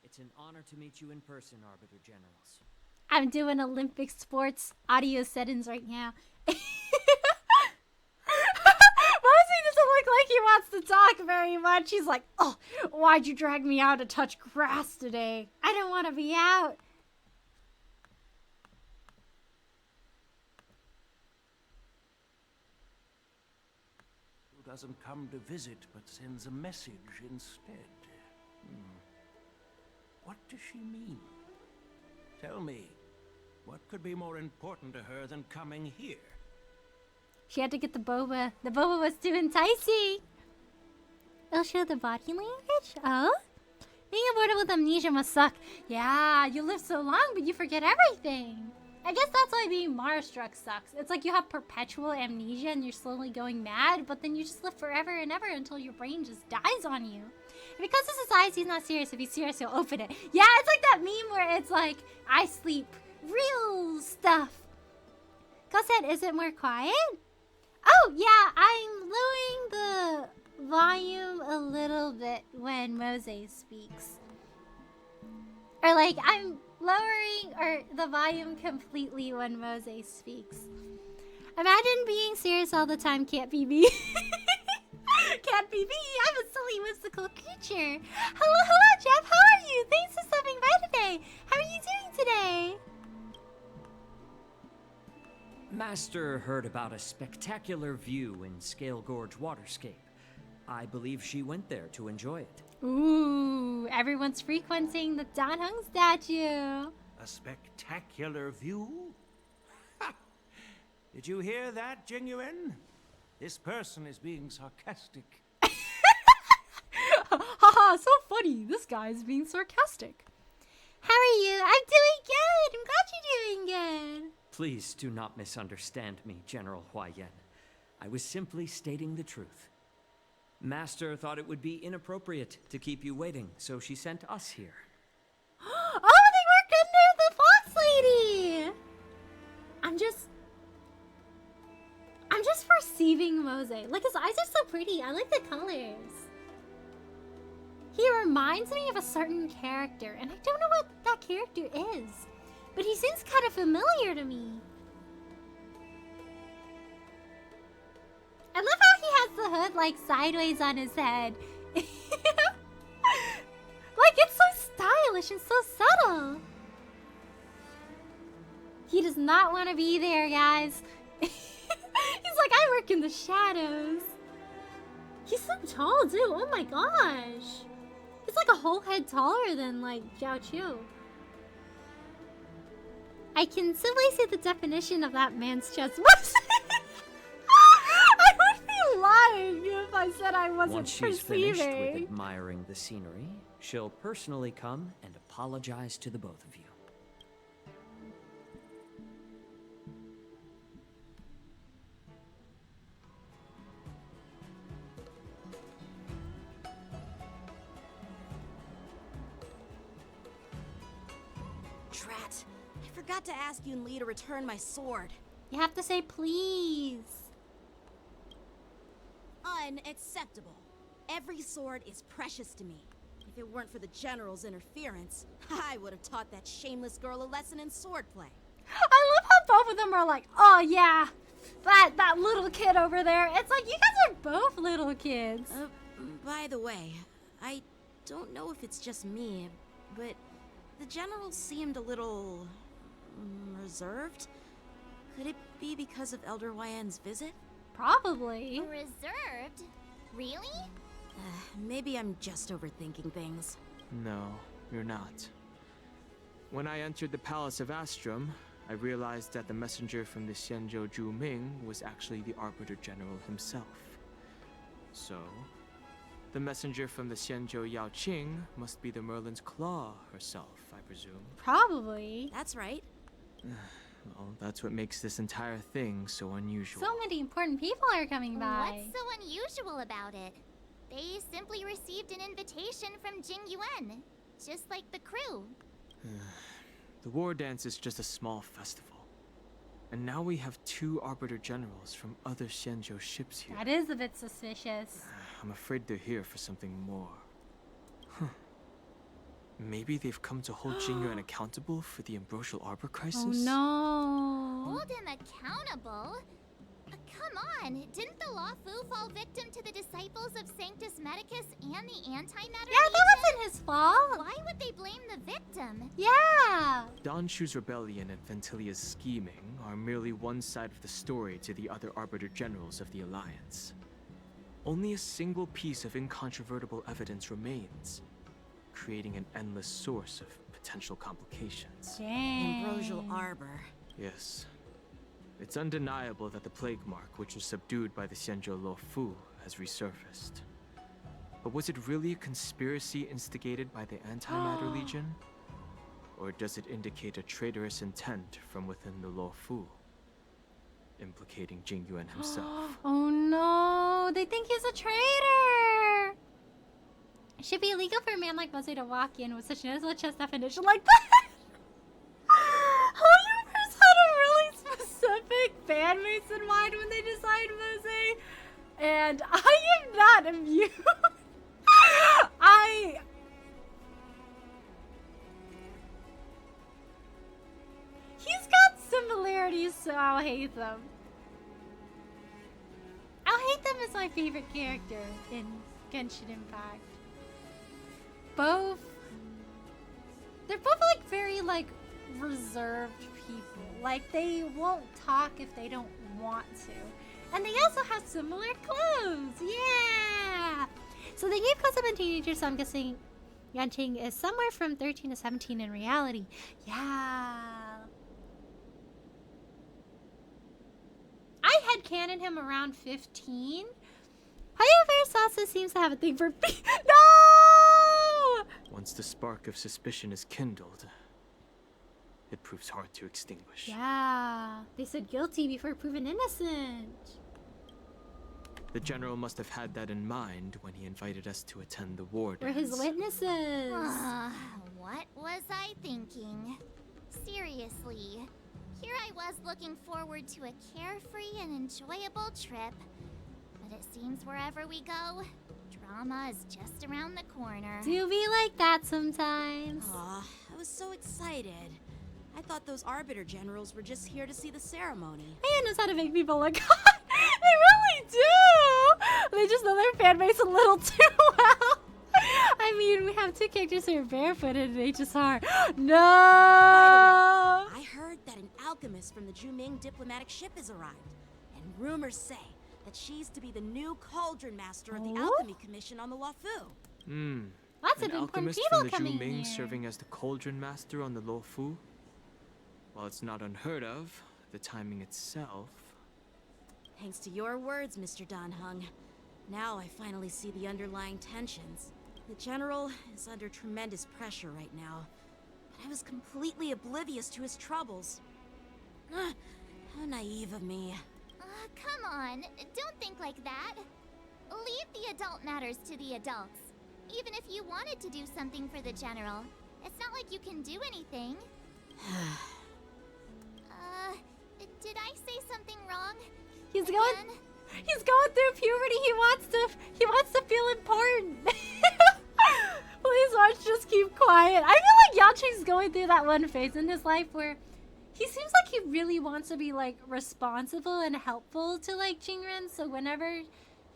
It's an honor to meet you in person, Arbiter Generals. I'm doing Olympic sports audio settings right now. Mosey doesn't look like he wants to talk very much. He's like, oh, why'd you drag me out to touch grass today? I don't want to be out. Who doesn't come to visit but sends a message instead? What does she mean? Tell me, what could be more important to her than coming here? She had to get the boba. The boba was too enticing. It'll show the body language? Oh? Being aborted with amnesia must suck. Yeah, you live so long, but you forget everything. I guess that's why being Mars-struck sucks. It's like you have perpetual amnesia and you're slowly going mad, but then you just live forever and ever until your brain just dies on you. And because this is eyes, he's not serious. If he's serious, he'll open it. Yeah, it's like that meme where it's like, I sleep. Real stuff. Cosette, is it more quiet? Oh, yeah, I'm lowering the volume a little bit when Mose speaks. Or like, I'm lowering the volume completely when Mose speaks. Imagine being serious all the time can't be me. Can't be me. I'm a silly whimsical creature. Hello, Jeff. How are you? Thanks for stopping by today. How are you doing today? Master heard about a spectacular view in Scale Gorge Waterscape. I believe she went there to enjoy it. Ooh, everyone's frequenting the Dan Heng statue. A spectacular view? Ha! Did you hear that, Jingyuan? This person is being sarcastic. Haha, so funny. This guy is being sarcastic. How are you? I'm doing good. I'm glad you're doing good. Please do not misunderstand me, General Huayan. I was simply stating the truth. Master thought it would be inappropriate to keep you waiting, so she sent us here. Oh, they worked under the fox lady. I'm just perceiving Mose. Like, his eyes are so pretty. I like the colors. He reminds me of a certain character, and I don't know what that character is. But he seems kind of familiar to me. hood like sideways on his head. Like, it's so stylish and so subtle. He does not want to be there, guys. He's like, I work in the shadows. He's so tall, too. Oh my gosh. He's like a whole head taller than, like, Zhao Chu. I can simply see the definition of that man's chest. I would be lying if I said I wasn't Once she's finished perceiving. with admiring the scenery, she'll personally come and apologize to the both of you. Drat. I forgot to ask Yun Li to return my sword. You have to say please. Unacceptable. Every sword is precious to me. If it weren't for the General's interference, I would have taught that shameless girl a lesson in swordplay. I love how both of them are like, oh yeah, that little kid over there. It's like, you guys are both little kids. By the way, I don't know if it's just me, but the General seemed a little reserved. Could it be because of Elder Yan's visit? Probably. Reserved? Really? Maybe I'm just overthinking things. No, you're not. When I entered the Palace of Astrum, I realized that the messenger from the Xianzhou Zhu Ming was actually the Arbiter General himself. So, the messenger from the Xianzhou Yao Qing must be the Merlin's Claw herself, I presume. Probably. That's right. Well, that's what makes this entire thing so unusual. So many important people are coming by. What's so unusual about it? They simply received an invitation from Jing Yuan, just like the crew. The war dance is just a small festival. And now we have 2 Arbiter Generals from other Xianzhou ships here. That is a bit suspicious. I'm afraid they're here for something more. Maybe they've come to hold Jing Yuan accountable for the Ambrosial Arbor crisis? Oh no. Hold him accountable? Come on, didn't the Luofu fall victim to the disciples of Sanctus Medicus and the Antimatter Yeah, that Legion? wasn't his fault. Why would they blame the victim? Yeah. Don Shu's rebellion and Ventilia's scheming are merely one side of the story to the other Arbiter Generals of the Alliance. Only a single piece of incontrovertible evidence remains, creating an endless source of potential complications. Dang. Ambrosial Arbor. Yes. It's undeniable that the plague mark, which was subdued by the Xianzhou Luofu, has resurfaced. But was it really a conspiracy instigated by the Antimatter Legion? Or does it indicate a traitorous intent from within the Luofu, implicating Jing Yuan himself? Oh no, they think he's a traitor. It should be illegal for a man like Mose to walk in with such an chest definition like that. Hollywooders had a really specific fan base in mind when they designed Mose, and I am not immune. He's got similarities to Al Hatham. Al Hatham is my favorite character in Genshin Impact. They're both like very like reserved people. Like they won't talk if they don't want to. And they also have similar clothes. Yeah. So they gave close-up and teenagers, so I'm guessing Yanqing is somewhere from 13 to 17 in reality. Yeah. I headcanon him around 15. However, also seems to have a thing for No! Once the spark of suspicion is kindled, it proves hard to extinguish. Yeah. They said guilty before proven innocent. The General must have had that in mind when he invited us to attend the war We're dance. his witnesses. What was I thinking? Seriously. Here I was looking forward to a carefree and enjoyable trip. But it seems wherever we go, drama is just around the corner. Do be like that sometimes. Aw, I was so excited. I thought those Arbiter Generals were just here to see the ceremony. Aya knows how to make people look hot. They really do. They just know their fan base a little too well. I mean, we have 2 characters who are barefooted in HSR. No! I heard that an alchemist from the Juming diplomatic ship has arrived. And rumors say that she's to be the new cauldron master of the Alchemy Commission on the Luofu. Lots An of important alchemist people from the coming Juming here. serving as the cauldron master on the Luofu? While it's not unheard of, the timing itself... Thanks to your words, Mr. Dan Heng. Now I finally see the underlying tensions. The General is under tremendous pressure right now, but I was completely oblivious to his troubles. How naive of me. Come on, don't think like that. Leave the adult matters to the adults. Even if you wanted to do something for the General, it's not like you can do anything. Did I say something wrong? He's going through puberty. He wants to feel important. Please watch, just keep quiet. I feel like Yachi's going through that one phase in his life where he seems like he really wants to be like responsible and helpful to like Jingren. So whenever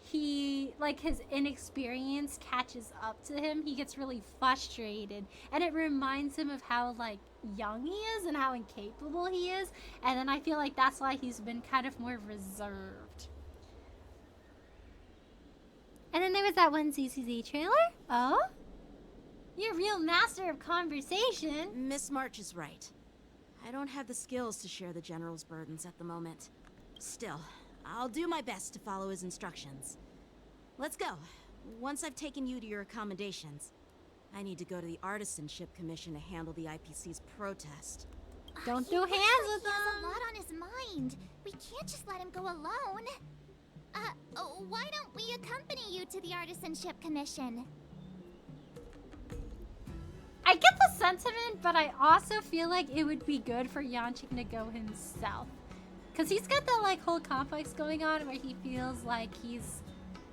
he like his inexperience catches up to him, he gets really frustrated, and it reminds him of how like young he is and how incapable he is. And then I feel like that's why he's been kind of more reserved. And then there was that one CCZ trailer. Oh? You're a real master of conversation. Miss March is right. I don't have the skills to share the General's burdens at the moment. Still, I'll do my best to follow his instructions. Let's go. Once I've taken you to your accommodations, I need to go to the Artisanship Commission to handle the IPC's protest. Don't do hands with him. He has a lot on his mind. We can't just let him go alone. Why don't we accompany you to the Artisanship Commission? I get the sentiment, but I also feel like it would be good for Yanqing to go himself. Because he's got that like whole complex going on where he feels like he's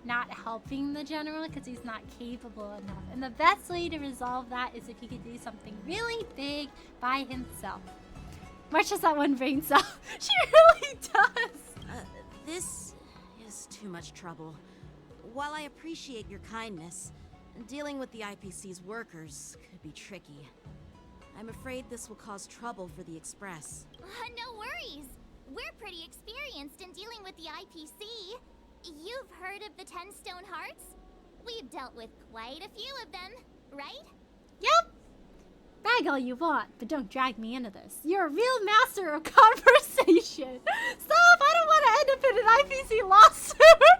not helping the General because he's not capable enough. And the best way to resolve that is if he could do something really big by himself. March has that one brain cell. She really does. This is too much trouble. While I appreciate your kindness, dealing with the IPC's workers could be tricky. I'm afraid this will cause trouble for the Express. No worries. We're pretty experienced in dealing with the IPC. You've heard of the 10 Stone Hearts? We've dealt with quite a few of them, right? Yep. Bag all you want, but don't drag me into this. You're a real master of conversation. Stop! I don't want to end up in an IPC lawsuit.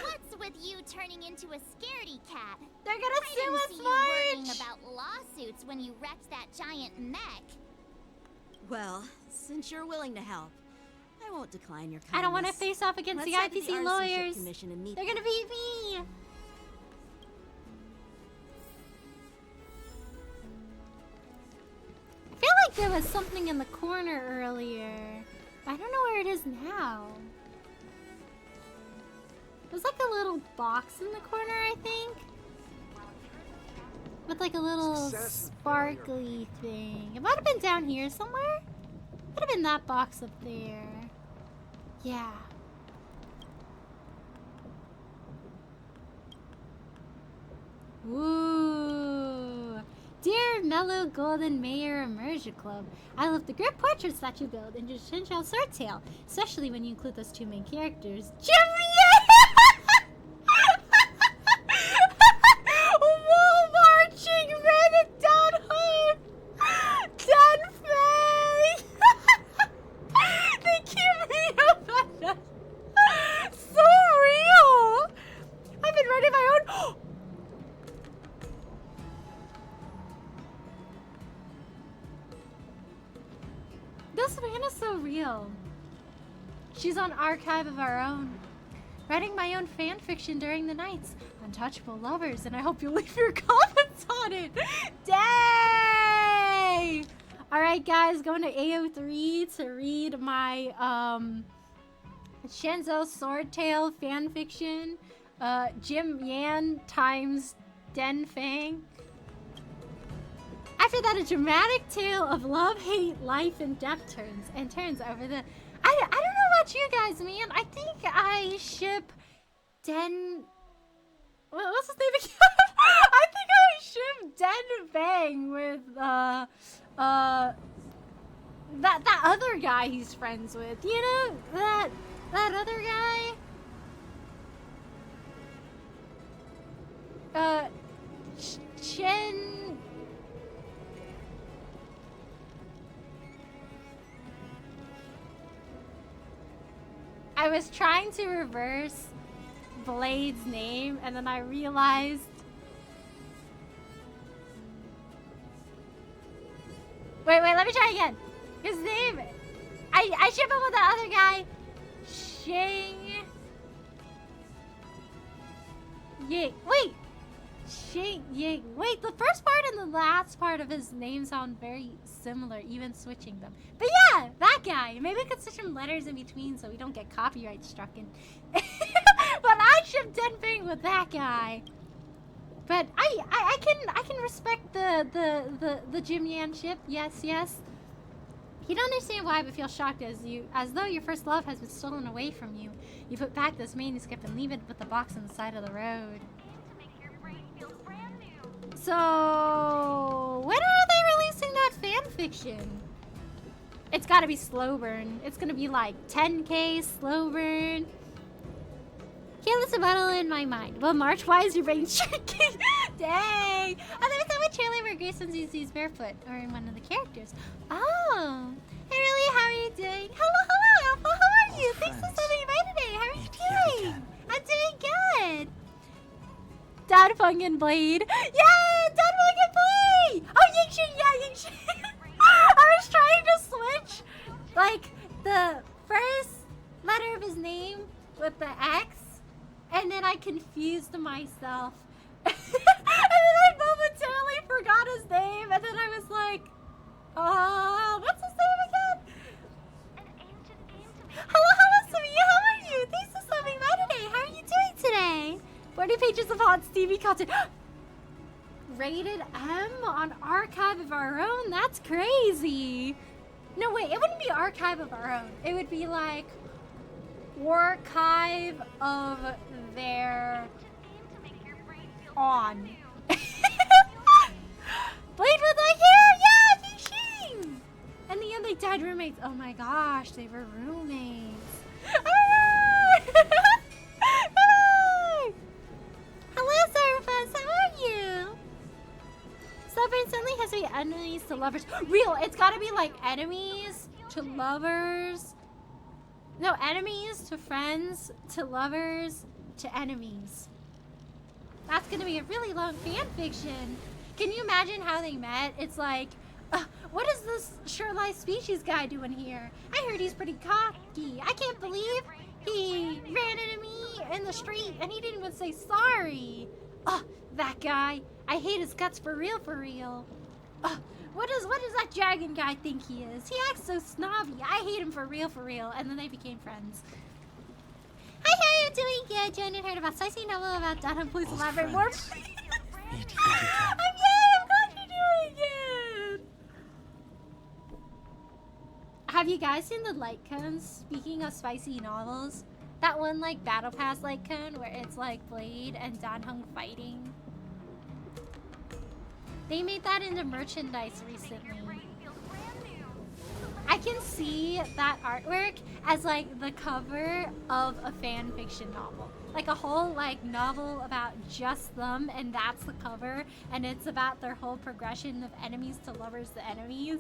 What's with you turning into a scaredy cat? They're gonna sue us, I didn't see you worrying about lawsuits when you wrecked that giant mech. Well, since you're willing to help, I won't decline your kindness. I don't want to face off against the IPC lawyers. And They're gonna beat me. I feel like there was something in the corner earlier, but I don't know where it is now. There's like a little box in the corner, I think, with like a little sparkly thing. It might have been down here somewhere. Might have been that box up there. Yeah. Ooh. Dear Mellow Golden Mayor Immersion Club, I love the great portraits that you build in Shinchao Sword Tale, especially when you include those 2 main characters. Wall marching, red and down home. Dan Fei. They keep me up at night. So real. I've been writing my own. This man is so real. She's on Archive of Our Own. Writing my own fan fiction during the nights. Untouchable lovers, and I hope you'll leave your comments on it. Dang! Alright guys, going to AO3 to read my Shenzo Swordtail fan fiction. Jim Yan times Den Fang. After that, a dramatic tale of love, hate, life, and death turns over the... I don't know about you guys, man. I think I ship What's his name again? I think I ship Den Bang with that other guy he's friends with. You know that other guy. Chen. I was trying to reverse Blade's name, and then I realized. Wait, let me try again. His name. I ship him with the other guy. Shang. Ying. Wait. Shang Ying. Wait, the first part and the last part of his name sound very similar, even switching them. But yeah, that guy. Maybe we could switch some letters in between so we don't get copyright struck in. But I ship Denping with that guy. But I can respect the Jim Yan ship. Yes. You don't understand why, but feel shocked as though your first love has been stolen away from you. You put back this manuscript and leave it with the box on the side of the road. So when are they releasing that fan fiction? It's gotta be slow burn. It's gonna be like 10K slow burn. Can't listen battle in my mind. Well, March, why is your brain shrinking? Dang! Oh, there was that one trailer where Grayson sees barefoot, or in one of the characters. Oh! Hey, really? How are you doing? Hello, Alpha. How are you? Thanks for stopping by today. How are you doing? I'm doing good. Dad Fung Blade. Yeah! Dad Fung Blade! Oh, Yingxin! Yeah, Yingxin! I was trying to switch, like, the first letter of his name with the X, and then I confused myself. And then I momentarily forgot his name, and then I was like, what's his name again? Hello, Samia, how are you? Thanks for stopping by today. How are you doing today? 40 pages of hot Stevie content. Rated M on Archive of Our Own? That's crazy. No, wait, it wouldn't be Archive of Our Own. It would be like Archive of Their On. Blade with like hair, yeah, Yixing! In the end, they died roommates. Oh my gosh, they were roommates. Hello, Surface, how are you? Stubborn suddenly has to be enemies to lovers. Real, it's gotta be like enemies to lovers. No, enemies to friends to lovers to enemies. That's gonna be a really long fan fiction. Can you imagine how they met? It's like, what is this Sure Life Species guy doing here? I heard he's pretty cocky. I can't believe he ran into me in the street and he didn't even say sorry. That guy. I hate his guts for real, for real. What does that dragon guy think he is? He acts so snobby. I hate him for real, for real. And then they became friends. Hi, how are you doing? Yeah, Jen had heard about spicy novel about Dunham. Please elaborate more. I'm glad you're doing it. Have you guys seen the light cones? Speaking of spicy novels, that one like Battle Pass light cone where it's like Blade and Danhung fighting. They made that into merchandise recently. I can see that artwork as like the cover of a fan fiction novel. Like a whole like novel about just them, and that's the cover, and it's about their whole progression of enemies to lovers to enemies.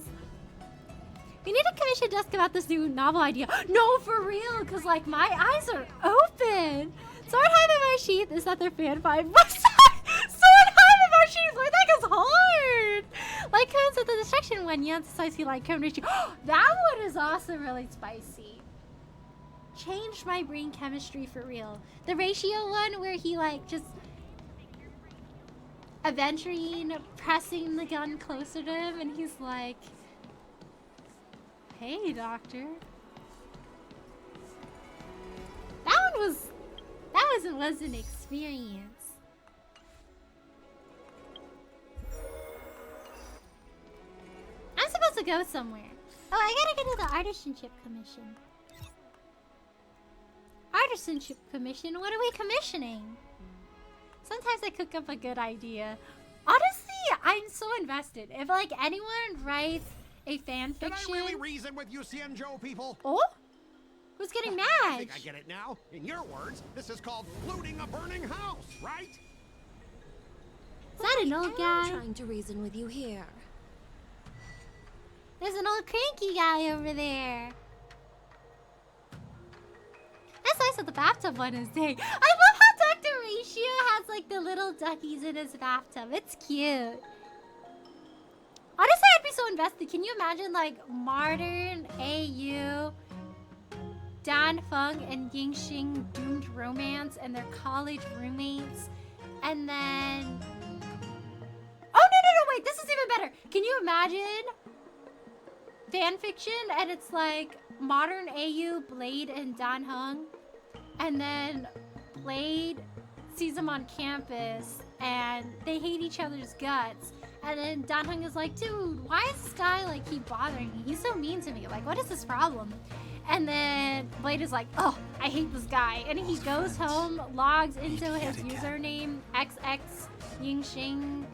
We need a commission desk about this new novel idea. No, for real, because like my eyes are open. Sword Hive in my sheath is that their fan vibe. Sword Hive in my sheath, where that goes hard. Like cones at the destruction one, yeah, it's spicy like cone ratio. That one is also really spicy. Changed my brain chemistry for real. The ratio one where he like just Aventurine pressing the gun closer to him and he's like, hey, doctor. That was an experience. I'm supposed to go somewhere. Oh, I gotta go to the artisanship commission. Partisanship Commission? What are we commissioning? Sometimes I cook up a good idea. Honestly, I'm so invested. If like anyone writes a fan fiction. Can I really reason with you Xianzhou people? Oh? Who's getting mad? I think I get it now. In your words, this is called looting a burning house, right? Is that an old guy? I'm trying to reason with you here. There's an old cranky guy over there. That's nice that the bathtub one is there. I love how Dr. Ratio has like the little duckies in his bathtub. It's cute. Honestly, I'd be so invested. Can you imagine like modern AU, Dan Feng and Yingxing doomed romance and their college roommates, and then... Oh, no, wait, this is even better. Can you imagine fan fiction and it's like modern AU, Blade and Dan Heng, and then Blade sees him on campus and they hate each other's guts, and then Dan Heng is like, dude, why is this guy like keep bothering me? He's so mean to me. Like, what is this problem? And then Blade is like, oh, I hate this guy. And he goes home, logs into his username, XX Yingxing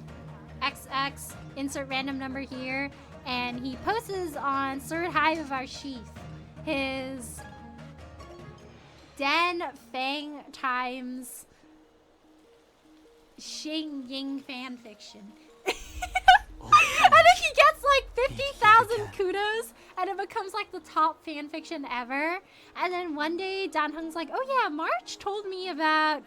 XX, insert random number here, and he posts on Sword Hive of our Sheath his Den Fang times Xing Ying fanfiction. And then he gets like 50,000 kudos, and it becomes like the top fanfiction ever. And then one day, Dan Heng's like, oh yeah, March told me about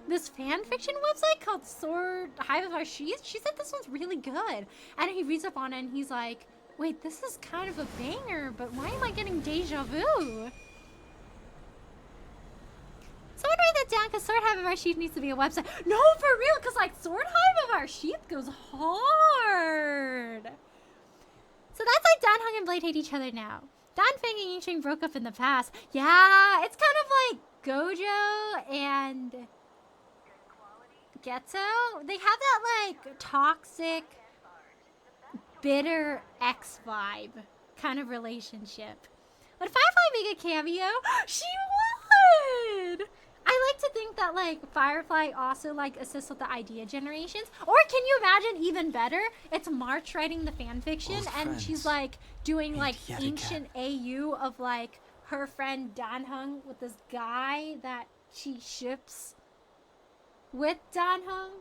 this fanfiction website called Sword Hive of Our Sheath. She said this one's really good. And he reads up on it and he's like, wait, this is kind of a banger, but why am I getting deja vu? Someone write that down, because Sword Hive of Our Sheath needs to be a website. No, for real, because like Sword Hive of Our Sheath goes hard. So that's like Dan Heng and Blade hate each other now. Dan Feng and Yingxing broke up in the past. Yeah, it's kind of like Gojo and Geto. They have that like toxic, bitter ex vibe kind of relationship. Would Firefly make a cameo? She would! I like to think that like Firefly also like assists with the idea generations. Or can you imagine even better? It's March writing the fan fiction and she's like doing like ancient AU of like her friend Dan Heng with this guy that she ships with Dan Heng.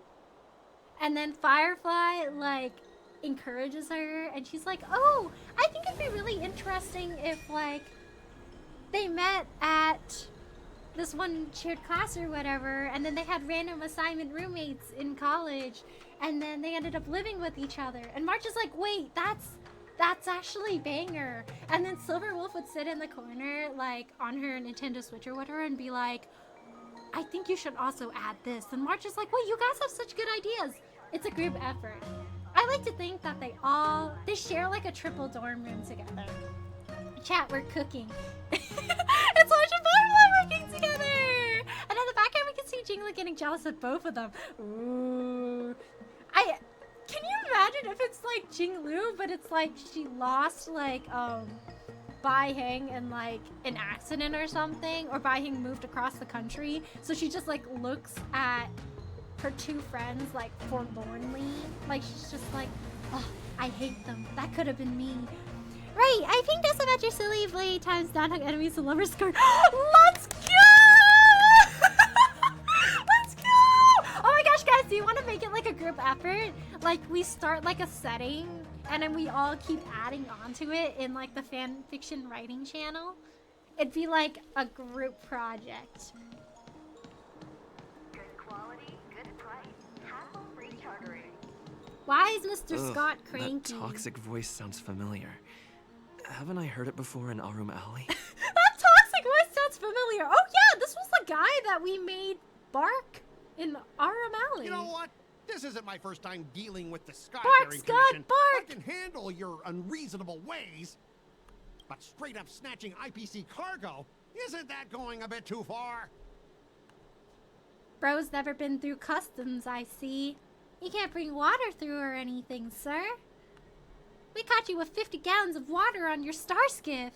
And then Firefly like encourages her and she's like, oh, I think it'd be really interesting if like they met at this one shared class or whatever, and then they had random assignment roommates in college, and then they ended up living with each other. And March is like, wait, that's actually banger. And then Silver Wolf would sit in the corner, like on her Nintendo Switch or whatever, and be like, I think you should also add this. And March is like, wait, you guys have such good ideas. It's a group effort. I like to think that they share like a triple dorm room together. Chat, we're cooking. It's March and Firefly working together! And in the background we can see Jingla getting jealous of both of them. Ooh. Can you imagine if it's like Jinglu, but it's like she lost like Bai Heng in like an accident or something, or Bai Heng moved across the country, so she just like looks at her two friends like forlornly, like she's just like, oh, I hate them. That could have been me. Right, I think that's about your silly Blade times Dan Heng enemies and lovers score. Let's go! Let's go! Oh my gosh, guys, do you want to make it like a group effort? Like we start like a setting and then we all keep adding onto it in like the fan fiction writing channel? It'd be like a group project. Good quality, good price. Hassle-free chartering. Why is Mr. Ugh, Scott cranky? That toxic voice sounds familiar. Haven't I heard it before in Arum Alley? That toxic voice sounds familiar. Oh yeah, this was the guy that we made bark in Arum Alley. You know what? This isn't my first time dealing with the Sky Bark, Carrying Scott, Commission. bark! I can handle your unreasonable ways, but straight up snatching IPC cargo, isn't that going a bit too far? Bro's never been through customs, I see. You can't bring water through or anything, sir. We caught you with 50 gallons of water on your star skiff.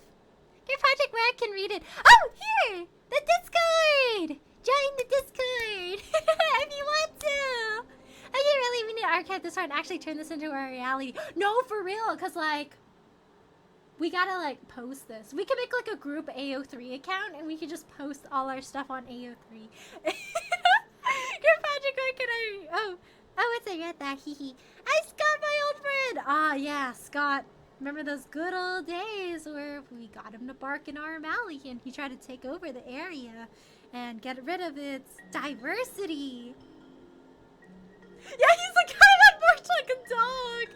Your project Rag can read it. Oh, here! The Discord! Join the Discord! If you want to! I didn't really mean to archive this one and actually turn this into a reality. No, for real, because, like, we gotta, like, post this. We can make, like, a group AO3 account, and we can just post all our stuff on AO3. You're Patrick, where can I... Oh, it's Aretha, hee. Hi, Scott, my old friend! Ah, yeah, Scott. Remember those good old days where we got him to bark in our alley, and he tried to take over the area and get rid of its diversity. Yeah, he's the guy that barked like a dog!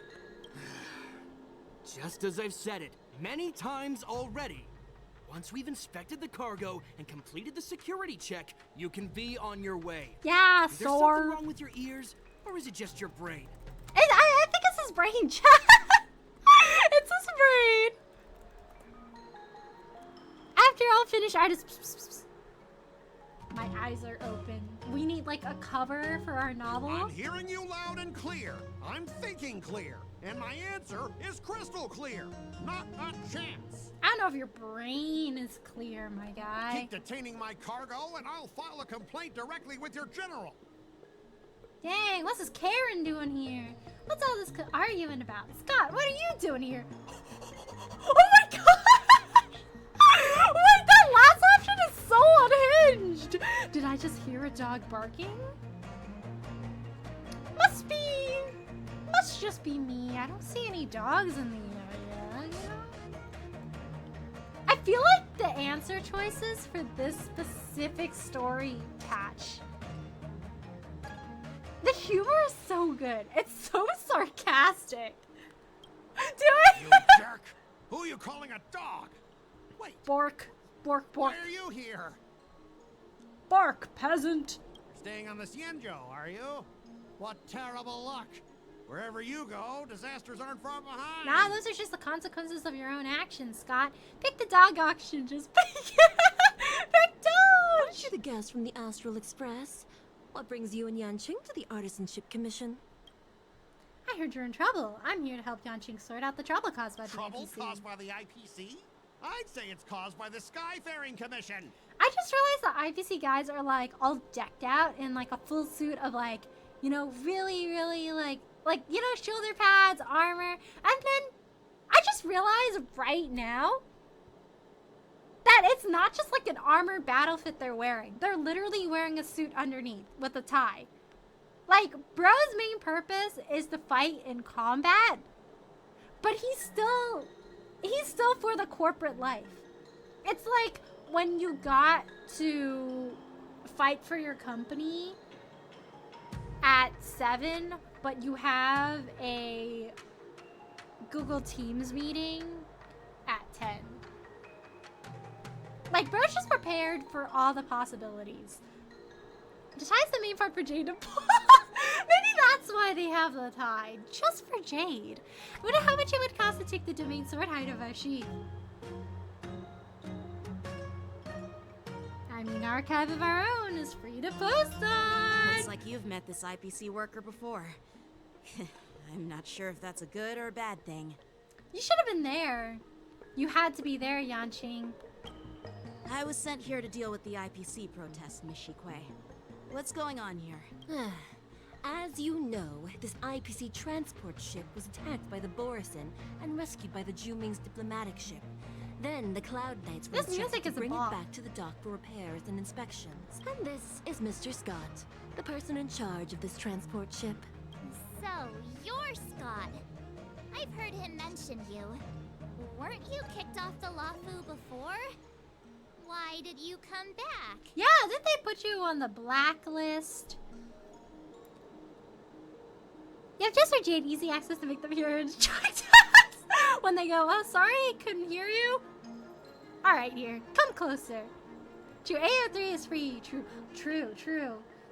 Just as I've said it many times already. Once we've inspected the cargo and completed the security check, you can be on your way. Yeah, Is there Sword. something wrong with your ears, or is it just your brain? I think it's his brain, Chad. It's his brain. After I'll finish, I just... My eyes are open. We need, like, a cover for our novel. I'm hearing you loud and clear. I'm thinking clear. And my answer is crystal clear. Not a chance. I don't know if your brain is clear, my guy. Keep detaining my cargo, and I'll file a complaint directly with your general. Dang, what's this Karen doing here? What's all this arguing about? Scott, what are you doing here? Oh my god! Wait, that last option is so unhinged! Did I just hear a dog barking? Must just be me. I don't see any dogs in the area, you know? I feel like the answer choices for this specific story patch, the humor is so good. It's so sarcastic. Do it! You jerk! Who are you calling a dog? Wait. Bork. Bork, bork. Why are you here? Bark, peasant. You're staying on the Xianzhou, are you? What terrible luck. Wherever you go, disasters aren't far behind. Nah, those are just the consequences of your own actions, Scott. Pick the dog auction. Just pick dog. Aren't you the guest from the Astral Express? What brings you and Yanqing to the Artisanship Commission? I heard you're in trouble. I'm here to help Yanqing sort out the trouble caused by the Trouble IPC. caused by the IPC? I'd say it's caused by the Skyfaring Commission. I just realized the IPC guys are like all decked out in like a full suit of like, you know, really like, you know, shoulder pads, armor. And then I just realized right now that it's not just like an armored battle fit they're wearing. They're literally wearing a suit underneath with a tie. Like, bro's main purpose is to fight in combat, but he's still for the corporate life. It's like when you got to fight for your company at 7, but you have a Google Teams meeting at 10. Like, bro's just prepared for all the possibilities. The tie's the main part for Jade to pull. Maybe that's why they have the tie. Just for Jade. I wonder how much it would cost to take the domain sword height of Ashi. I mean, archive of our own is free to post on. Looks like you've met this IPC worker before. I'm not sure if that's a good or a bad thing. You should have been there. You had to be there, Yanqing. I was sent here to deal with the IPC protest, Miss Shikue. What's going on here? As you know, this IPC transport ship was attacked by the Borisin and rescued by the Juming's diplomatic ship. Then the Cloud Knights were instructed to bring it back to the dock for repairs and inspections. And this is Mr. Scott, the person in charge of this transport ship. So, you're Scott. I've heard him mention you. Weren't you kicked off the Luofu before? Why did you come back? Yeah, didn't they put you on the blacklist? You have just for Jade easy access to make them hear and join us when they go, oh, sorry, couldn't hear you. All right, here, come closer. True, AO3 is free. True.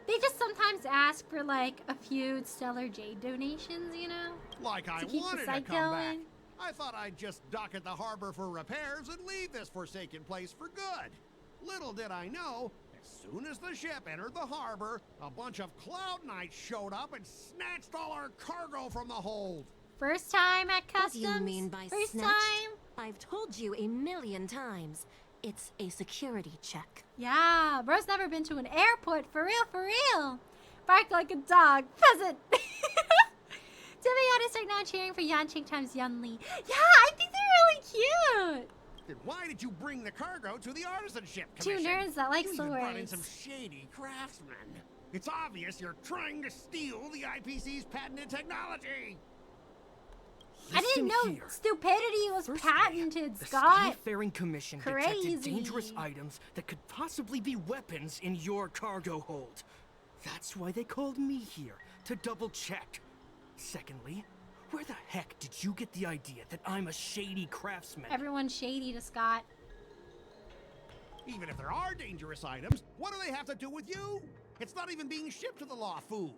They just sometimes ask for like a few Stellar Jade donations, you know? Like I wanted to come back. I thought I'd just dock at the harbor for repairs and leave this forsaken place for good. Little did I know, as soon as the ship entered the harbor, a bunch of Cloud Knights showed up and snatched all our cargo from the hold. First time at customs? What do you mean by First snatched? time? I've told you 1,000,000 times. It's a security check. Yeah, bro's never been to an airport, for real, for real. Bark like a dog, pheasant. To be honest, right now cheering for Yanqing times Yunli. Yeah, I think they're really cute. Then why did you bring the cargo to the Artisanship Two Commission? nerds that like you even brought in swords. some shady craftsmen. It's obvious you're trying to steal the IPC's patented technology. I didn't know here. stupidity was patented, The Scott. Skyfaring Commission Crazy. detected dangerous items that could possibly be weapons in your cargo hold. That's why they called me here, to double check. Secondly, where the heck did you get the idea that I'm a shady craftsman? Everyone's shady to Scott. Even if there are dangerous items, what do they have to do with you? It's not even being shipped to the Luofu.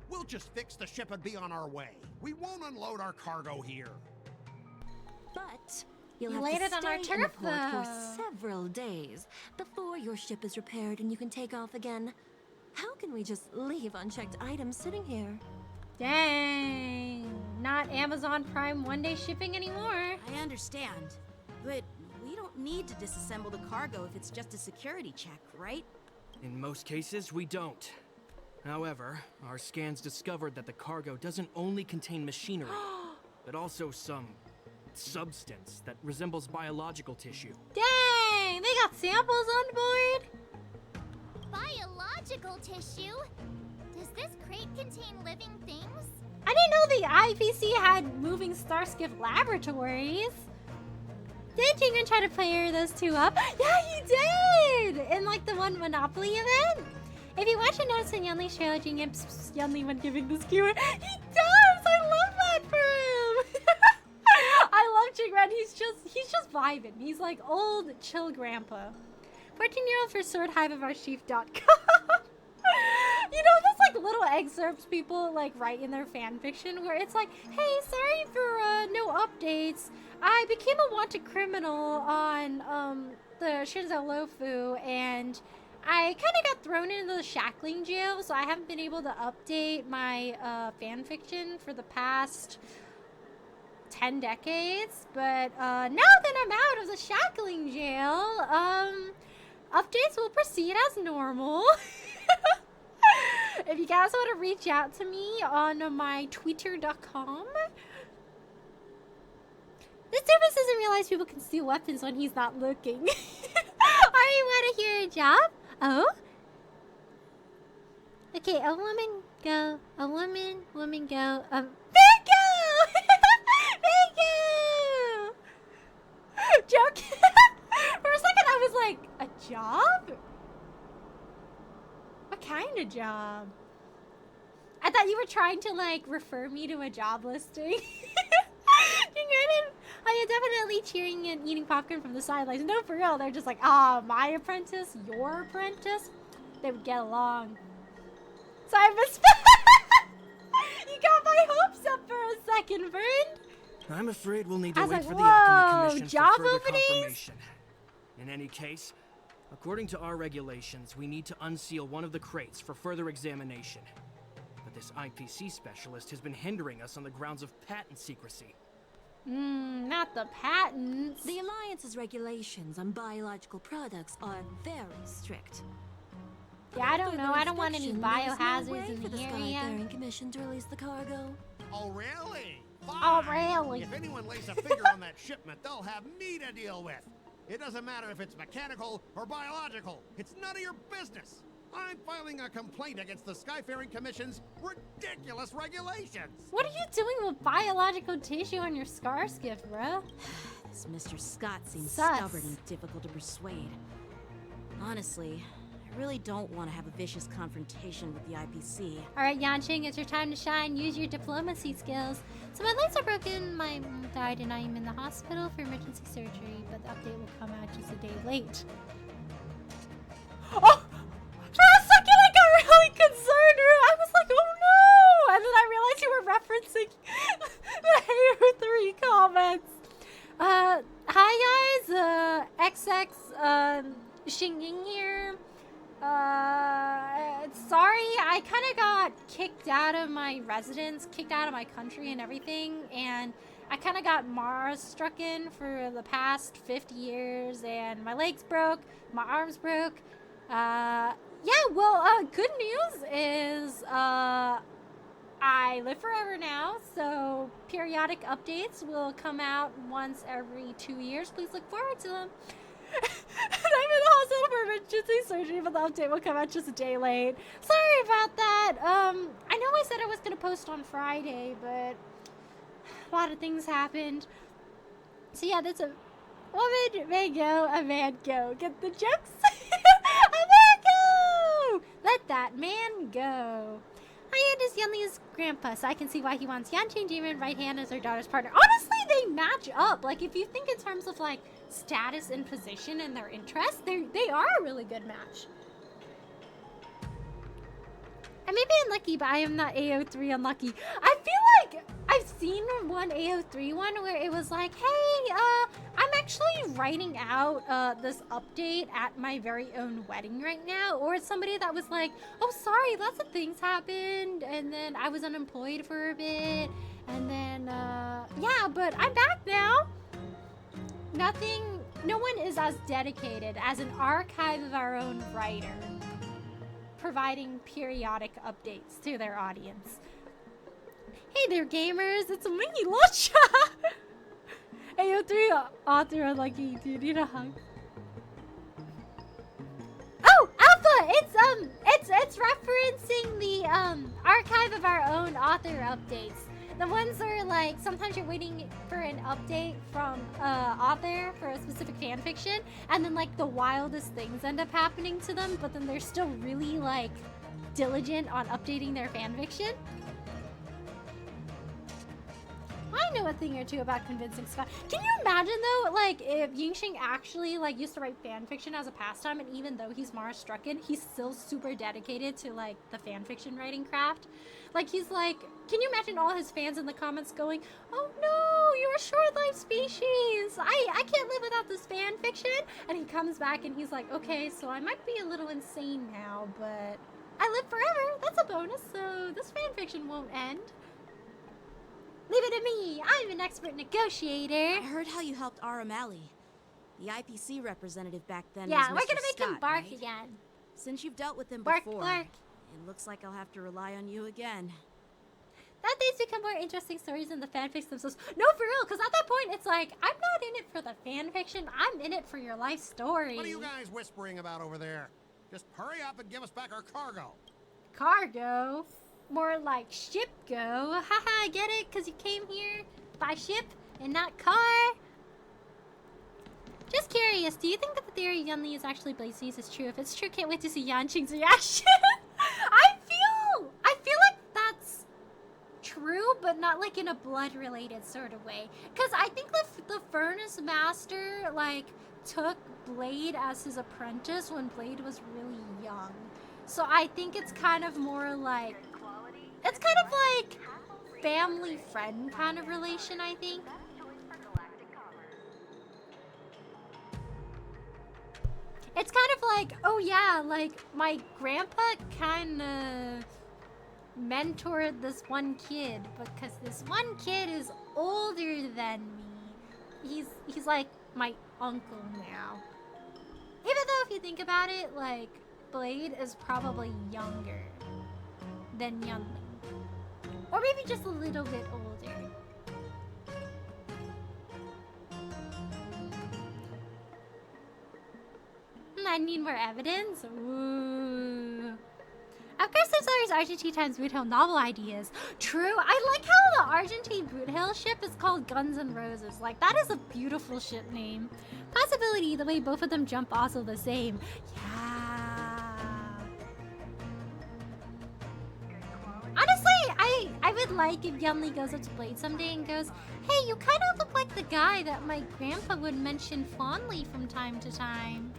We'll just fix the ship and be on our way. We won't unload our cargo here. But you'll You have to landed on our stay in the turf, port for though. several days before your ship is repaired and you can take off again. How can we just leave unchecked items sitting here? Dang. Not Amazon Prime one-day shipping anymore. I understand, but we don't need to disassemble the cargo if it's just a security check, right? In most cases, we don't. However, our scans discovered that the cargo doesn't only contain machinery, but also some substance that resembles biological tissue. Dang, they got samples on board. Biological tissue? Does this crate contain living things? I didn't know the IPC had moving Starskiff laboratories. Did Tingren try to pair those two up? Yeah, he did! In like the one Monopoly event. If you watch a notice in Yunli's trailer, Yunli when giving this keyword, he does! I love that for him! I love Tingren, he's just vibing. He's like old, chill grandpa. 14-year-old for swordhiveofarchief.com. You know, those like little excerpts people like write in their fan fiction where it's like, hey, sorry for no updates. I became a wanted criminal on the Shinzo Luofu, and I kind of got thrown into the shackling jail, so I haven't been able to update my fan fiction for the past 10 decades. But now that I'm out of the shackling jail, updates will proceed as normal. If you guys want to reach out to me on my twitter.com. This service doesn't realize people can steal weapons when he's not looking. Are you want to hear a job? Oh? Okay, a woman go. A woman go. Bingo! Bingo! Joke. For a second I was like, a job? What kind of job? I thought you were trying to like refer me to a job listing. I am definitely cheering and eating popcorn from the sidelines. No, for real. They're just like, my apprentice, your apprentice. They would get along. So I missed. You got my hopes up for a second, friend. I'm afraid we'll need to I was wait like, for the whoa, Alchemy Commission job for further openings? confirmation. In any case, according to our regulations, we need to unseal one of the crates for further examination. But this IPC specialist has been hindering us on the grounds of patent secrecy. Not the patents. The Alliance's regulations on biological products are very strict. Yeah, I don't know. I don't want any Inspection, there's no way biohazards in for the the area. Skyfaring Commission to release the cargo. Oh, really? Fine. Oh, really? If anyone lays a finger on that shipment, they'll have me to deal with. It doesn't matter if it's mechanical or biological. It's none of your business. I'm filing a complaint against the Skyfaring Commission's ridiculous regulations. What are you doing with biological tissue on your scar skiff, bruh? This Mr. Scott seems Sus. stubborn and difficult to persuade. Honestly, I really don't want to have a vicious confrontation with the IPC. Alright, Yanqing, it's your time to shine. Use your diplomacy skills. So my legs are broken, my mom died, and I am in the hospital for emergency surgery, but the update will come out just a day late. Oh! For a second I got really concerned. I was like, oh no! And then I realized you were referencing the Halo 3 comments. Hi guys, XX, Xingying here. Sorry, I kind of got kicked out of my residence, kicked out of my country and everything, and I kind of got Mars-strucken for the past 50 years, and my legs broke, my arms broke. Yeah, well, good news is, I live forever now, so periodic updates will come out once every 2 years. Please look forward to them. I'm in the hospital for emergency surgery, but the update will come out just a day late. Sorry about that. I know I said I was going to post on Friday, but a lot of things happened. So yeah, that's a woman may go, a man go. Get the jokes? A man go! Let that man go. Hi, is Yunli's grandpa, so I can see why he wants Yanqing Demon right hand as her daughter's partner. Honestly, they match up. Like, if you think in terms of, like, status and position and their interests, they are a really good match. I may be unlucky, but I am not AO3 unlucky. I feel like I've seen one AO3 one where it was like, hey, I'm actually writing out this update at my very own wedding right now. Or it's somebody that was like, oh, sorry, lots of things happened. And then I was unemployed for a bit. And then, yeah, but I'm back now. No one is as dedicated as an archive of our own writer, providing periodic updates to their audience. Hey there, gamers! It's me, Lucha! AO3 author unlucky. Do you need a hug? Oh, Alpha! It's referencing the archive of our own author updates. The ones where, like, sometimes you're waiting for an update from author for a specific fanfiction, and then, like, the wildest things end up happening to them, but then they're still really, like, diligent on updating their fanfiction. I know a thing or two about convincing Scott. Can you imagine, though, like, if Yingxing actually, like, used to write fanfiction as a pastime, and even though he's Mars-strucken, he's still super dedicated to, like, the fanfiction writing craft? Like, he's like, can you imagine all his fans in the comments going, oh no, you're a short-lived species! I can't live without this fanfiction! And he comes back and he's like, okay, so I might be a little insane now, but I live forever, that's a bonus, so this fanfiction won't end. Leave it to me, I'm an expert negotiator. I heard how you helped Aramali. The IPC representative back then yeah, was Mr. we're gonna make Scott, him bark right? again. Since you've dealt with him Bark, before, bark. it looks like I'll have to rely on you again. That these become more interesting stories than the fanfics themselves. No, for real, because at that point, it's like, I'm not in it for the fanfiction, I'm in it for your life story. What are you guys whispering about over there? Just hurry up and give us back our cargo. Cargo? More like ship go. Haha, get it? Because you came here by ship and not car? Just curious, do you think that the theory Yunli is actually Blazies is true? If it's true, can't wait to see Yanqing's reaction. I feel like that's true, but not like in a blood-related sort of way. Because I think the Furnace Master, like, took Blade as his apprentice when Blade was really young. So I think it's kind of more like, it's kind of like family-friend kind of relation, I think. It's kind of like, oh yeah, like, my grandpa kind of mentored this one kid, because this one kid is older than me. He's like my uncle now. Even though if you think about it, like, Blade is probably younger than Yunli. Or maybe just a little bit older. I need more evidence. Ooh. Of course, there's always Argentine times Boot Hill novel ideas. True. I like how the Argentine Boot Hill ship is called Guns N' Roses. Like, that is a beautiful ship name. Possibility, the way both of them jump also the same. Yeah. Honestly, I would like if Yunli goes up to Blade someday and goes, hey, you kind of look like the guy that my grandpa would mention fondly from time to time.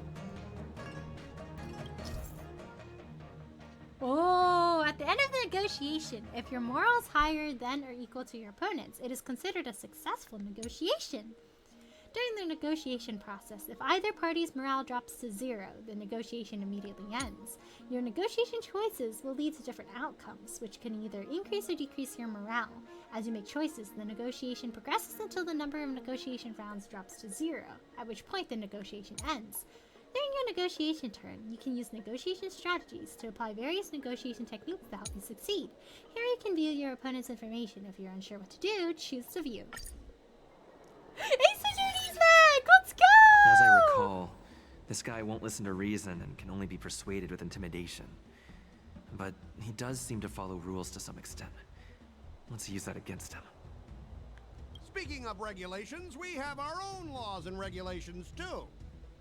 Oh, at the end of the negotiation, if your morals higher than or equal to your opponent's, it is considered a successful negotiation. During the negotiation process, if either party's morale drops to 0, the negotiation immediately ends. Your negotiation choices will lead to different outcomes, which can either increase or decrease your morale. As you make choices, the negotiation progresses until the number of negotiation rounds drops to 0, at which point the negotiation ends. During your negotiation turn, you can use negotiation strategies to apply various negotiation techniques to help you succeed. Here you can view your opponent's information. If you're unsure what to do, choose to view. Ace Attorney's back! Let's go! As I recall, this guy won't listen to reason and can only be persuaded with intimidation. But he does seem to follow rules to some extent. Let's use that against him. Speaking of regulations, we have our own laws and regulations too.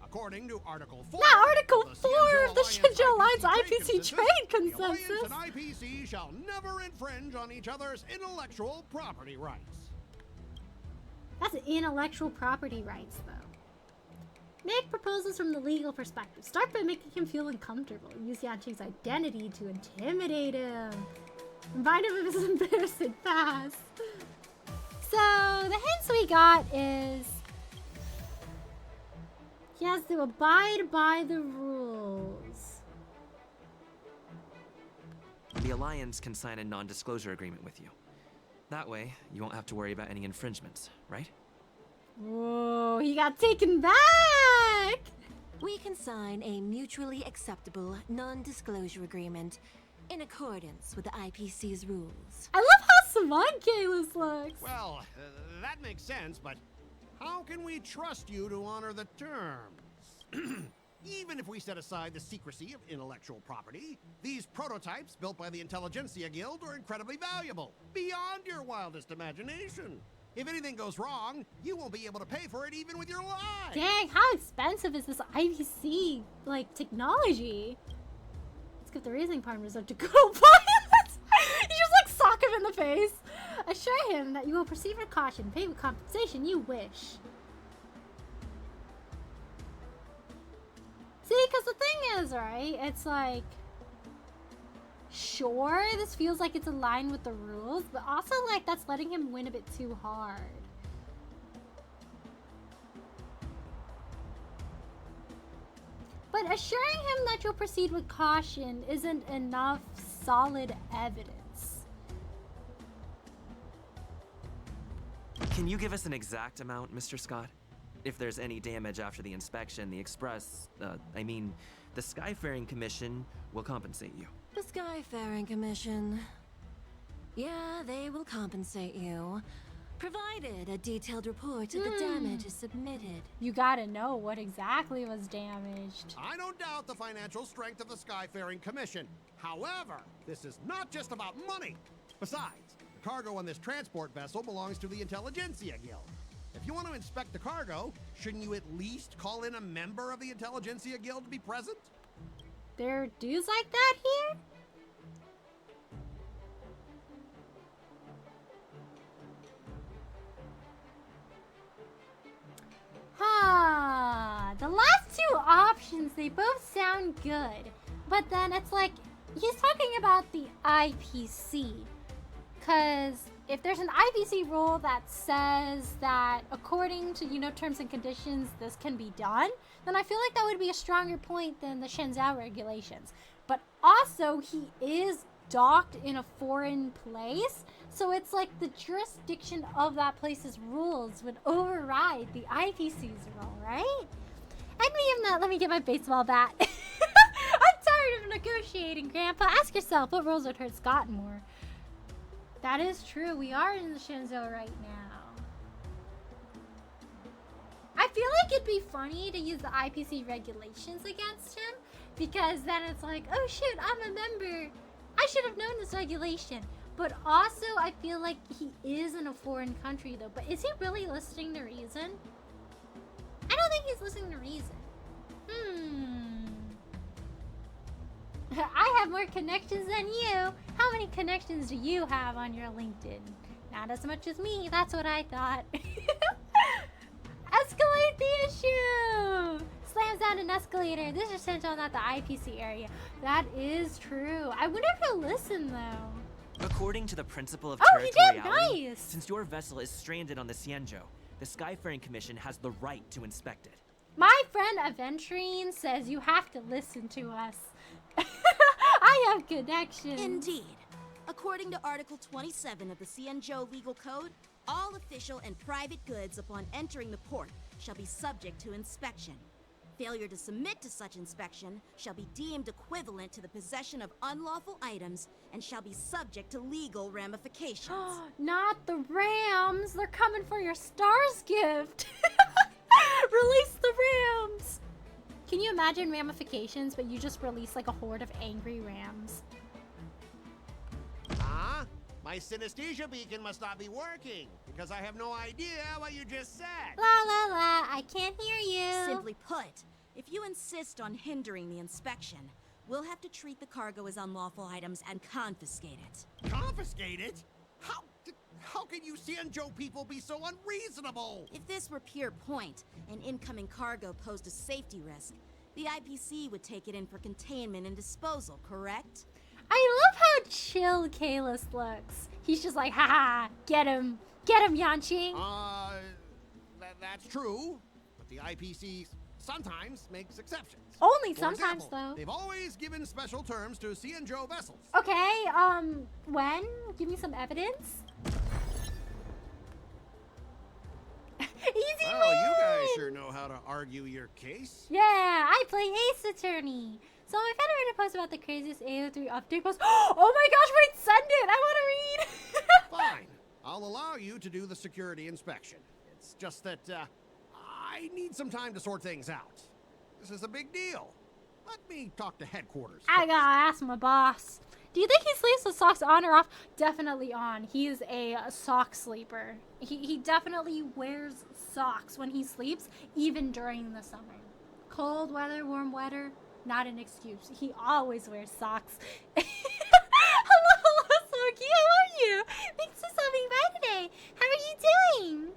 According to Article 4, not Article 4 of the Shenzhou Shenzhou Alliance IPC trade the consensus. Alliance and IPC shall never infringe on each other's intellectual property rights. That's intellectual property rights, though. Make proposals from the legal perspective. Start by making him feel uncomfortable. Use Yanqing's identity to intimidate him. Remind him of his embarrassing past. So, the hints we got is he has to abide by the rules. The Alliance can sign a non-disclosure agreement with you. That way, you won't have to worry about any infringements, right? Whoa, he got taken back! We can sign a mutually acceptable non-disclosure agreement in accordance with the IPC's rules. I love how smug Kalis looks. Well, that makes sense, but how can we trust you to honor the terms? Even if we set aside the secrecy of intellectual property, these prototypes built by the Intelligentsia Guild are incredibly valuable, beyond your wildest imagination. If anything goes wrong, you won't be able to pay for it even with your life. Dang, how expensive is this IPC, like, technology? Let's give the reasoning part reserved to good old pilots. You just, like, sock him in the face. Assure him that you will proceed with caution, pay with compensation you wish. See, because the thing is, right, it's like, sure, this feels like it's aligned with the rules, but also, like, that's letting him win a bit too hard. But assuring him that you'll proceed with caution isn't enough solid evidence. Can you give us an exact amount, Mr. Scott? If there's any damage after the inspection, the Skyfaring Commission will compensate you. The Skyfaring Commission. Yeah, they will compensate you, provided a detailed report of the damage is submitted. You gotta know what exactly was damaged. I don't doubt the financial strength of the Skyfaring Commission. However, this is not just about money. Besides, the cargo on this transport vessel belongs to the Intelligentsia Guild. If you want to inspect the cargo, shouldn't you at least call in a member of the Intelligentsia Guild to be present? There are dudes like that here? The last two options, they both sound good. But then it's like, he's talking about the IPC. Because if there's an IPC rule that says that according to, terms and conditions, this can be done, then I feel like that would be a stronger point than the Shenzhou regulations. But also, he is docked in a foreign place, so it's like the jurisdiction of that place's rules would override the IPC's rule, right? Let me get my baseball bat. I'm tired of negotiating, Grandpa. Ask yourself, what rules would hurt Scott more? That is true. We are in the Shenzhou right now. I feel like it'd be funny to use the IPC regulations against him, because then it's like, oh shoot, I'm a member. I should have known this regulation. But also, I feel like he is in a foreign country though. But is he really listening to reason? I don't think he's listening to reason. I have more connections than you. How many connections do you have on your LinkedIn? Not as much as me. That's what I thought. Escalate the issue. Slams down an escalator. This is Shenzhou, not the IPC area. That is true. I wonder if he'll listen though. According to the principle of Oh, he did. territoriality, Nice. since your vessel is stranded on the Xianzhou, The Skyfaring Commission has the right to inspect it. My friend Aventurine says you have to listen to us. I have connections. Indeed. According to Article 27 of the Xianzhou Legal Code, all official and private goods upon entering the port shall be subject to inspection. Failure to submit to such inspection shall be deemed equivalent to the possession of unlawful items and shall be subject to legal ramifications. Not the Rams. They're coming for your Stars gift. Release the Rams. Can you imagine ramifications, but you just release like a horde of angry Rams? Huh? My synesthesia beacon must not be working, because I have no idea what you just said. La la la, I can't hear you. Simply put, if you insist on hindering the inspection, we'll have to treat the cargo as unlawful items and confiscate it. Confiscate it? How can you Xianzhou people be so unreasonable? If this were pure point, and incoming cargo posed a safety risk, the IPC would take it in for containment and disposal, correct? I love how chill Kalis looks. He's just like, haha, get him, Yanqing. That's true, but the IPC sometimes makes exceptions. Only For sometimes, example, though. They've always given special terms to Xianzhou vessels. Okay, when? Give me some evidence. Easy Well, you guys win! sure know how to argue your case. Yeah, I play Ace Attorney. So my friend read a post about the craziest AO3 update post. Oh my gosh, wait, send it! I want to read! Fine. I'll allow you to do the security inspection. It's just that, I need some time to sort things out. This is a big deal. Let me talk to headquarters. I gotta ask my boss. Do you think he sleeps with socks on or off? Definitely on. He is a sock sleeper. He definitely wears socks when he sleeps, even during the summer. Cold weather, warm weather, not an excuse. He always wears socks. Hello, Smokey. How are you? Thanks for stopping by today. How are you doing?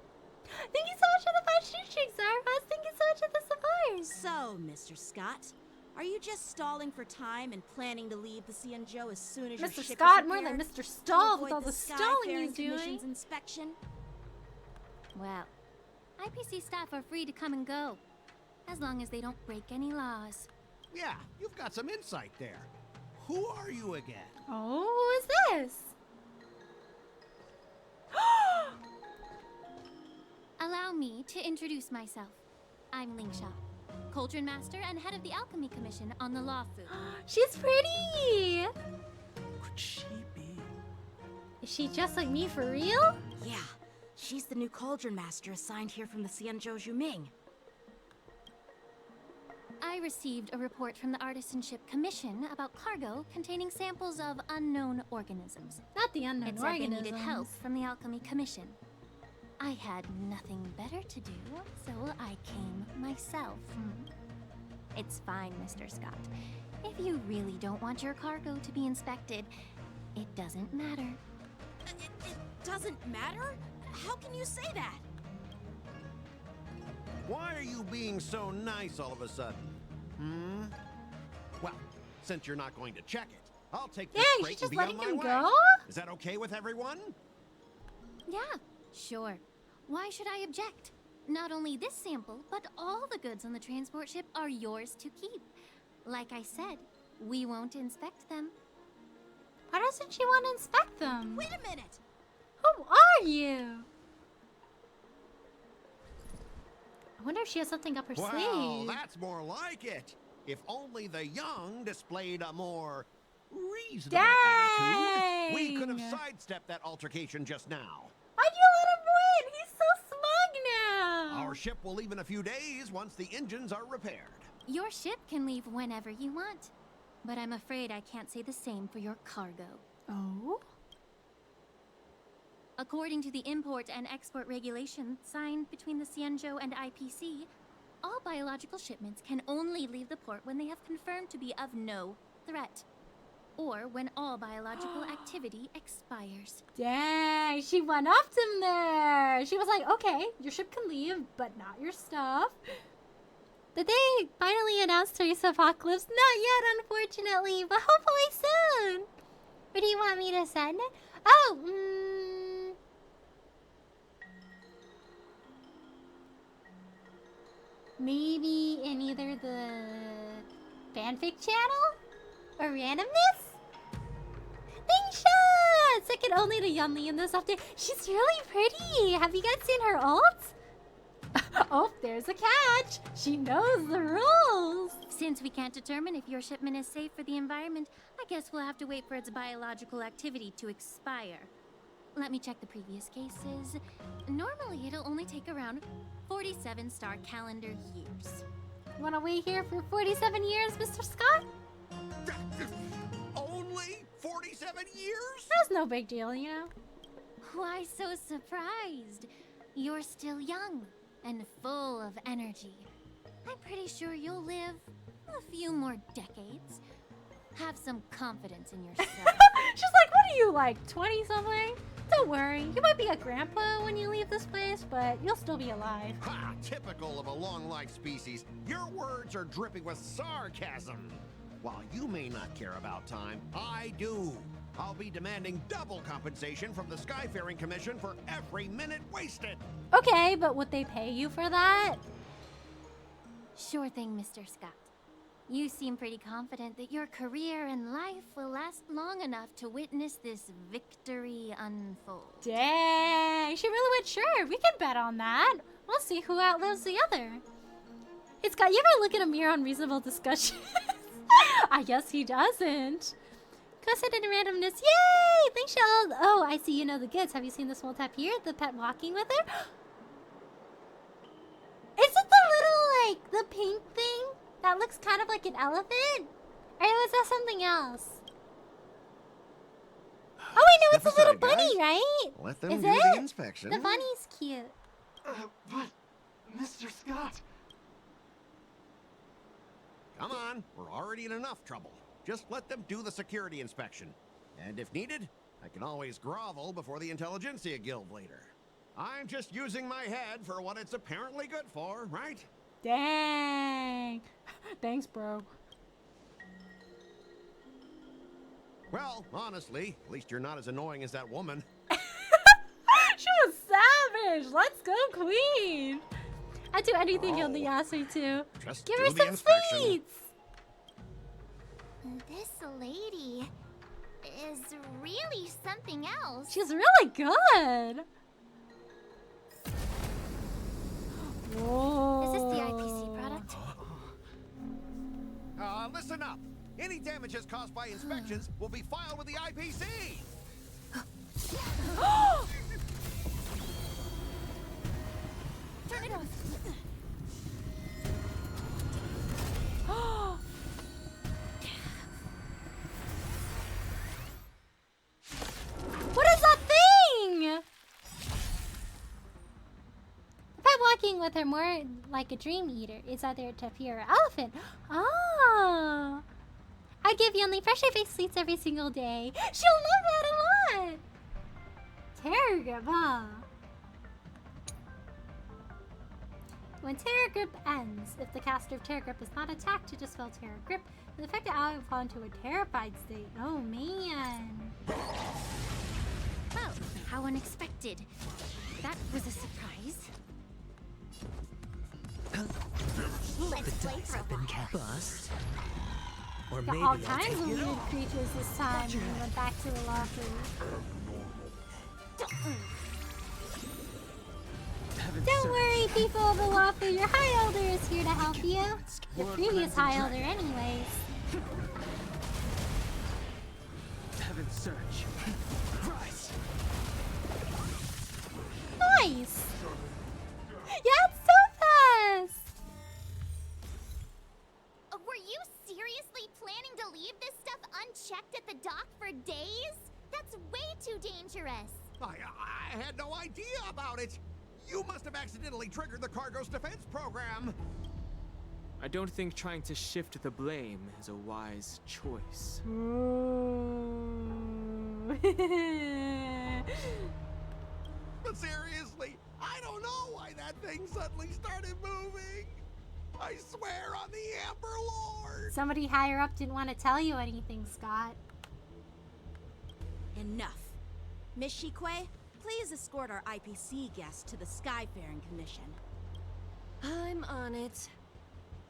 Thank you so much for the 5 shoestrings, Zarfus. Thank you so much for the support. So, Mr. Scott, are you just stalling for time and planning to leave the Xianzhou as soon as your Mr. ship Scott, is more repaired like Mr. to Stall with avoid all the stalling Skyfaring he's doing? Commission's inspection? Well, IPC staff are free to come and go, as long as they don't break any laws. Yeah, you've got some insight there. Who are you again? Oh, who is this? Allow me to introduce myself. I'm Lingsha, Cauldron Master and head of the Alchemy Commission on the Luofu. She's pretty! Could she be? Is she just like me for real? Yeah, she's the new Cauldron Master assigned here from the Xianzhou Zhuming. I received a report from the Artisanship Commission about cargo containing samples of unknown organisms. Not the unknown It said they organisms. needed help from the Alchemy Commission. I had nothing better to do, so I came myself. It's fine, Mr. Scott. If you really don't want your cargo to be inspected, it doesn't matter. It doesn't matter? How can you say that? Why are you being so nice all of a sudden? Well, since you're not going to check it, I'll take this Dang, crate she's just and be on letting my him way. go? Is that okay with everyone? Yeah, sure. Why should I object? Not only this sample, but all the goods on the transport ship are yours to keep. Like I said, we won't inspect them. Why doesn't she want to inspect them? Wait a minute! Who are you? I wonder if she has something up her Well, sleeve. that's more like it. If only the young displayed a more reasonable attitude, we could have sidestepped that altercation just now. Why'd you let him win? He's so smug now. Our ship will leave in a few days once the engines are repaired. Your ship can leave whenever you want, but I'm afraid I can't say the same for your cargo. Oh? According to the import and export regulations signed between the Xianzhou and IPC, all biological shipments can only leave the port when they have confirmed to be of no threat, or when all biological activity expires. Dang, she one-upped him there. She was like, okay, your ship can leave, but not your stuff. Did they finally announce Teresa Apocalypse? Not yet, unfortunately, but hopefully soon. Where do you want me to send it? Oh, Maybe in either the fanfic channel or randomness? Thanks, second only to Yunli in this update. She's really pretty. Have you guys seen her ult? Oh, there's a catch. She knows the rules. Since we can't determine if your shipment is safe for the environment, I guess we'll have to wait for its biological activity to expire. Let me check the previous cases. Normally, it'll only take around 47 star calendar years. Wanna wait here for 47 years, Mr. Scott? Only 47 years? That's no big deal, you know? Why so surprised? You're still young and full of energy. I'm pretty sure you'll live a few more decades. Have some confidence in yourself. She's like, what are you, like 20-something? Don't worry, you might be a grandpa when you leave this place, but you'll still be alive. Ha! Typical of a long-life species. Your words are dripping with sarcasm. While you may not care about time, I do. I'll be demanding double compensation from the Skyfaring Commission for every minute wasted. Okay, but would they pay you for that? Sure thing, Mr. Scott. You seem pretty confident that your career and life will last long enough to witness this victory unfold. Dang, she really went sure. We can bet on that. We'll see who outlives the other. Hey Scott, you ever look in a mirror on reasonable discussions? I guess he doesn't. Cusset and randomness. Yay! Thanks, y'all. Oh, I see you know the goods. Have you seen the small tap here? The pet walking with her? Is it the little, like, the pink thing? That looks kind of like an elephant? Or was that something else? Oh, I know, it's a little bunny, right? Let them Is do it? the inspection. The bunny's cute. But, Mr. Scott... Come on, we're already in enough trouble. Just let them do the security inspection. And if needed, I can always grovel before the Intelligentsia Guild later. I'm just using my head for what it's apparently good for, right? Dang. Thanks, bro. Well, honestly, at least you're not as annoying as that woman. She was savage. Let's go, queen. I'd do anything Yunli asked me to. Just Give do her the some inspection. sweets. This lady is really something else. She's really good. Whoa. Is this the IPC product? Listen up. Any damages caused by inspections will be filed with the IPC. Turn it off. What is that thing? If I'm walking with her more like a dream eater, it's either a tapir or elephant. Oh. I give Yunli fresh face sweets every single day. She'll love that a lot. Terror grip, huh? When Terror Grip ends, if the caster of Terror Grip is not attacked to dispel Terror Grip, the effect out onto a terrified state. Oh man. Well, how unexpected. That was a surprise. Let's play for a while. Bust. Or Got all kinds of weird creatures this time when we went back to the Luofu. Don't worry, people of the Luofu, your High Elder is here to help you. The previous High Elder anyways. Heaven search. Rise. Nice! Yeah, it's so fast! Were you seriously planning to leave this stuff unchecked at the dock for days? That's way too dangerous. I had no idea about it. You must have accidentally triggered the cargo's defense program. I don't think trying to shift the blame is a wise choice. But seriously, I don't know why that thing suddenly started moving. I swear on the Amber Lord. Somebody higher up didn't want to tell you anything, Scott. Enough. Miss Shikwe, please escort our IPC guest to the Skyfaring Commission. I'm on it.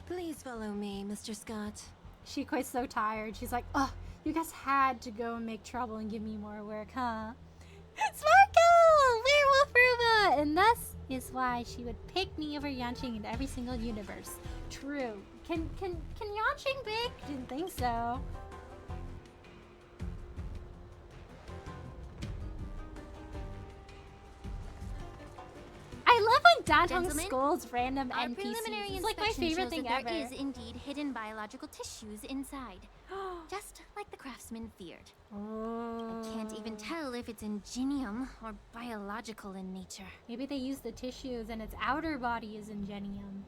Please follow me, Mr. Scott. She quite so tired. She's like, oh, you guys had to go and make trouble and give me more work, huh? Sparkle! Werewolf robot! And thus is why she would pick me over Yanqing in every single universe. True. Can Yanqing bake? Didn't think so. I love when Dantong Gentlemen, scolds random our NPCs. preliminary It's like my inspection favorite shows thing that ever. there is indeed hidden biological tissues inside. Just like the craftsman feared. I can't even tell if it's ingenium or biological in nature. Maybe they use the tissues and its outer body is ingenium.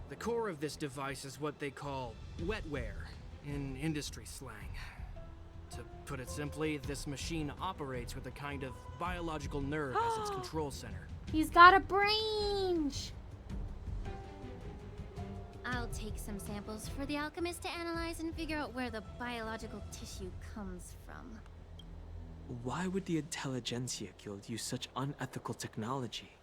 The core of this device is what they call wetware in industry slang. To put it simply, this machine operates with a kind of biological nerve as its control center. He's got a brain! I'll take some samples for the alchemist to analyze and figure out where the biological tissue comes from. Why would the Intelligentsia Guild use such unethical technology?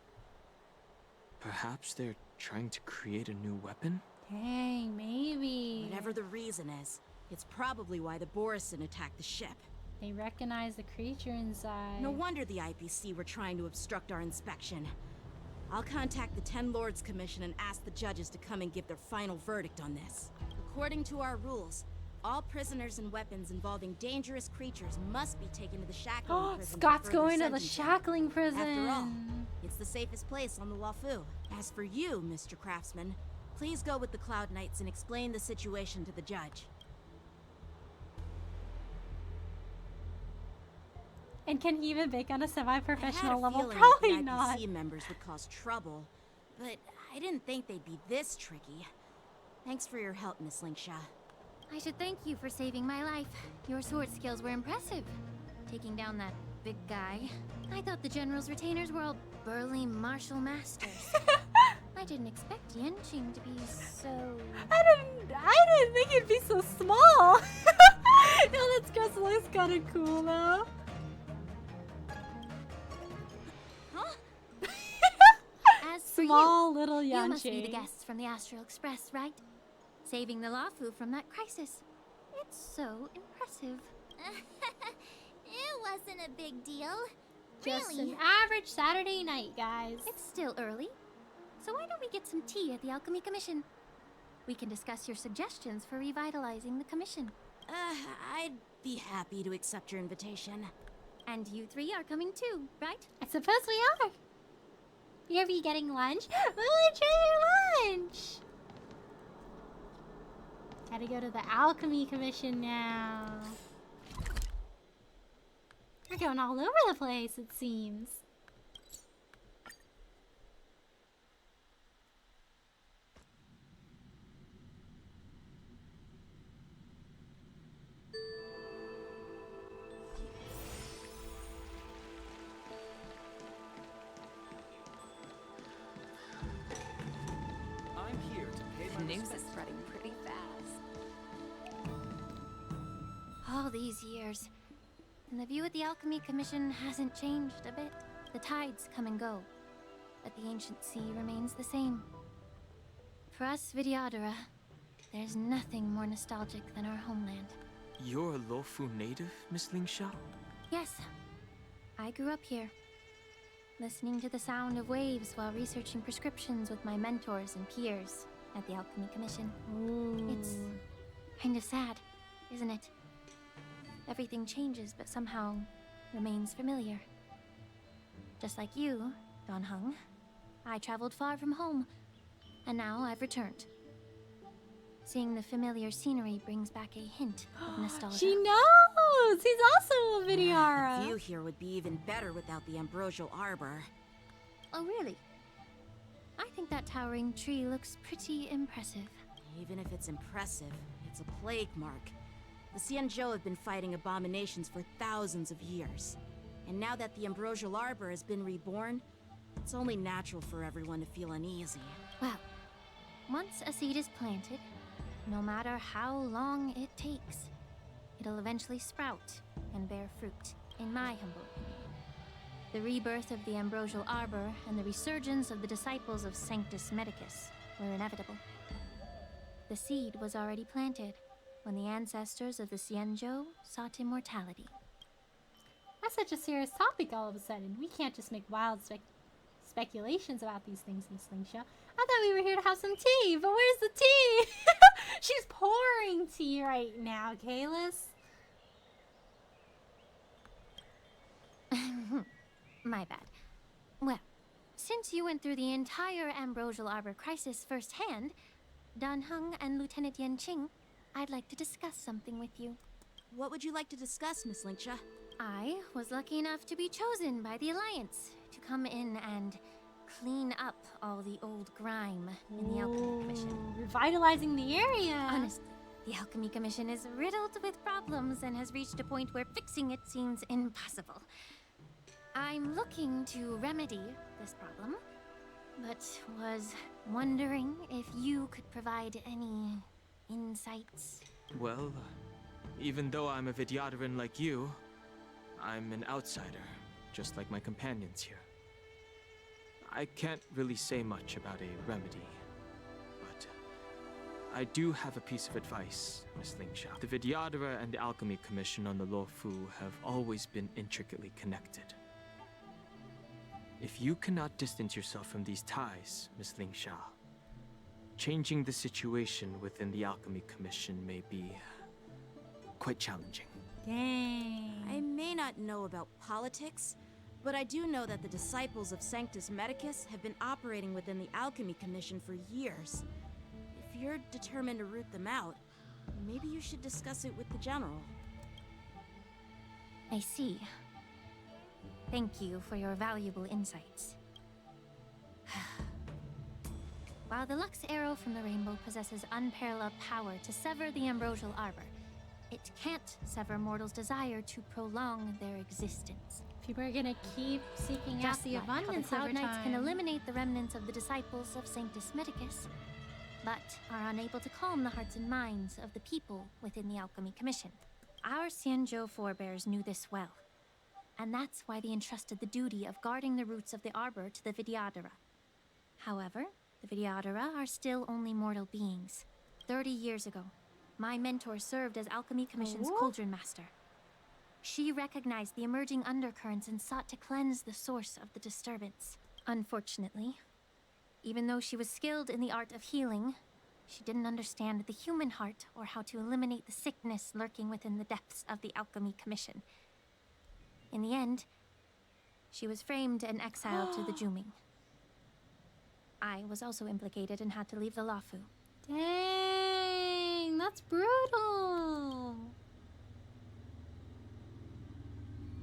Perhaps they're trying to create a new weapon? Dang, maybe. Whatever the reason is, it's probably why the Borison attacked the ship. They recognize the creature inside. No wonder the IPC were trying to obstruct our inspection. I'll contact the 10 Lords Commission and ask the judges to come and give their final verdict on this. According to our rules, all prisoners and weapons involving dangerous creatures must be taken to the shackling prison. Scott's for further going to the sentencing. shackling prison. After all, it's the safest place on the Luofu. As for you, Mr. Craftsman, please go with the Cloud Knights and explain the situation to the judge. And can he even bake on a semi-professional I level? had a feeling Probably the not. IPC members would cause trouble, but I didn't think they'd be this tricky. Thanks for your help, Miss Lingsha. I should thank you for saving my life. Your sword skills were impressive. Taking down that big guy. I thought the General's retainers were all burly martial masters. I didn't expect Yanqing to be so... I didn't think it'd be so small. No, that dress looks kind of cool though. As for Small little Yanqing. You must be the guests from the Astral Express, right? Saving the Luofu from that crisis. It's so impressive. It wasn't a big deal. Just Really? an average Saturday night, guys. It's still early. So why don't we get some tea at the Alchemy Commission? We can discuss your suggestions for revitalizing the commission. I'd be happy to accept your invitation. And you three are coming too, right? I suppose we are. You'll be getting lunch. We'll enjoy your lunch. Gotta go to the Alchemy Commission now. We're going all over the place, it seems. I'm here to pay my News is respects. spreading pretty fast. All these years, and the view at the Alchemy Commission hasn't changed a bit. The tides come and go, but the ancient sea remains the same. For us Vidyadhara, there's nothing more nostalgic than our homeland. You're a Luofu native, Miss Lingsha? Yes, I grew up here, listening to the sound of waves while researching prescriptions with my mentors and peers at the Alchemy Commission. It's kind of sad, isn't it? Everything changes, but somehow remains familiar. Just like you, Don Hung, I traveled far from home, and now I've returned. Seeing the familiar scenery brings back a hint of nostalgia. She knows! He's also a The Vidyara. view here would be even better without the ambrosial arbor. Oh, really? I think that towering tree looks pretty impressive. Even if it's impressive, it's a plague mark. The Xianzhou have been fighting abominations for thousands of years. And now that the ambrosial arbor has been reborn, it's only natural for everyone to feel uneasy. Well, once a seed is planted, no matter how long it takes, it'll eventually sprout and bear fruit, in my humble opinion. The rebirth of the Ambrosial Arbor and the resurgence of the disciples of Sanctus Medicus were inevitable. The seed was already planted when the ancestors of the Xianzhou sought immortality. That's such a serious topic all of a sudden. We can't just make wild speculations about these things, Miss Lingsha. I thought we were here to have some tea, but where's the tea? She's pouring tea right now, Kalis. My bad. Well, since you went through the entire Ambrosial Arbor crisis firsthand, Dan Heng and Lieutenant Yanqing, I'd like to discuss something with you. What would you like to discuss, Miss Lingsha? I was lucky enough to be chosen by the Alliance to come in and clean up all the old grime in the Alchemy Commission. Revitalizing the area! Honestly, the Alchemy Commission is riddled with problems and has reached a point where fixing it seems impossible. I'm looking to remedy this problem, but was wondering if you could provide any insights. Well, even though I'm a Vidyadharan like you, I'm an outsider, just like my companions here. I can't really say much about a remedy, but I do have a piece of advice, Miss Lingsha. The Vidyadhara and the Alchemy Commission on the Luofu have always been intricately connected. If you cannot distance yourself from these ties, Miss Lingsha, changing the situation within the Alchemy Commission may be quite challenging. Dang. I may not know about politics, but I do know that the disciples of Sanctus Medicus have been operating within the Alchemy Commission for years. If you're determined to root them out, maybe you should discuss it with the General. I see. Thank you for your valuable insights. While the Lux Arrow from the Rainbow possesses unparalleled power to sever the Ambrosial Arbor, it can't sever mortals' desire to prolong their existence. People are gonna keep seeking out the abundance over time. Knights can eliminate the remnants of the disciples of Sanctus Medicus, but are unable to calm the hearts and minds of the people within the Alchemy Commission. Our Xianzhou forebears knew this well, and that's why they entrusted the duty of guarding the roots of the Arbor to the Vidyadhara. However, the Vidyadhara are still only mortal beings. 30 years ago, my mentor served as Alchemy Commission's Cauldron Master. She recognized the emerging undercurrents and sought to cleanse the source of the disturbance. Unfortunately, even though she was skilled in the art of healing, she didn't understand the human heart or how to eliminate the sickness lurking within the depths of the Alchemy Commission. In the end, she was framed and exiled to the Juming. I was also implicated and had to leave the Luofu. Dang, that's brutal.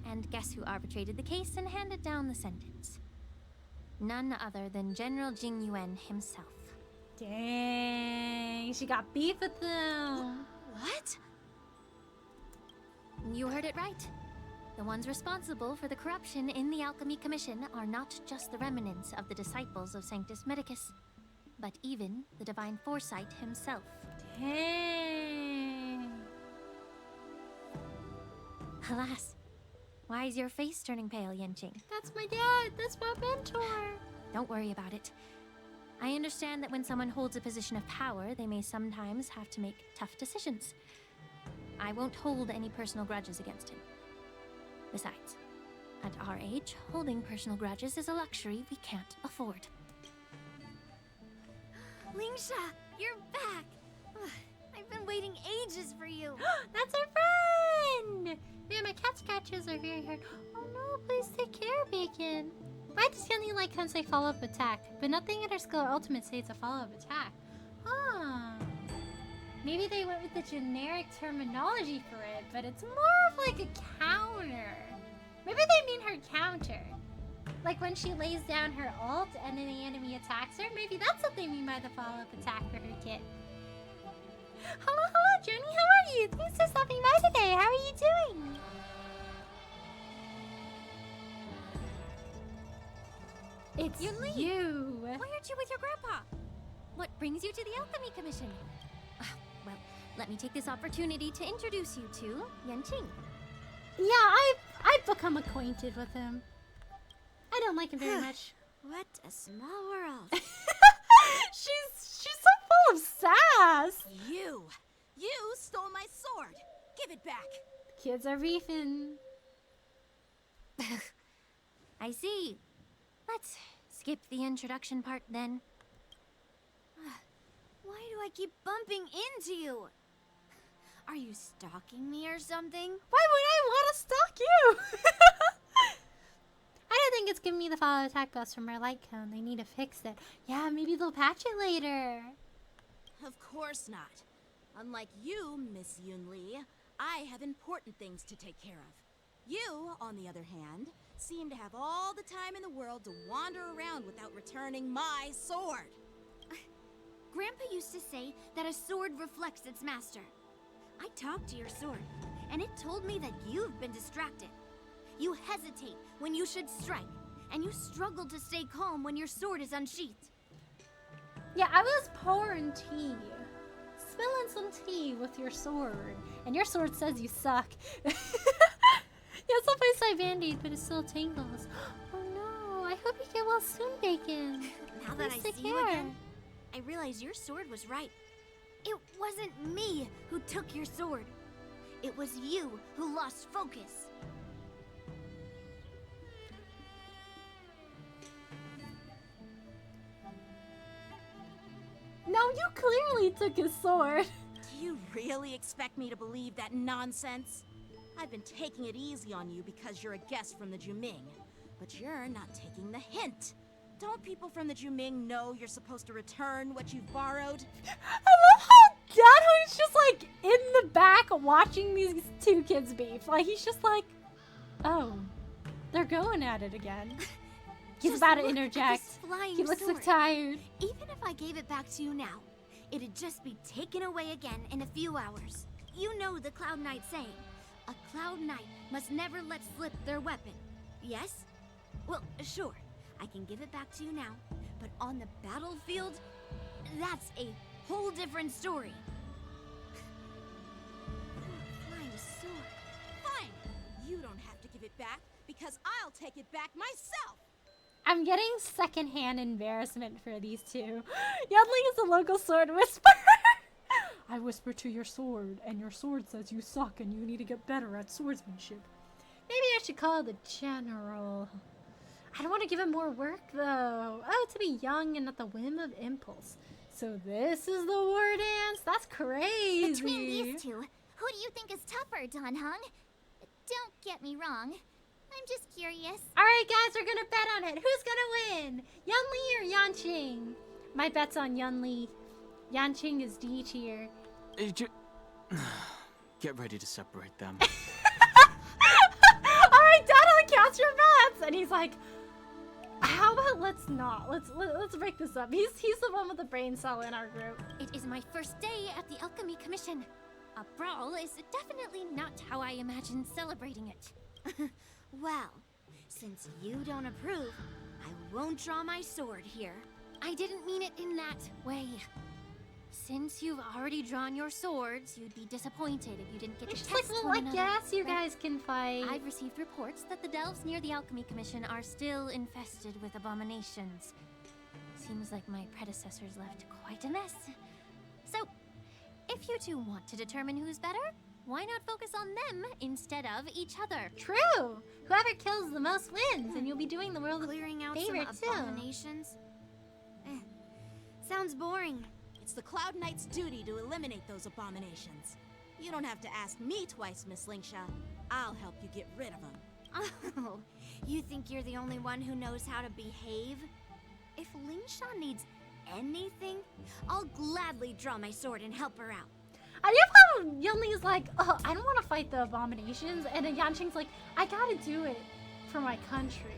And guess who arbitrated the case and handed down the sentence? None other than General Jing Yuan himself. Dang, she got beef with them. What? You heard it right. The ones responsible for the corruption in the Alchemy Commission are not just the remnants of the disciples of Sanctus Medicus, but even the Divine Foresight himself. Dang. Alas, why is your face turning pale, Yanqing? That's my dad. That's my mentor. Don't worry about it. I understand that when someone holds a position of power, they may sometimes have to make tough decisions. I won't hold any personal grudges against him. Besides, at our age, holding personal grudges is a luxury we can't afford. Lingsha, you're back! I've been waiting ages for you. That's our friend! Man, my cat scratches are very hard. Oh no, please take care, Bacon. I just only like can say follow-up attack, but nothing in our skill or ultimate states a follow-up attack. Huh. Maybe they went with the generic terminology for it, but it's more of like a counter. Maybe they mean her counter. Like when she lays down her ult and then the enemy attacks her. Maybe that's what they mean by the follow-up attack for her kit. Hello, Johnny. How are you? Thanks for stopping by today. How are you doing? It's you. Why aren't you with your grandpa? What brings you to the Alchemy Commission? Well, let me take this opportunity to introduce you to Yanqing. Yeah, I've become acquainted with him. I don't like him very much. What a small world. She's so full of sass. You stole my sword. Give it back. Kids are beefing. I see. Let's skip the introduction part then. Why do I keep bumping into you? Are you stalking me or something? Why would I want to stalk you? I don't think it's giving me the follow attack bus from our light cone. They need to fix it. Yeah, maybe they'll patch it later. Of course not. Unlike you, Miss Yunli, I have important things to take care of. You, on the other hand, seem to have all the time in the world to wander around without returning my sword. Grandpa used to say that a sword reflects its master. I talked to your sword, and it told me that you've been distracted. You hesitate when you should strike, and you struggle to stay calm when your sword is unsheathed. Yeah, I was pouring tea. Spilling some tea with your sword. And your sword says you suck. Yeah, it's a place I band-aid, but it still tingles. Oh no, I hope you get well soon, Bacon. Now that I see you again, I realize your sword was right. It wasn't me who took your sword. It was you who lost focus. No, you clearly took his sword. Do you really expect me to believe that nonsense? I've been taking it easy on you because you're a guest from the Juming, but you're not taking the hint. Don't people from the Juming know you're supposed to return what you've borrowed? I love how Dad is just like in the back watching these two kids beef. Like he's just like, oh, they're going at it again. He's about to interject. He looks so tired. Even if I gave it back to you now, it'd just be taken away again in a few hours. You know the Cloud Knight saying, a Cloud Knight must never let slip their weapon. Yes? Well, sure, I can give it back to you now, but on the battlefield, that's a whole different story. Flying sword. Fine! You don't have to give it back, because I'll take it back myself! I'm getting secondhand embarrassment for these two. Yudling is a local sword whisperer. I whisper to your sword, and your sword says you suck and you need to get better at swordsmanship. Maybe I should call the general. I don't want to give him more work, though. Oh, to be young and at the whim of impulse. So this is the war dance? That's crazy. Between these two, who do you think is tougher, Dan Heng? Don't get me wrong. I'm just curious. Alright guys, we're gonna bet on it. Who's gonna win? Yunli or Yanqing? My bet's on Yunli. Yanqing is D tier. Get ready to separate them. Alright, Dad, count your bets! And he's like, how about let's not? Let's break this up. He's the one with the brain cell in our group. It is my first day at the Alchemy Commission. A brawl is definitely not how I imagine celebrating it. Well, since you don't approve, I won't draw my sword here. I didn't mean it in that way. Since you've already drawn your swords, you'd be disappointed if you didn't get to test one another. I guess you guys can fight. I've received reports that the delves near the Alchemy Commission are still infested with abominations. Seems like my predecessors left quite a mess. So, if you two want to determine who's better, why not focus on them instead of each other? True! Whoever kills the most wins, and you'll be doing the world clearing out favor some abominations. Sounds boring. It's the Cloud Knight's duty to eliminate those abominations. You don't have to ask me twice, Miss Lingsha. I'll help you get rid of them. Oh, you think you're the only one who knows how to behave? If Lingsha needs anything, I'll gladly draw my sword and help her out. I love how Yunli is like, oh, I don't want to fight the abominations, and then Yanqing's like, I gotta do it for my country.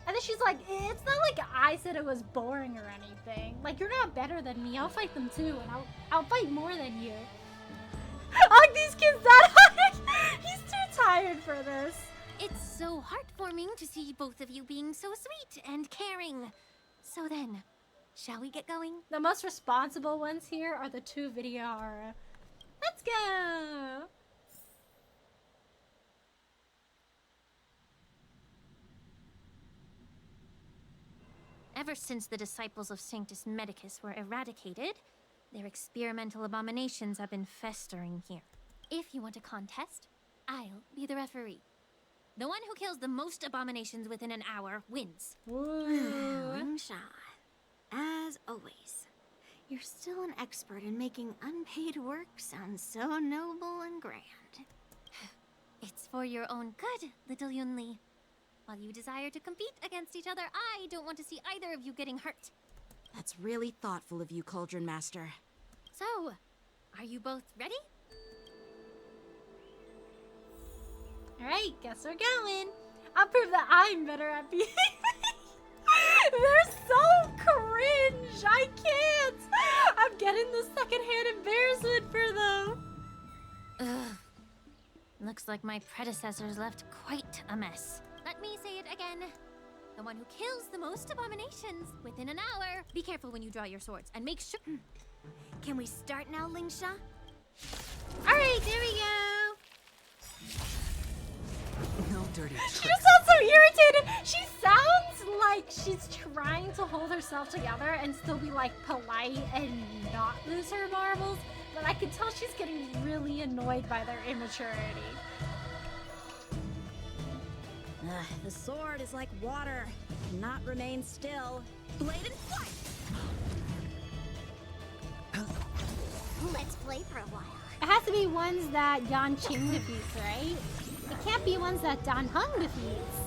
And then she's like, it's not like I said it was boring or anything. Like, you're not better than me. I'll fight them too, and I'll fight more than you. Like these kids that he's too tired for this. It's so heartwarming to see both of you being so sweet and caring. So then, shall we get going? The most responsible ones here are the two Vidyara. Let's go! Ever since the disciples of Sanctus Medicus were eradicated, their experimental abominations have been festering here. If you want a contest, I'll be the referee. The one who kills the most abominations within an hour wins. Lingsha, as always, you're still an expert in making unpaid work sound so noble and grand. It's for your own good, little Yunli. While you desire to compete against each other, I don't want to see either of you getting hurt. That's really thoughtful of you, Cauldron Master. So, are you both ready? Alright, guess we're going. I'll prove that I'm better at being. They're so cringe. I can't. I'm getting the secondhand embarrassment for them. Ugh. Looks like my predecessors left quite a mess. Let me say it again. The one who kills the most abominations within an hour. Be careful when you draw your swords and make sure. Can we start now, Lingsha? Alright, there we go. No dirty tricks. She just sounds so irritated. She sounds like she's trying to hold herself together and still be like polite and not lose her marbles. But I can tell she's getting really annoyed by their immaturity. The sword is like water. It cannot remain still. Blade and fight! Let's play for a while. It has to be ones that Yanqing defeats, right? It can't be ones that Dan Heng defeats.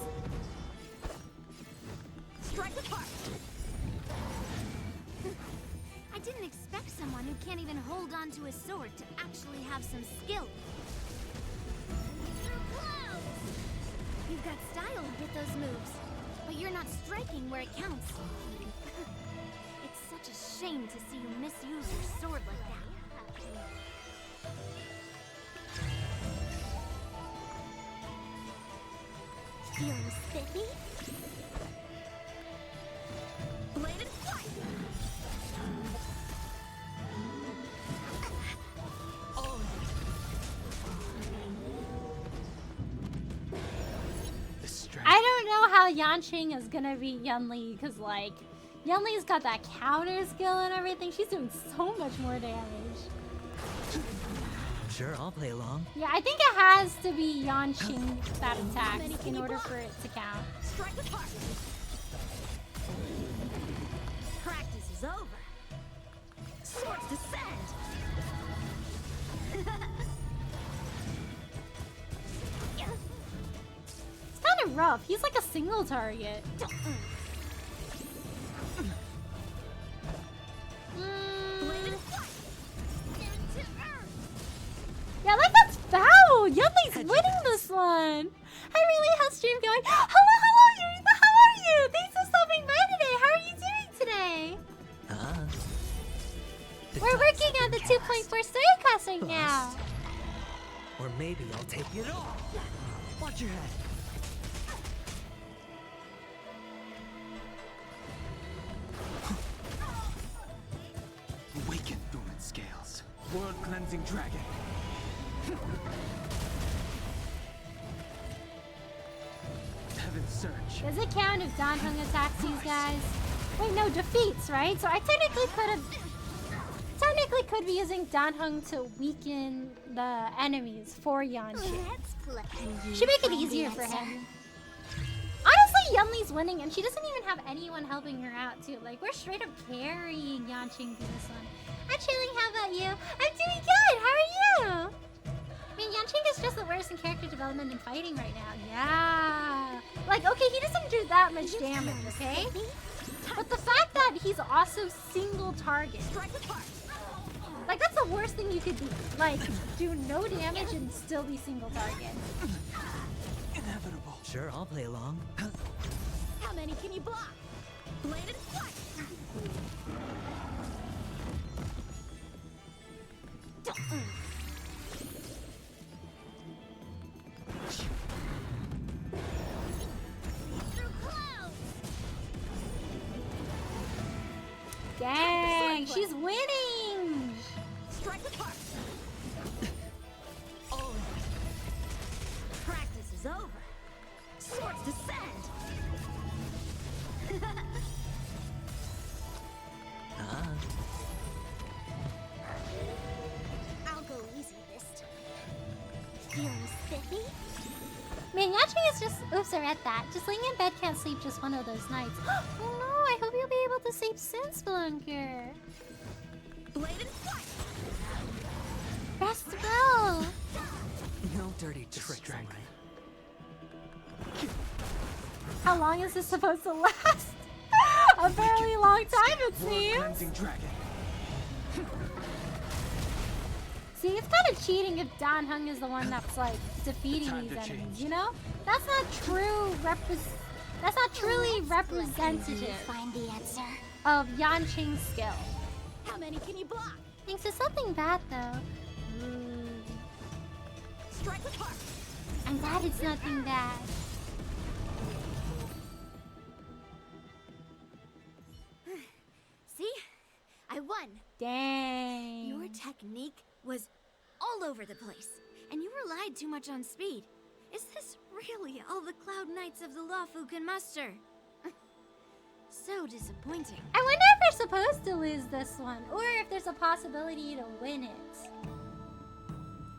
Strike with heart! I didn't expect someone who can't even hold on to a sword to actually have some skill. You've got style with those moves, but you're not striking where it counts. It's such a shame to see you misuse your sword like that. Feeling spiffy? Blade and fight! Oh. I don't know how Yanqing is gonna beat Yunli, because like Yunli's got that counter skill and everything. She's doing so much more damage. Sure, I'll play along. Yeah, I think it has to be Yanqing that attacks in order for it to count. Strike with heart. Practice is over. Swords descend. It's kind of rough. He's like a single target. Yeah, like that's foul! Yunli's winning this one! Hi Riley, how's stream going? Hello, Eureka, how are you? Thanks for stopping by today. How are you doing today? We're working on the 2.4 story class right now. Or maybe I'll take it all. Watch your head. Awaken, dormant scales. World-cleansing dragon. Heaven's search. Does it count if Dan Heng attacks these guys? Wait, no, defeats, right? So I technically could be using Dan Heng to weaken the enemies for Yanqing. Should make it easier for him. Honestly, Yunli's winning, and she doesn't even have anyone helping her out, too. Like, we're straight up carrying Yanqing through this one. I'm chilling, how about you? I'm doing good, how are you? I mean, Yanqing is just the worst in character development and fighting right now. Yeah. Like, okay, he doesn't do that much damage, okay? But the fact that he's also single target. Like, that's the worst thing you could do. Like, do no damage and still be single target. Inevitable. Sure, I'll play along. How many can you block? Blade and fight! Dang, she's winning! Strike with heart! Oh. Practice is over. Swords descend! are at that. Just laying in bed can't sleep just one of those nights. Oh no, I hope you'll be able to sleep soon, Spelunker. Blade and flight! Rest well. No dirty tricks, all right? How long is this supposed to last? A fairly long time, it seems. See, it's kind of cheating if Dan Heng is the one that's like defeating these enemies. You know, that's not true. That's not truly representative. Find the answer of Yan Qing's skill. How many can you block? Thanks to something bad though. Strike with heart. I'm glad it's nothing bad. See? I won. Dang. Your technique was all over the place, and you relied too much on speed. Is this really all the Cloud Knights of the Luofu can muster? So disappointing. I wonder if we're supposed to lose this one, or if there's a possibility to win it.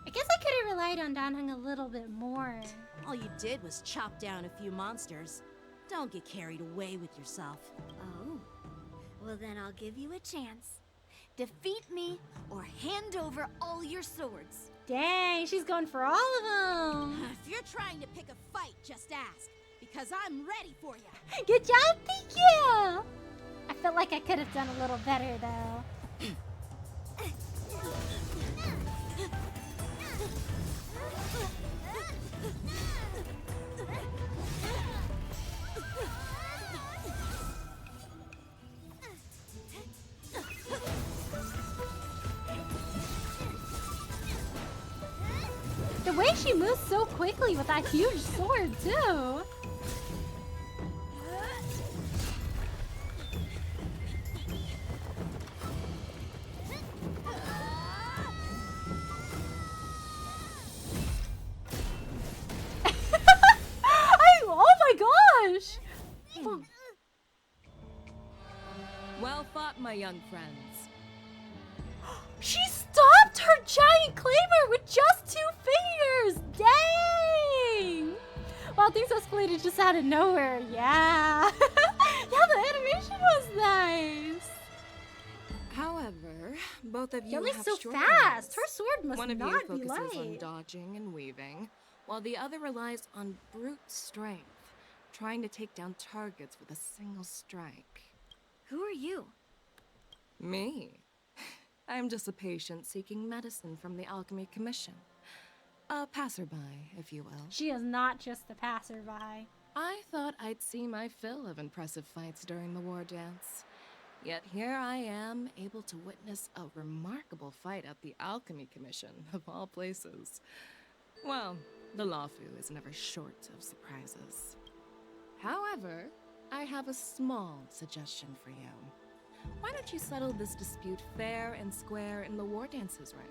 I guess I could have relied on Dan Heng a little bit more. All you did was chop down a few monsters. Don't get carried away with yourself. Oh. Well, then I'll give you a chance. Defeat me, or hand over all your swords. Dang, she's going for all of them. If you're trying to pick a fight, just ask. Because I'm ready for you. Good job, thank you. I felt like I could have done a little better, though. The way she moves so quickly with that huge sword, too. Oh my gosh! Well fought, my young friends. She stopped her giant claymore with just 2 fingers! Dang! Wow, things escalated just out of nowhere. Yeah. Yeah, the animation was nice. However, both of you You're have so shortcomings. fast. Her sword must One of not you be focuses on light. dodging and weaving, while the other relies on brute strength, trying to take down targets with a single strike. Who are you? Me? I'm just a patient seeking medicine from the Alchemy Commission. A passerby, if you will. She is not just a passerby. I thought I'd see my fill of impressive fights during the war dance. Yet here I am, able to witness a remarkable fight at the Alchemy Commission, of all places. Well, the Luofu is never short of surprises. However, I have a small suggestion for you. Why don't you settle this dispute fair and square in the war dances ring?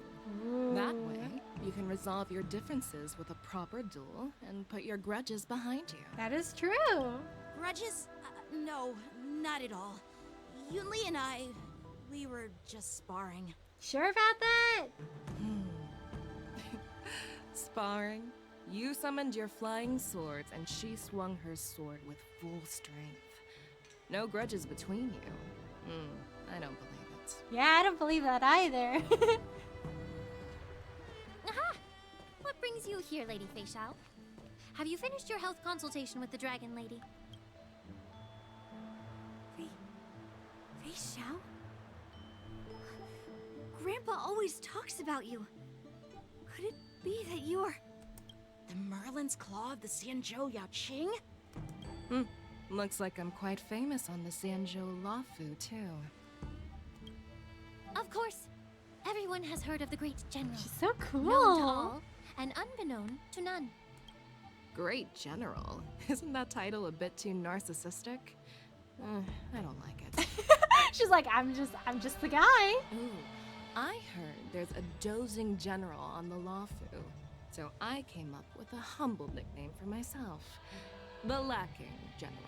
That way, you can resolve your differences with a proper duel and put your grudges behind you. That is true. Grudges? No, not at all. Yunli and I, we were just sparring. Sure about that? Sparring? You summoned your flying swords and she swung her sword with full strength. No grudges between you. I don't believe it. Yeah, I don't believe that either. Aha! What brings you here, Lady Fei Xiao? Have you finished your health consultation with the Dragon Lady? Fei Xiao? Grandpa always talks about you. Could it be that you're... The Merlin's Claw of the Xianzhou Yaoqing? Looks like I'm quite famous on the Xianzhou Luofu, too. Of course. Everyone has heard of the great general. She's so cool. Known to all, and unbeknown to none. Great General? Isn't that title a bit too narcissistic? I don't like it. She's like, I'm just the guy. Ooh, I heard there's a dozing general on the Luofu, so I came up with a humble nickname for myself. The Lacking General.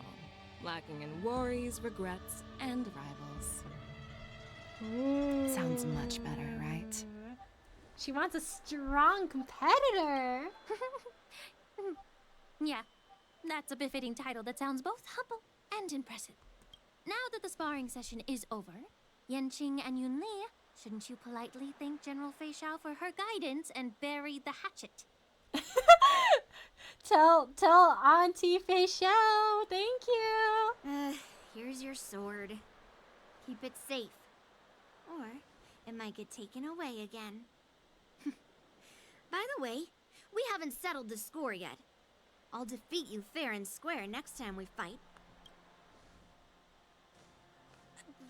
Lacking in worries, regrets, and rivals. Ooh. Sounds much better, right? She wants a strong competitor. Yeah, That's a befitting title that sounds both humble and impressive. Now that the sparring session is over, Yanqing and Yunli, shouldn't you politely thank General Fei Xiao for her guidance and bury the hatchet? Tell Auntie Fei Xiao, thank you. Here's your sword. Keep it safe. Or it might get taken away again. By the way, we haven't settled the score yet. I'll defeat you fair and square next time we fight.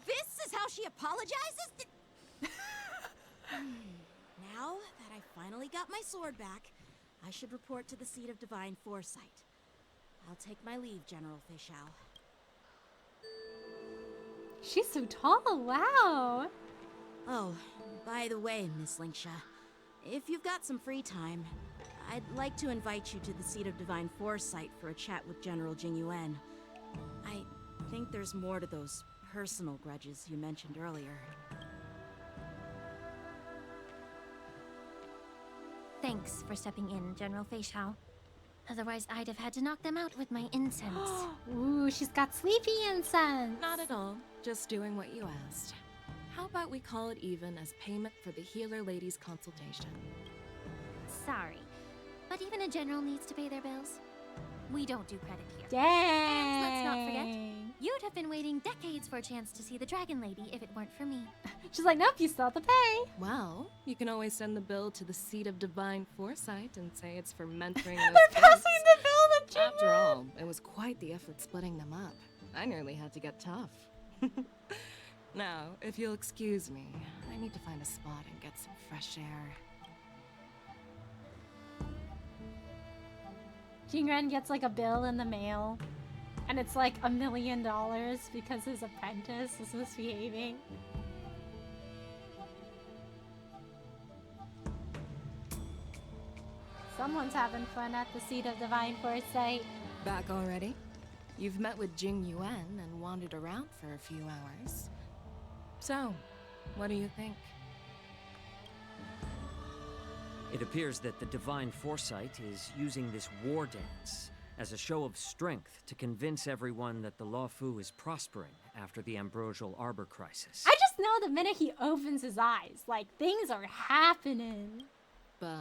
This is how she apologizes? Now that I finally got my sword back, I should report to the seat of divine foresight. I'll take my leave, General Fei Xiao. She's so tall, wow. Oh, by the way, Miss Linksha, if you've got some free time, I'd like to invite you to the seat of divine foresight for a chat with General Jingyuan. I think there's more to those personal grudges you mentioned earlier. Thanks for stepping in, General Fei Xiao. Otherwise, I'd have had to knock them out with my incense. Ooh, she's got sleepy incense. Not at all. Just doing what you asked. How about we call it even as payment for the healer lady's consultation? Sorry, but even a general needs to pay their bills. We don't do credit here. Dang. And let's not forget, you'd have been waiting decades for a chance to see the Dragon Lady if it weren't for me. She's like, nope, you still have to pay. Well, you can always send the bill to the seat of divine foresight and say it's for mentoring They're those passing kids. the bill to After all, it was quite the effort splitting them up. I nearly had to get tough. Now, if you'll excuse me, I need to find a spot and get some fresh air. Jingren gets like a bill in the mail, and it's like $1 million because his apprentice is misbehaving. Someone's having fun at the seat of divine foresight. Back already? You've met with Jing Yuan and wandered around for a few hours. So, what do you think? It appears that the Divine Foresight is using this war dance as a show of strength to convince everyone that the Luofu is prospering after the Ambrosial Arbor crisis. I just know the minute he opens his eyes, like, things are happening. But...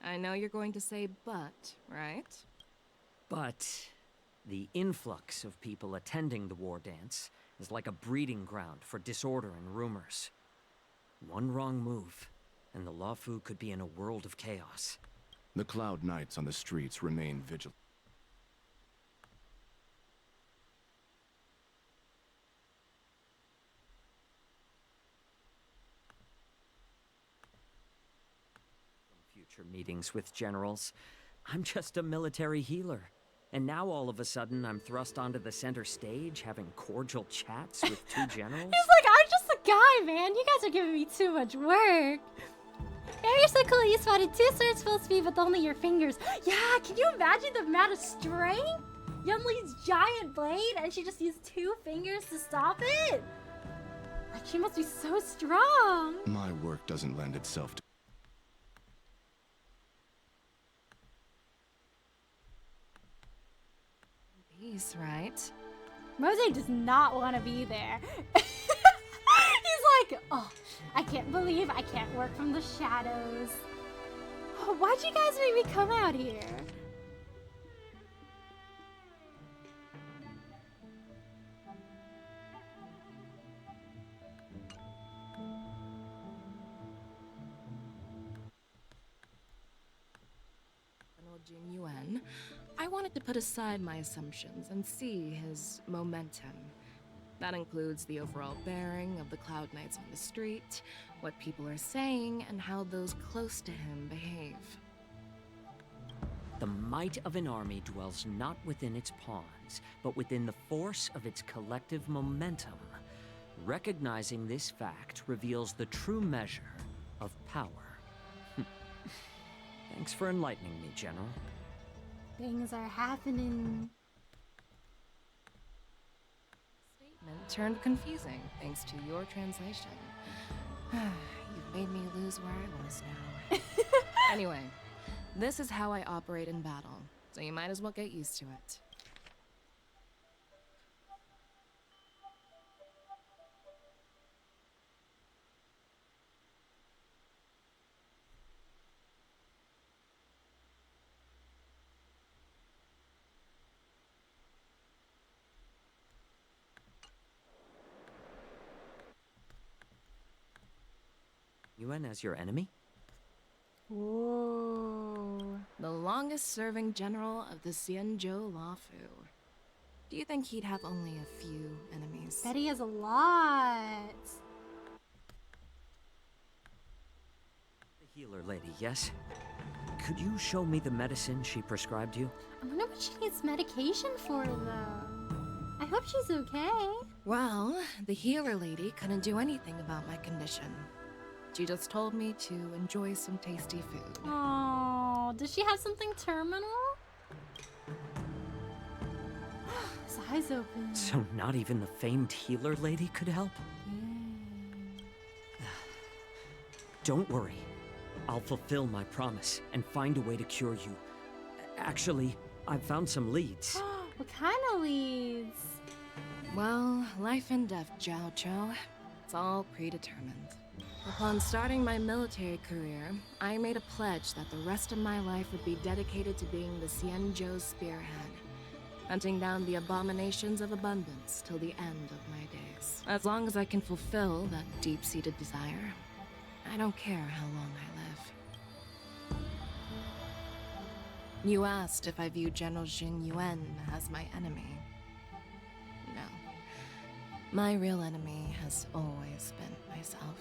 I know you're going to say but, right? But the influx of people attending the war dance is like a breeding ground for disorder and rumors. One wrong move, and the Luofu could be in a world of chaos. The Cloud Knights on the streets remain vigilant. Future meetings with generals. I'm just a military healer. And now all of a sudden I'm thrust onto the center stage having cordial chats with two generals? He's like, I'm just a guy, man. You guys are giving me too much work. Hey, you're so cool. You spotted 2 swords full speed with only your fingers. Yeah, can you imagine the amount of strength? Yunli's giant blade, and she just used 2 fingers to stop it? Like, she must be so strong. My work doesn't lend itself to Peace, right? Mose does not want to be there. He's like, oh, I can't believe I can't work from the shadows. Oh, why'd you guys make me come out here? Jing Yuan, I wanted to put aside my assumptions and see his momentum. That includes the overall bearing of the Cloud Knights on the street, what people are saying, and how those close to him behave. The might of an army dwells not within its pawns, but within the force of its collective momentum. Recognizing this fact reveals the true measure of power. Thanks for enlightening me, General. Things are happening. Statement turned confusing thanks to your translation. You've made me lose where I was now. Anyway, this is how I operate in battle. so you might as well get used to it. Yuan as your enemy? Whoa. The longest-serving general of the Xianzhou Luofu. Do you think he'd have only a few enemies? Bet he has a lot. The healer lady, yes? Could you show me the medicine she prescribed you? I wonder what she needs medication for, though. I hope she's okay. Well, the healer lady couldn't do anything about my condition. She just told me to enjoy some tasty food. Oh, does she have something terminal? His eyes open. So not even the famed healer lady could help? Don't worry. I'll fulfill my promise and find a way to cure you. Actually, I've found some leads. What kind of leads? Well, life and death, Jiao Chou. It's all predetermined. Upon starting my military career, I made a pledge that the rest of my life would be dedicated to being the Xianzhou spearhead, hunting down the abominations of abundance till the end of my days. As long as I can fulfill that deep-seated desire, I don't care how long I live. You asked if I view General Jing Yuan as my enemy. No. My real enemy has always been myself.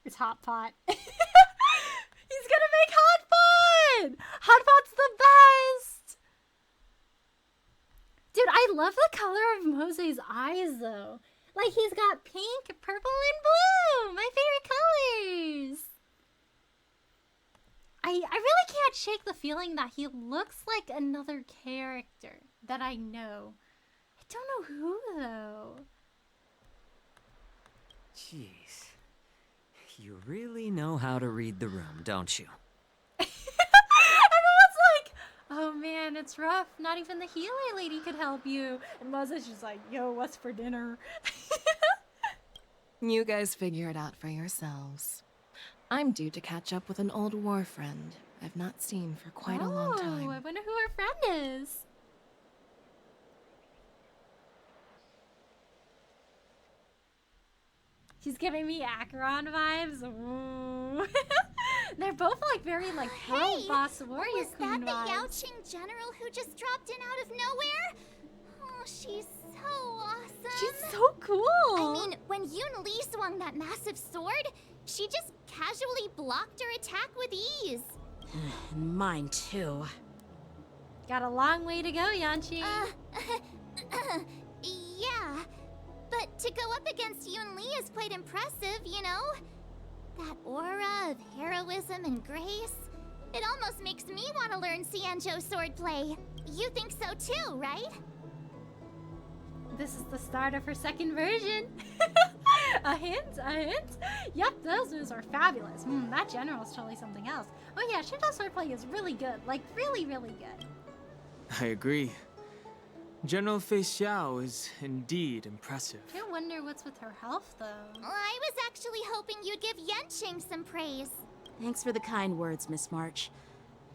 It's Hot Pot. He's gonna make Hot Pot! Hot Pot's the best! Dude, I love the color of Mose's eyes, though. Like, he's got pink, purple, and blue! My favorite colors! I really can't shake the feeling that he looks like another character that I know. I don't know who, though. Jeez. You really know how to read the room, don't you? Everyone's like, oh man, it's rough. Not even the healer lady could help you. And Moses just like, yo, what's for dinner? You guys figure it out for yourselves. I'm due to catch up with an old war friend I've not seen for quite a long time. Oh, I wonder who her friend is. She's giving me Acheron vibes. Ooh. They're both like very like world boss warrior was queen that the vibes. Yao Qing general who just dropped in out of nowhere? Oh, she's so awesome. She's so cool. I mean, when Yun Li swung that massive sword, she just casually blocked her attack with ease. Mine too. Got a long way to go, Yanqi. Yeah. But to go up against Yun Li is quite impressive, you know? That aura of heroism and grace. It almost makes me want to learn Xianzhou swordplay. You think so too, right? This is the start of her second version. A hint, a hint. Yep, those moves are fabulous. That general's totally something else. Oh yeah, Xianzhou swordplay is really good. Like, really, really good. I agree. General Fei Xiao is indeed impressive. I wonder what's with her health, though. I was actually hoping you'd give Yanqing some praise. Thanks for the kind words, Miss March.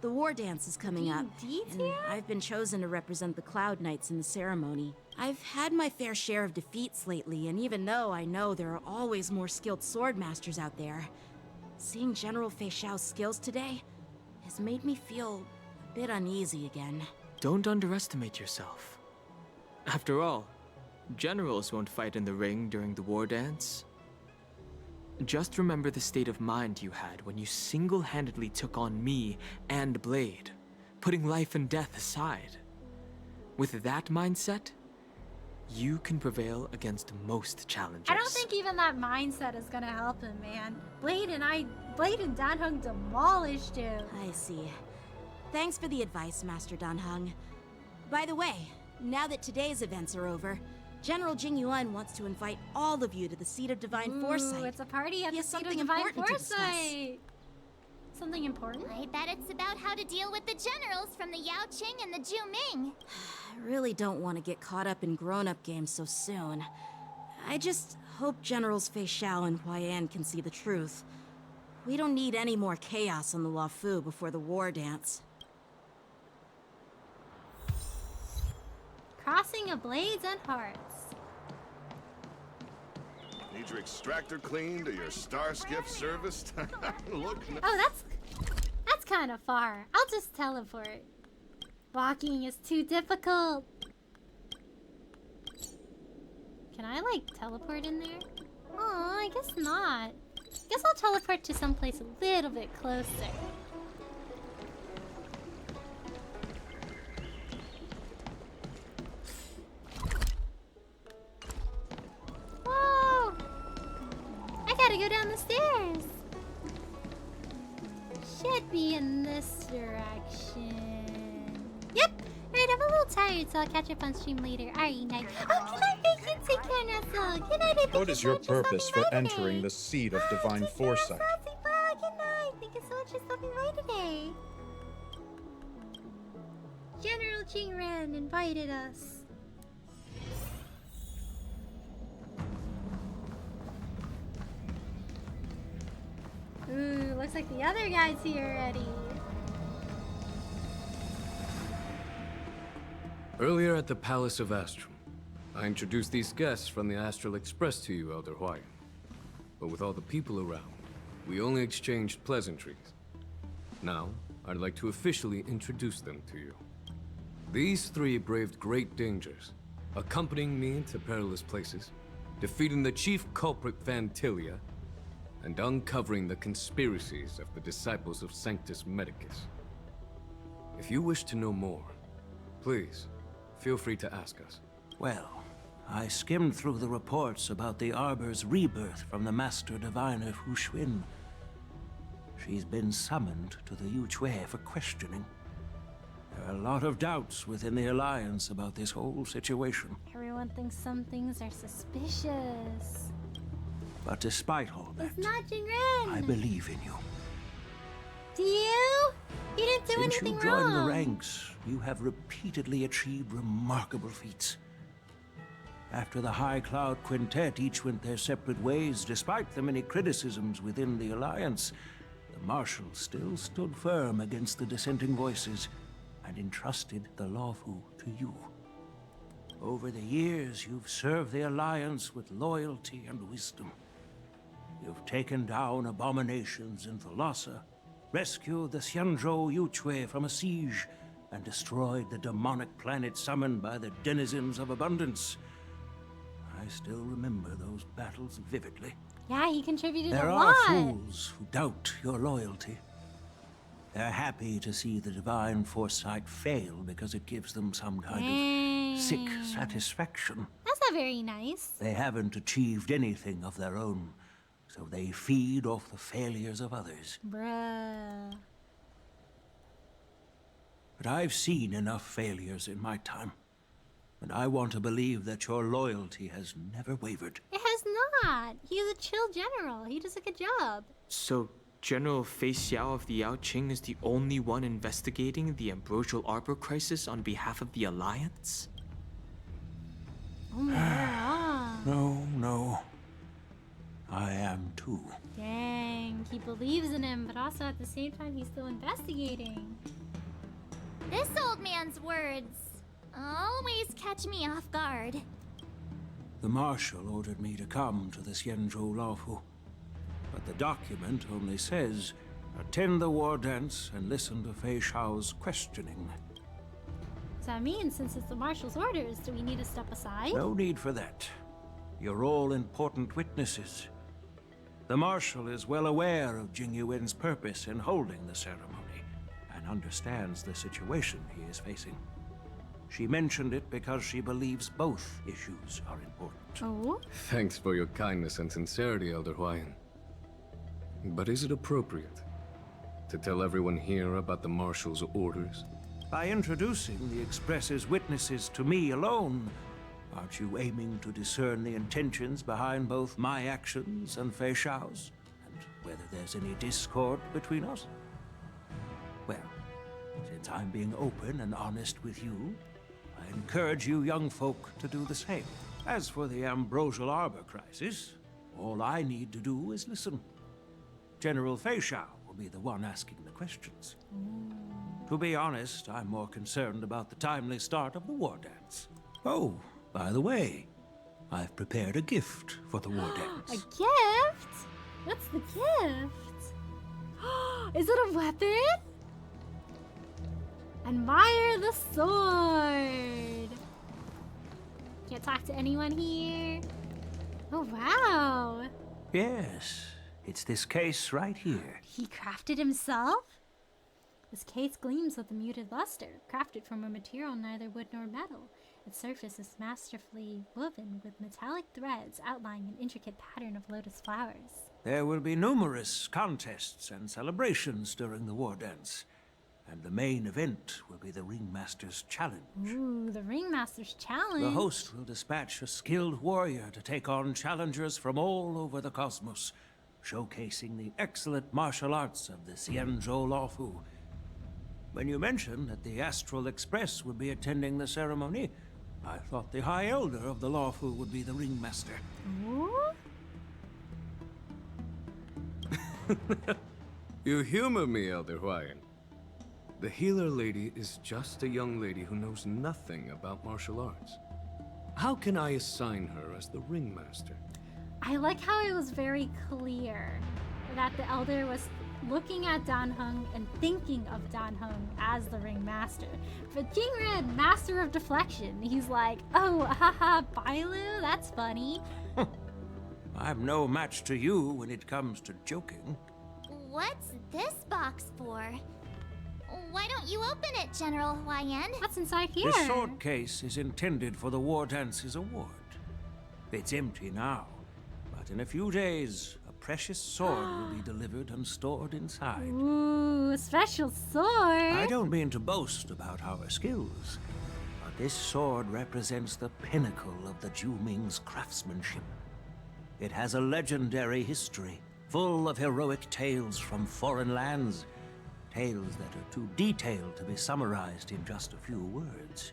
The war dance is coming up, and I've been chosen to represent the Cloud Knights in the ceremony. I've had my fair share of defeats lately, and even though I know there are always more skilled sword masters out there, seeing General Fei Xiao's skills today has made me feel a bit uneasy again. Don't underestimate yourself. After all, generals won't fight in the ring during the war dance. Just remember the state of mind you had when you single-handedly took on me and Blade, putting life and death aside. With that mindset, you can prevail against most challenges. I don't think even that mindset is gonna help him, man. Blade and Danheng demolished him. I see. Thanks for the advice, Master Danheng. By the way, now that today's events are over, General Jing Yuan wants to invite all of you to the seat of divine foresight. It's a party at He the has seat of something divine important to discuss. foresight. Something important? I bet it's about how to deal with the generals from the Yao Qing and the Ju Ming. I really don't want to get caught up in grown-up games so soon. I just hope Generals Fei Xiao and Huaiyan can see the truth. We don't need any more chaos on the Luofu before the war dance. Crossing of blades and hearts. Need your extractor cleaned or your star skiff serviced? Look. Oh, that's kind of far. I'll just teleport. Walking is too difficult. Can I like teleport in there? Oh, I guess not. Guess I'll teleport to someplace a little bit closer. Whoa! I gotta go down the stairs. Should be in this direction. Yep! Alright, I'm a little tired, so I'll catch up on stream later. Alright, night. Oh, can I beg you to take care, Nestle? Good night, What is your purpose for entering the seat of divine foresight? Good night. Thank you so much for stopping by today. General Jingren invited us. Ooh, looks like the other guy's here already. Earlier at the Palace of Astrum, I introduced these guests from the Astral Express to you, Elder Huayan. But with all the people around, we only exchanged pleasantries. Now, I'd like to officially introduce them to you. These three braved great dangers, accompanying me to perilous places, defeating the chief culprit Vantilia, and uncovering the conspiracies of the disciples of Sanctus Medicus. If you wish to know more, please, feel free to ask us. Well, I skimmed through the reports about the Arbor's rebirth from the Master Diviner Fu Xuan. She's been summoned to the Yu Chui for questioning. There are a lot of doubts within the Alliance about this whole situation. Everyone thinks some things are suspicious. But despite all that, It's not Jingren! I believe in you. Do you? You didn't do Since anything you joined wrong. the ranks, you have repeatedly achieved remarkable feats. After the High Cloud Quintet each went their separate ways, despite the many criticisms within the Alliance, the Marshal still stood firm against the dissenting voices and entrusted the Luofu to you. Over the years, you've served the Alliance with loyalty and wisdom. You've taken down abominations in Thalassa, rescued the Xianzhou Yu Chui from a siege, and destroyed the demonic planet summoned by the denizens of abundance. I still remember those battles vividly. Yeah, he contributed There a are lot. fools who doubt your loyalty. They're happy to see the divine foresight fail because it gives them some kind of sick satisfaction. That's not very nice. They haven't achieved anything of their own, so they feed off the failures of others. Bruh. But I've seen enough failures in my time, and I want to believe that your loyalty has never wavered. It has not. He's a chill general. He does a good job. So, General Fei Xiao of the Yao Qing is the only one investigating the Ambrosial Arbor crisis on behalf of the Alliance? Oh my god. No. I am too. Dang, he believes in him, but also at the same time he's still investigating. This old man's words always catch me off guard. The Marshal ordered me to come to the Xianzhou Luofu, but the document only says, attend the war dance and listen to Fei Xiao's questioning. So that means, since it's the Marshal's orders, do we need to step aside? No need for that. You're all important witnesses. The Marshal is well aware of Jing Yuan's purpose in holding the ceremony, and understands the situation he is facing. She mentioned it because she believes both issues are important. Oh? Thanks for your kindness and sincerity, Elder Huayan. But is it appropriate to tell everyone here about the Marshal's orders? By introducing the Express's witnesses to me alone, aren't you aiming to discern the intentions behind both my actions and Fei Xiao's? And whether there's any discord between us? Well, since I'm being open and honest with you, I encourage you young folk to do the same. As for the Ambrosial Arbor crisis, all I need to do is listen. General Fei Xiao will be the one asking the questions. To be honest, I'm more concerned about the timely start of the war dance. Oh, by the way, I've prepared a gift for the war dance. A gift? What's the gift? Is it a weapon? Admire the sword. Can't talk to anyone here. Oh, wow. Yes, it's this case right here. He crafted himself? This case gleams with a muted luster, crafted from a material neither wood nor metal. Its surface is masterfully woven with metallic threads outlining an intricate pattern of lotus flowers. There will be numerous contests and celebrations during the war dance. And the main event will be the Ringmaster's Challenge. Ooh, the Ringmaster's Challenge. The host will dispatch a skilled warrior to take on challengers from all over the cosmos, showcasing the excellent martial arts of the Xianzhou Luofu. When you mentioned that the Astral Express would be attending the ceremony, I thought the High Elder of the Luofu would be the Ringmaster. Ooh? You humor me, Elder Huayan. The healer lady is just a young lady who knows nothing about martial arts. How can I assign her as the ringmaster? I like how it was very clear that the elder was looking at Dan Heng and thinking of Dan Heng as the ringmaster. But King Red, master of deflection, he's like, oh, haha, Bailu, that's funny. I'm no match to you when it comes to joking. What's this box for? Why don't you open it, General Huayan? What's inside here? This sword case is intended for the War Dance's award. It's empty now, but in a few days, a precious sword will be delivered and stored inside. Ooh, a special sword. I don't mean to boast about our skills, but this sword represents the pinnacle of the Zhuming's craftsmanship. It has a legendary history, full of heroic tales from foreign lands. Tales that are too detailed to be summarized in just a few words.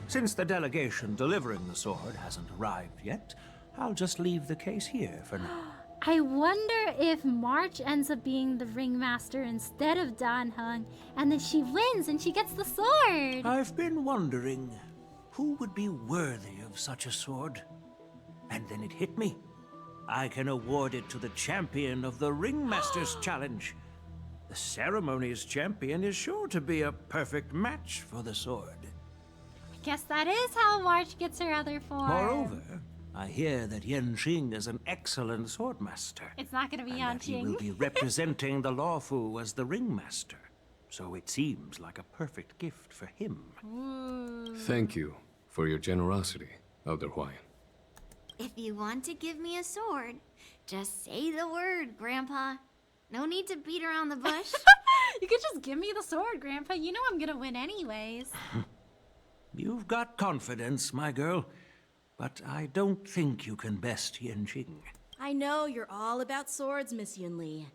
Since the delegation delivering the sword hasn't arrived yet, I'll just leave the case here for now. I wonder if March ends up being the ringmaster instead of Dan Heng, and then she wins and she gets the sword. I've been wondering who would be worthy of such a sword. And then it hit me. I can award it to the champion of the Ringmaster's Challenge. The ceremony's champion is sure to be a perfect match for the sword. I guess that is how March gets her other form. Moreover, I hear that Yanqing is an excellent swordmaster. It's not going to be Yanqing. He will be representing the Luofu as the ringmaster. So it seems like a perfect gift for him. Ooh. Thank you for your generosity, Elder Huayan. If you want to give me a sword, just say the word, Grandpa. No need to beat around the bush. You could just give me the sword, Grandpa. You know I'm gonna win anyways. You've got confidence, my girl. But I don't think you can best Yanqing. I know you're all about swords, Miss Yunli.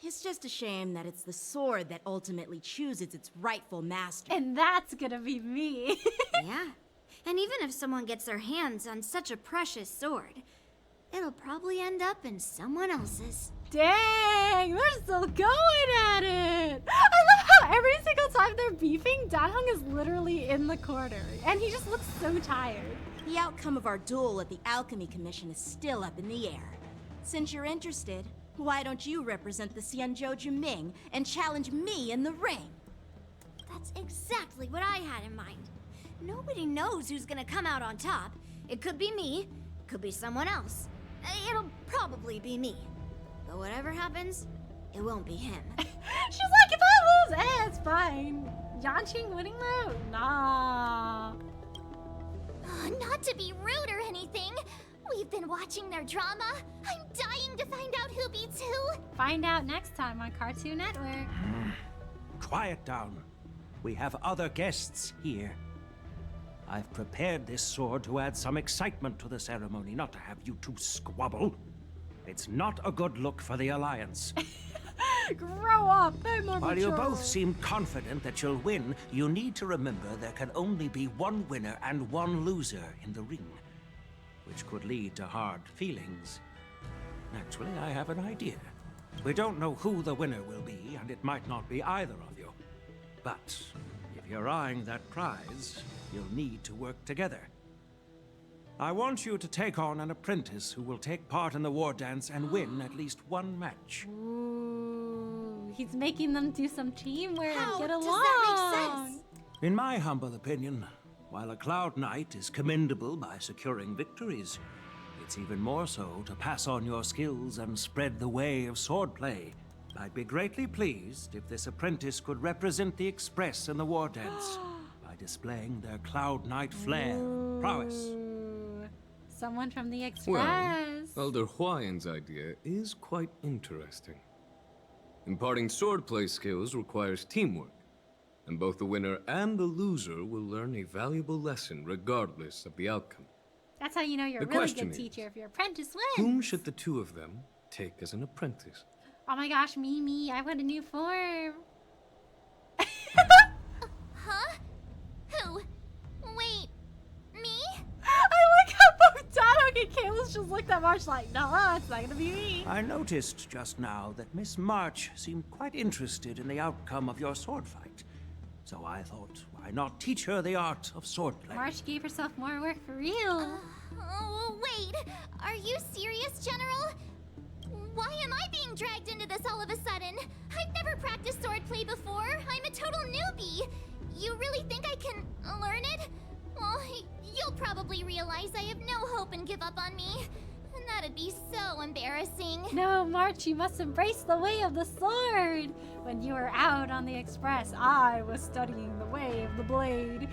It's just a shame that it's the sword that ultimately chooses its rightful master. And that's gonna be me. Yeah. And even if someone gets their hands on such a precious sword, it'll probably end up in someone else's. Dang, they're still going at it. I love how every single time they're beefing, Dan Heng is literally in the corner, and he just looks so tired. The outcome of our duel at the Alchemy Commission is still up in the air. Since you're interested, why don't you represent the Xianzhou Juming and challenge me in the ring? That's exactly what I had in mind. Nobody knows who's gonna come out on top. It could be me, could be someone else. It'll probably be me. But whatever happens, it won't be him. She's like, if I lose, it's fine. Yanqing winning though? Nah. Not to be rude or anything, we've been watching their drama. I'm dying to find out who beats who. Find out next time on Cartoon Network. Quiet down. we have other guests here. I've prepared this sword to add some excitement to the ceremony, not to have you two squabble. It's not a good look for the Alliance. Grow up, I'm more While you mature. both seem confident that you'll win, you need to remember there can only be one winner and one loser in the ring, which could lead to hard feelings. Naturally, I have an idea. We don't know who the winner will be, and it might not be either of you. But if you're eyeing that prize, you'll need to work together. I want you to take on an apprentice who will take part in the war dance and win at least one match. Ooh, he's making them do some teamwork How and get does along. that make sense? In my humble opinion, while a Cloud Knight is commendable by securing victories, it's even more so to pass on your skills and spread the way of swordplay. I'd be greatly pleased if this apprentice could represent the Express in the war dance by displaying their Cloud Knight flair and prowess. Someone from the Express. Well, Elder Huayan's idea is quite interesting. Imparting swordplay skills requires teamwork, and both the winner and the loser will learn a valuable lesson regardless of the outcome. That's how you know you're a The really question good is, teacher, if your apprentice wins. Whom should the two of them take as an apprentice? Oh my gosh, me, I want a new form. Huh? Who? Wait, me? I like how both Donok and Kalis just looked at March like, no, it's not gonna be me. I noticed just now that Miss March seemed quite interested in the outcome of your sword fight. So I thought, why not teach her the art of swordplay? March gave herself more work for real. Oh, wait. Are you serious, General? Why am I being dragged into this all of a sudden? I've never practiced swordplay before. I'm a total newbie. You really think I can learn it? Well, you'll probably realize I have no hope and give up on me. And that'd be so embarrassing. No, March, you must embrace the way of the sword. When you were out on the Express, I was studying the way of the blade.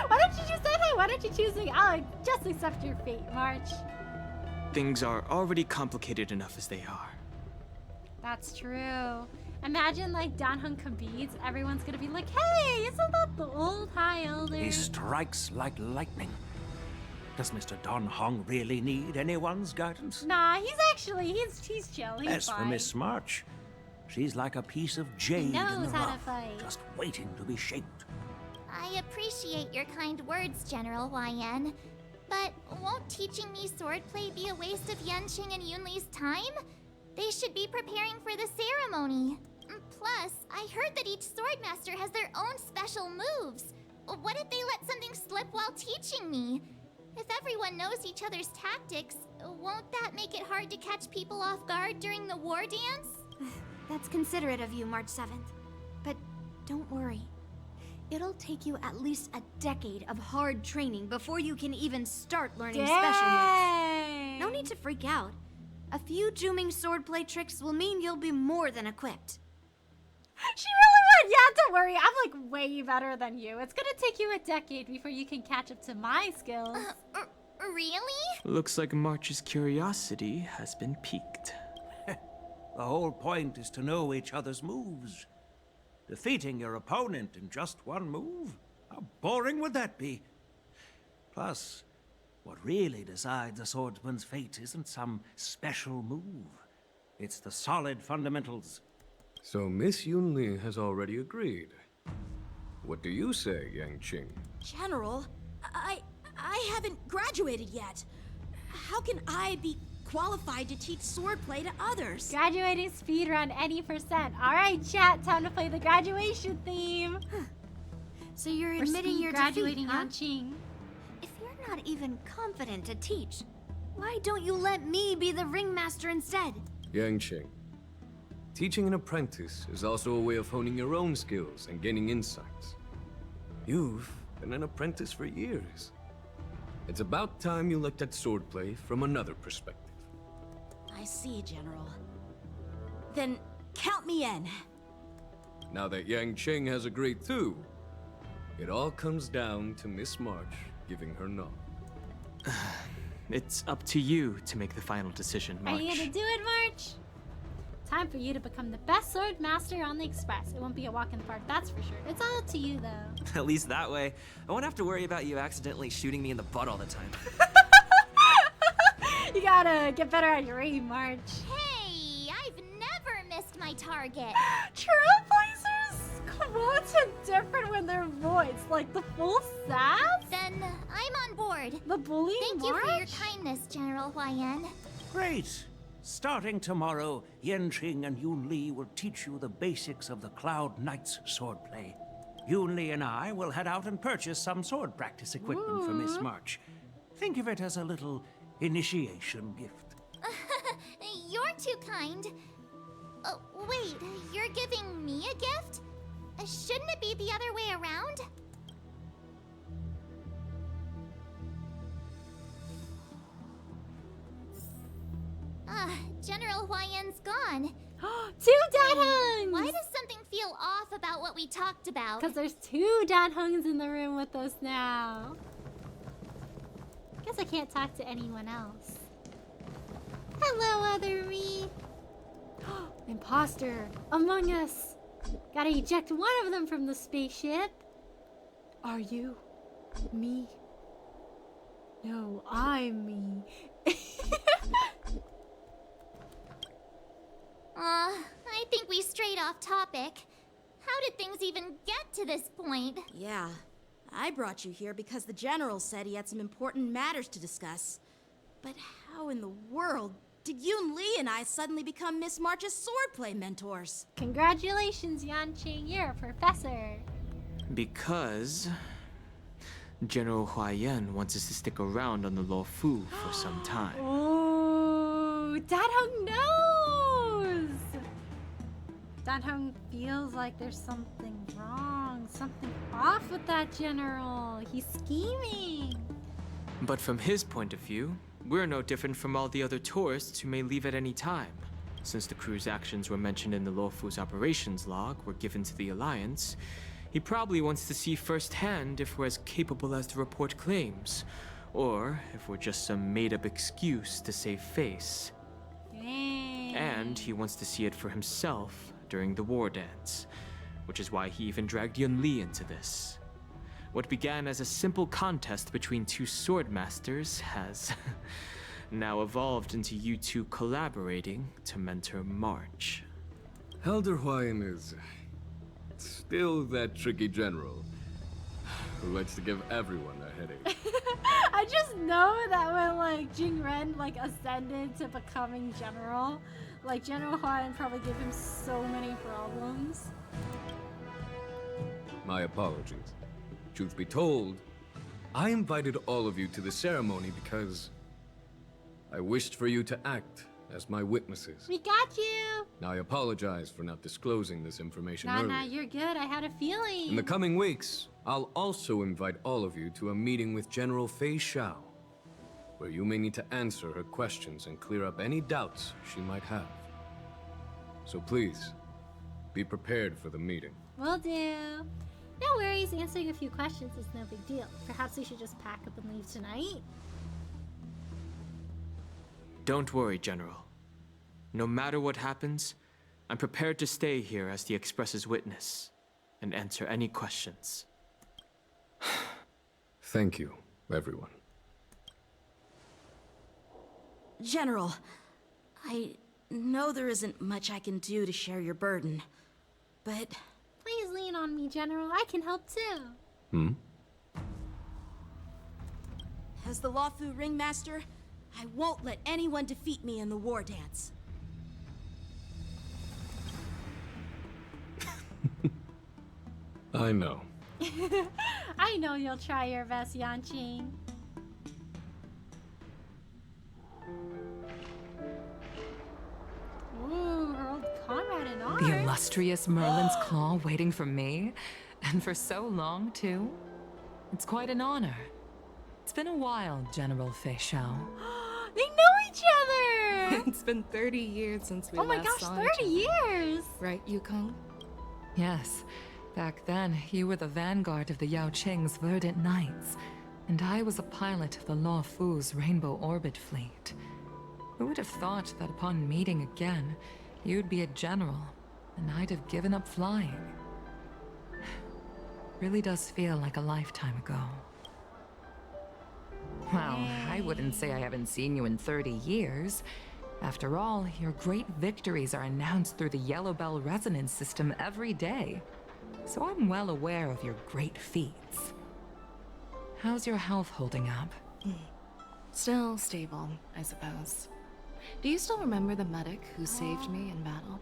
Why don't you just say that? Why don't you choose me? I'll just accept your fate, March. Things are already complicated enough as they are. That's true. Imagine like Danhung competes, everyone's gonna be like, hey, isn't that the old High Elder? He strikes like lightning. Does Mr. Don Hong really need anyone's guidance? Nah, he's chill. He's As for fine. Miss March, she's like a piece of jade in knows the how to rough, fight. just waiting to be shaped. I appreciate your kind words, General YN. But won't teaching me swordplay be a waste of Yanqing and Yunli's time? They should be preparing for the ceremony. Plus, I heard that each swordmaster has their own special moves. What if they let something slip while teaching me? If everyone knows each other's tactics, won't that make it hard to catch people off guard during the war dance? That's considerate of you, March 7th. But don't worry. It'll take you at least a decade of hard training before you can even start learning special moves. No need to freak out. A few Juming swordplay tricks will mean you'll be more than equipped. She really would. Yeah, don't worry. I'm like way better than you. It's gonna take you a decade before you can catch up to my skills. Really? Looks like March's curiosity has been piqued. The whole point is to know each other's moves. Defeating your opponent in just one move? How boring would that be? Plus, what really decides a swordsman's fate isn't some special move. It's the solid fundamentals. So Miss Yunli has already agreed. What do you say, Yanqing? General, I haven't graduated yet. How can I be qualified to teach swordplay to others? Graduating speedrun any percent. All right, chat, time to play the graduation theme. So you're We're admitting speed you're graduating defeat, huh? Yanqing. If you're not even confident to teach, why don't you let me be the ringmaster instead? Yanqing, teaching an apprentice is also a way of honing your own skills and gaining insights. You've been an apprentice for years. It's about time you looked at swordplay from another perspective. I see, General. Then count me in. Now that Yanqing has agreed too, it all comes down to Miss March giving her nod. It's up to you to make the final decision, March. Are you gonna do it, March? Time for you to become the best sword master on the Express. It won't be a walk in the park, that's for sure. It's all up to you, though. At least that way, I won't have to worry about you accidentally shooting me in the butt all the time. You gotta get better at your aim, March. Hey, I've never missed my target. Trailblazers? Come on, it's different when they're voiced. Like the full sass? Then I'm on board. The bullying Thank you for your kindness, General Huayan. Great! Starting tomorrow, Yenqing and Yunli will teach you the basics of the Cloud Knight's swordplay. Yunli and I will head out and purchase some sword practice equipment for Miss March. Think of it as a little initiation gift. You're too kind. Wait, you're giving me a gift? Shouldn't it be the other way around? General Huayan's gone. 2 dad hungs! Why does something feel off about what we talked about? Because there's 2 dad hungs in the room with us now. Guess I can't talk to anyone else. Hello, other me. Imposter! Among Us! Gotta eject one of them from the spaceship. Are you me? No, I'm me. I think we strayed off topic. How did things even get to this point? Yeah, I brought you here because the General said he had some important matters to discuss. But how in the world did Yun Li and I suddenly become Miss March's swordplay mentors? Congratulations, Yanqing, you're a professor. Because General Huayan wants us to stick around on the Luofu for some time. Oh, Dad Hung knows! Dad Hung feels like there's something wrong, something off with that general. He's scheming. But from his point of view, we're no different from all the other tourists who may leave at any time. Since the crew's actions were mentioned in the Luofu's operations log were given to the Alliance, he probably wants to see firsthand if we're as capable as the report claims, or if we're just some made-up excuse to save face. Dang. And he wants to see it for himself during the war dance, which is why he even dragged Yun Li into this. What began as a simple contest between 2 sword masters has now evolved into you 2 collaborating to mentor March. Elder Huayan is still that tricky general who likes to give everyone a headache. I just know that when like Jing Ren like ascended to becoming general, like General Huayan probably gave him so many problems. My apologies. Truth be told, I invited all of you to the ceremony because I wished for you to act as my witnesses. We got you! Now I apologize for not disclosing this information Nah, earlier. you're good. I had a feeling. In the coming weeks, I'll also invite all of you to a meeting with General Fei Xiao, where you may need to answer her questions and clear up any doubts she might have. So please, be prepared for the meeting. Will do. No worries, answering a few questions is no big deal. Perhaps we should just pack up and leave tonight? Don't worry, General. No matter what happens, I'm prepared to stay here as the Express's witness and answer any questions. Thank you, everyone. General, I know there isn't much I can do to share your burden, but... Please lean on me, General. I can help too. As the Luofu ringmaster, I won't let anyone defeat me in the war dance. I know. I know you'll try your best, Yanqing. Ooh, her old comrade in arms. The illustrious Merlin's Claw waiting for me? And for so long, too? It's quite an honor. It's been a while, General Fei Xiao. They know each other! It's been 30 years since we Oh my last gosh, saw 30 each other. years! Right, Yukong? Yes. Back then, you were the vanguard of the Yao Qing's Verdant Knights, and I was a pilot of the Luofu's Rainbow Orbit Fleet. Who would have thought that upon meeting again, You'd be a general, and I'd have given up flying. Really does feel like a lifetime ago. Well, I wouldn't say I haven't seen you in 30 years. After all, your great victories are announced through the Yellow Bell resonance system every day. So I'm well aware of your great feats. How's your health holding up? Still stable, I suppose. Do you still remember the medic who saved me in battle?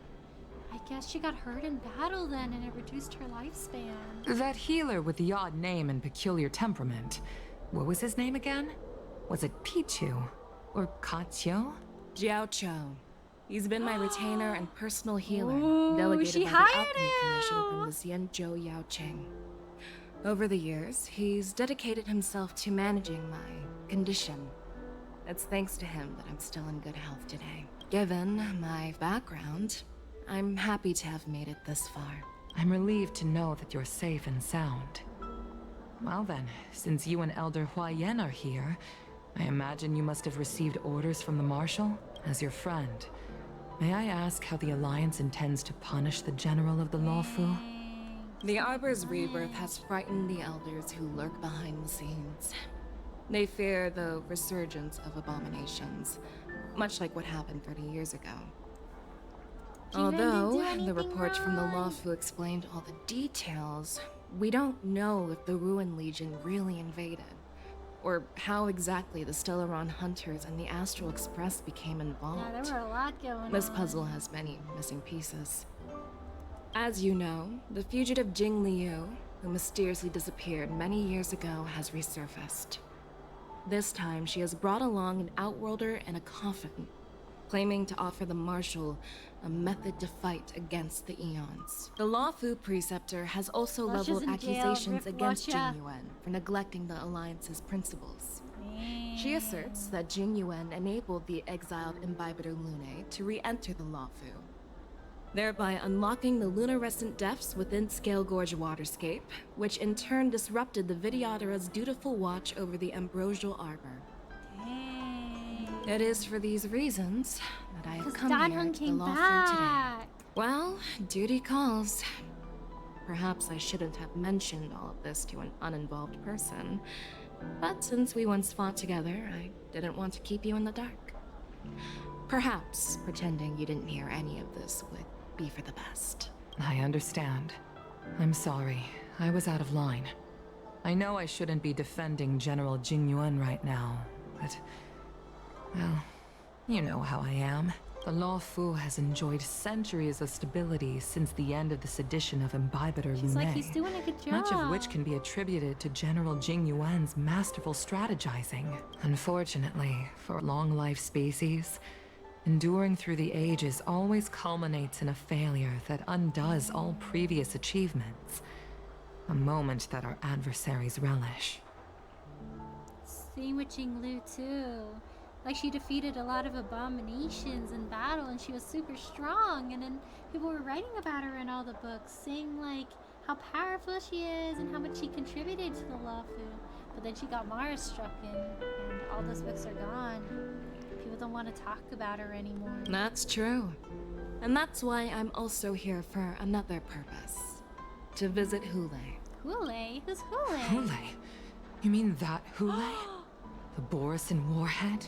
I guess she got hurt in battle then and it reduced her lifespan. That healer with the odd name and peculiar temperament. What was his name again? Was it Pichu? Or Katyo? Jiao Cho. He's been my retainer and personal healer, delegated by the Alchemy Commission from the Xianzhou Yaoqing. Over the years, he's dedicated himself to managing my condition. It's thanks to him that I'm still in good health today. Given my background, I'm happy to have made it this far. I'm relieved to know that you're safe and sound. Well then, since you and Elder Huayan are here, I imagine you must have received orders from the Marshal? As your friend, may I ask how the Alliance intends to punish the General of the Luofu? The Arbor's rebirth has frightened the Elders who lurk behind the scenes. They fear the resurgence of abominations, much like what happened 30 years ago. Although the reports from the Luofu explained all the details, we don't know if the Ruin Legion really invaded, or how exactly the Stellaron Hunters and the Astral Express became involved. Yeah, there were a lot going on. This puzzle has many missing pieces. As you know, the fugitive Jing Liu, who mysteriously disappeared many years ago, has resurfaced. This time, she has brought along an outworlder and a coffin, claiming to offer the Marshal a method to fight against the Eons. The Luofu Preceptor has also leveled accusations against Jing Yuan for neglecting the Alliance's principles. She asserts that Jing Yuan enabled the exiled Imbibitor Lunae to re-enter the Luofu, thereby unlocking the luminescent depths within Scale Gorge waterscape, which in turn disrupted the Vidyadhara's dutiful watch over the Ambrosial Arbor. It is for these reasons that I have come here to the Luofu today. Well, duty calls. Perhaps I shouldn't have mentioned all of this to an uninvolved person, but since we once fought together, I didn't want to keep you in the dark. Perhaps pretending you didn't hear any of this would be for the best. I understand. I'm sorry. I was out of line. I know I shouldn't be defending General Jing Yuan right now, but... well, you know how I am. The Luofu has enjoyed centuries of stability since the end of the sedition of Imbibitor Lunae. She's like, he's doing a good job. Much of which can be attributed to General Jing Yuan's masterful strategizing. Unfortunately, for long-life species, enduring through the ages always culminates in a failure that undoes all previous achievements. A moment that our adversaries relish. Same with Jing Lu too. Like, she defeated a lot of abominations in battle and she was super strong, and then people were writing about her in all the books, saying like how powerful she is and how much she contributed to the Luofu. But then she got Mars struck in and all those books are gone. People don't want to talk about her anymore. That's true. And that's why I'm also here for another purpose. To visit Hule. Hule? Who's Hule? Hule? You mean that Hule? The Borisin warhead?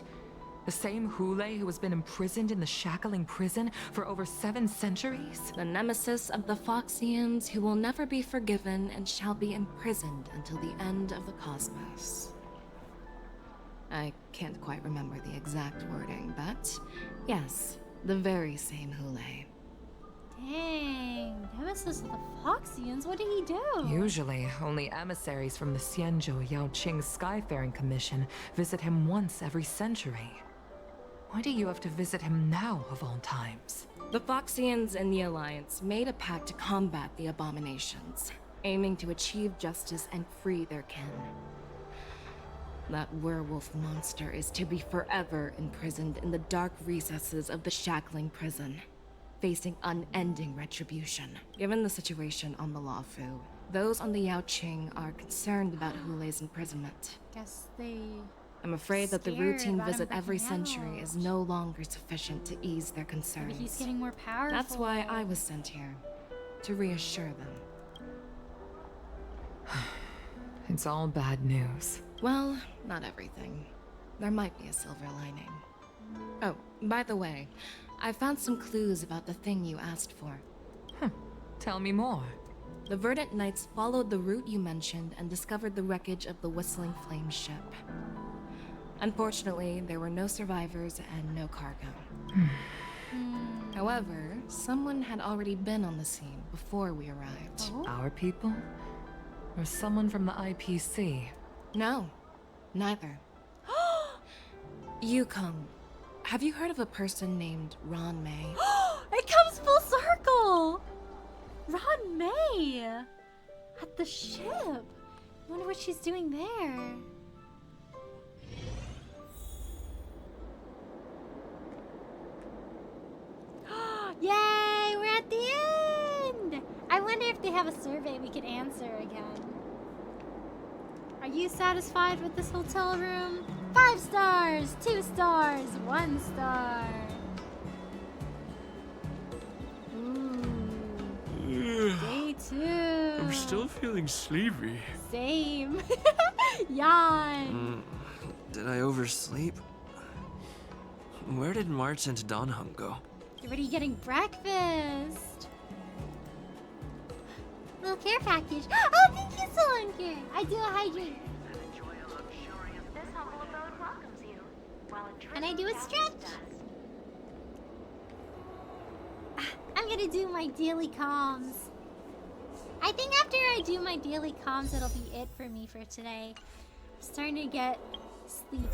The same Hule who has been imprisoned in the Shackling prison for over 7 centuries? The nemesis of the Foxians who will never be forgiven and shall be imprisoned until the end of the cosmos. I can't quite remember the exact wording, but yes, the very same Hule. Dang, nemesis of the Foxians, what did he do? Usually, only emissaries from the Xianzhou Yaoqing Skyfaring Commission visit him once every century. Why do you have to visit him now, of all times? The Foxians and the Alliance made a pact to combat the abominations, aiming to achieve justice and free their kin. That werewolf monster is to be forever imprisoned in the dark recesses of the Shackling prison, facing unending retribution. Given the situation on the Luofu, those on the Yaoqing are concerned about Hule's imprisonment. Guess they I'm afraid that the Scared routine about him visit every breaking century out. is no longer sufficient to ease their concerns. Maybe he's getting more powerful. That's why I was sent here, to reassure them. It's all bad news. Well, not everything. There might be a silver lining. Oh, by the way, I found some clues about the thing you asked for. Tell me more. The Verdant Knights followed the route you mentioned and discovered the wreckage of the Whistling Flame ship. Unfortunately, there were no survivors and no cargo. However, someone had already been on the scene before we arrived. Our people? Or someone from the IPC? No, neither. Yukong, have you heard of a person named Ron May? It comes full circle! Ron May! At the ship. I wonder what she's doing there. Yay! We're at the end! I wonder if they have a survey we could answer again. Are you satisfied with this hotel room? 5 stars, 2 stars, 1 star. Day 2. I'm still feeling sleepy. Same. Yawn. Did I oversleep? Where did March and Donhum go? You're already getting breakfast. Little care package. Oh, thank you, Solanker. I do a hydrate. And I do a stretch. I'm gonna do my daily comms. I think after I do my daily comms, it'll be it for me for today. I'm starting to get sleepy.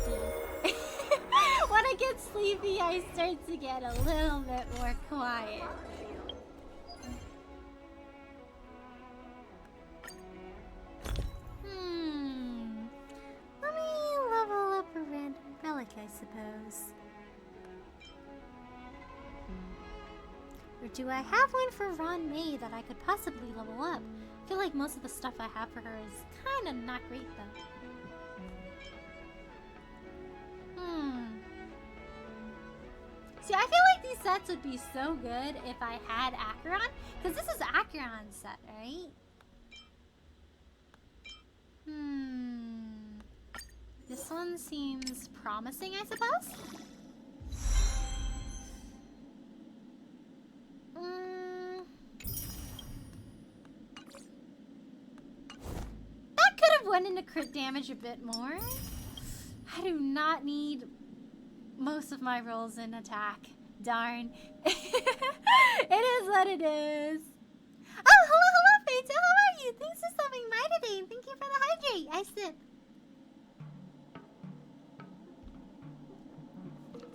When I get sleepy, I start to get a little bit more quiet. Let me level up a random relic, I suppose. Or do I have one for Ron May that I could possibly level up? I feel like most of the stuff I have for her is kind of not great though. See, I feel like these sets would be so good if I had Acheron, because this is Acheron's set, right? This one seems promising, I suppose? That could have went into crit damage a bit more. I do not need most of my rolls in attack. Darn. It is what it is. Oh, hello, Fata. How are you? Thanks for stopping by today. Thank you for the hydrate. I sip.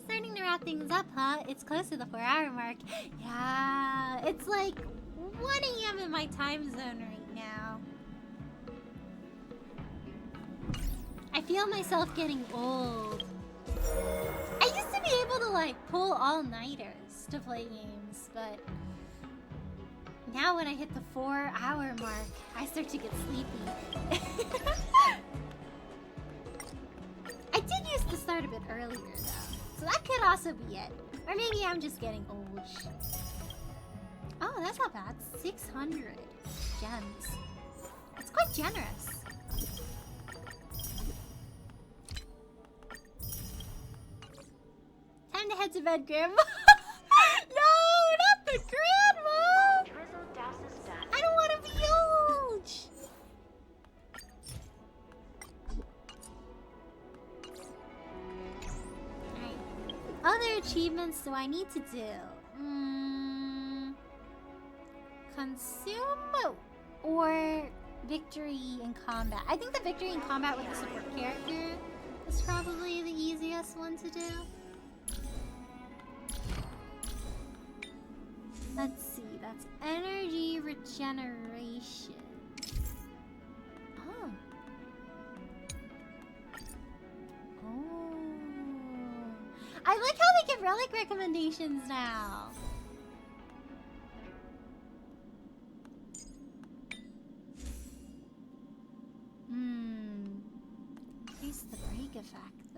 Starting to wrap things up, huh? It's close to the 4-hour mark. Yeah, it's like 1 a.m. in my time zone right now. I feel myself getting old. I used to be able to like pull all-nighters to play games, but now when I hit the 4-hour mark, I start to get sleepy. I did used to start a bit earlier though, so that could also be it. Or maybe I'm just getting old. Oh, that's not bad. 600 gems. That's quite generous. Time to head to bed, Grandma. No, not the Grandma! I don't want to be old! Alright. Other achievements do I need to do? Consume or victory in combat? I think the victory in combat with the support character is probably the easiest one to do. Let's see, that's energy regeneration. Oh. Oh. I like how they give relic recommendations now. Increase the break effect.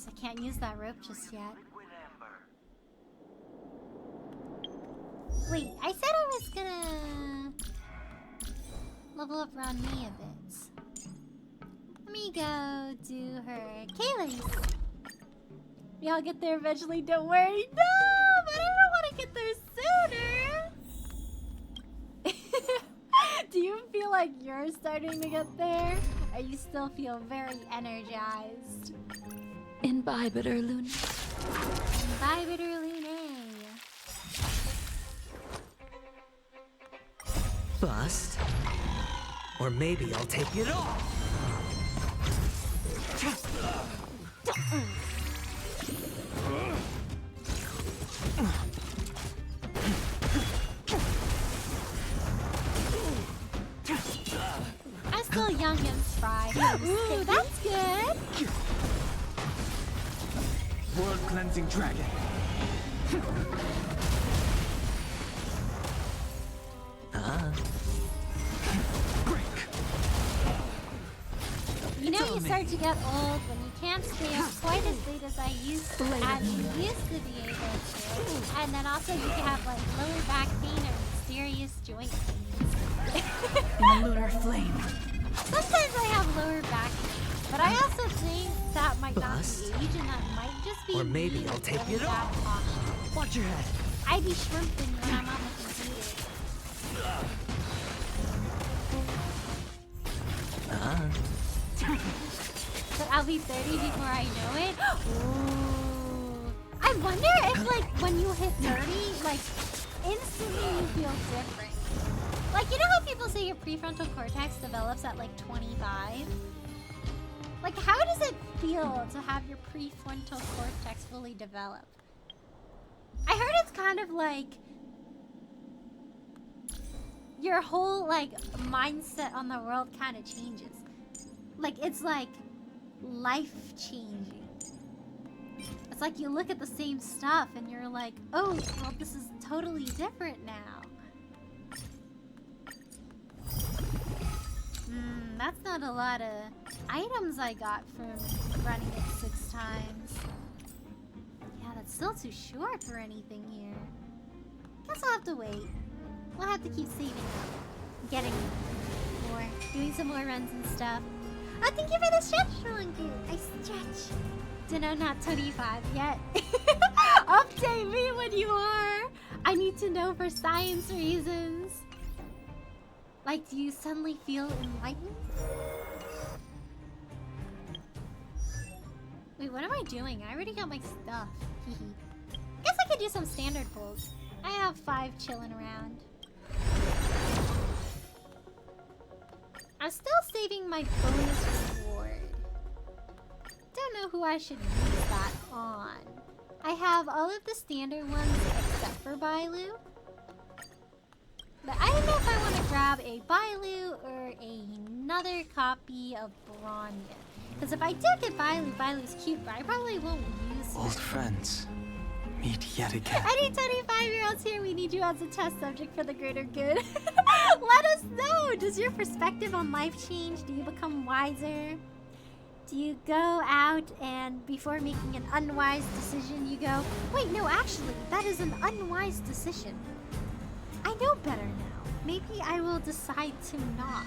so I can't use that rope just yet. Wait, I said I was gonna level up around me a bit. Let me go do her Kaylee's. We all get there eventually, don't worry. No, but I don't want to get there sooner. Do you feel like you're starting to get there? Or you still feel very energized? Imbibe it, Lune. Imbibe it, Lune. Bust. Or maybe I'll take it all. I'm still young and spry. Ooh, that's good. World cleansing dragon. You know you start to get old when you can't stay up quite as late as I used to, as you used to be able to. And then also you can have like lower back pain or mysterious joint pains. In a lunar flame. Sometimes I have lower back pain, but I also think that might Bust. not be age and that might just be Or maybe me I'll with take really it bad all. posture. Watch your head. I be shrimping when I'm on the computer. But I'll be 30 before I know it. Ooh. I wonder if, like, when you hit 30, like, instantly you feel different. Like, you know how people say your prefrontal cortex develops at, like, 25? Like, how does it feel to have your prefrontal cortex fully develop? I heard it's kind of like your whole, like, mindset on the world kind of changes. Like, it's like life-changing. It's like you look at the same stuff and you're like, oh, well, this is totally different now. That's not a lot of items I got from running it 6 times. Yeah, that's still too short for anything here. Guess I'll have to wait. We'll have to keep saving up. Getting more. Doing some more runs and stuff. Oh, thank you for the stretch, Rongu. I stretch. Dunno, not 25 yet. Update me when you are. I need to know for science reasons. Like, do you suddenly feel enlightened? Wait, what am I doing? I already got my stuff. Guess I could do some standard pulls. I have 5 chilling around. I'm still saving my bonus reward. Don't know who I should use that on. I have all of the standard ones except for Bailu. But I don't know if I want to grab a Bailu or another copy of Bronya. Because if I do get Bailu, Bailu's cute, but I probably won't use Old her. friends, meet yet again. Any 25-year-olds here, we need you as a test subject for the greater good. Let us know! Does your perspective on life change? Do you become wiser? Do you go out and before making an unwise decision, you go, wait, no, actually, that is an unwise decision. I know better now. Maybe I will decide to not.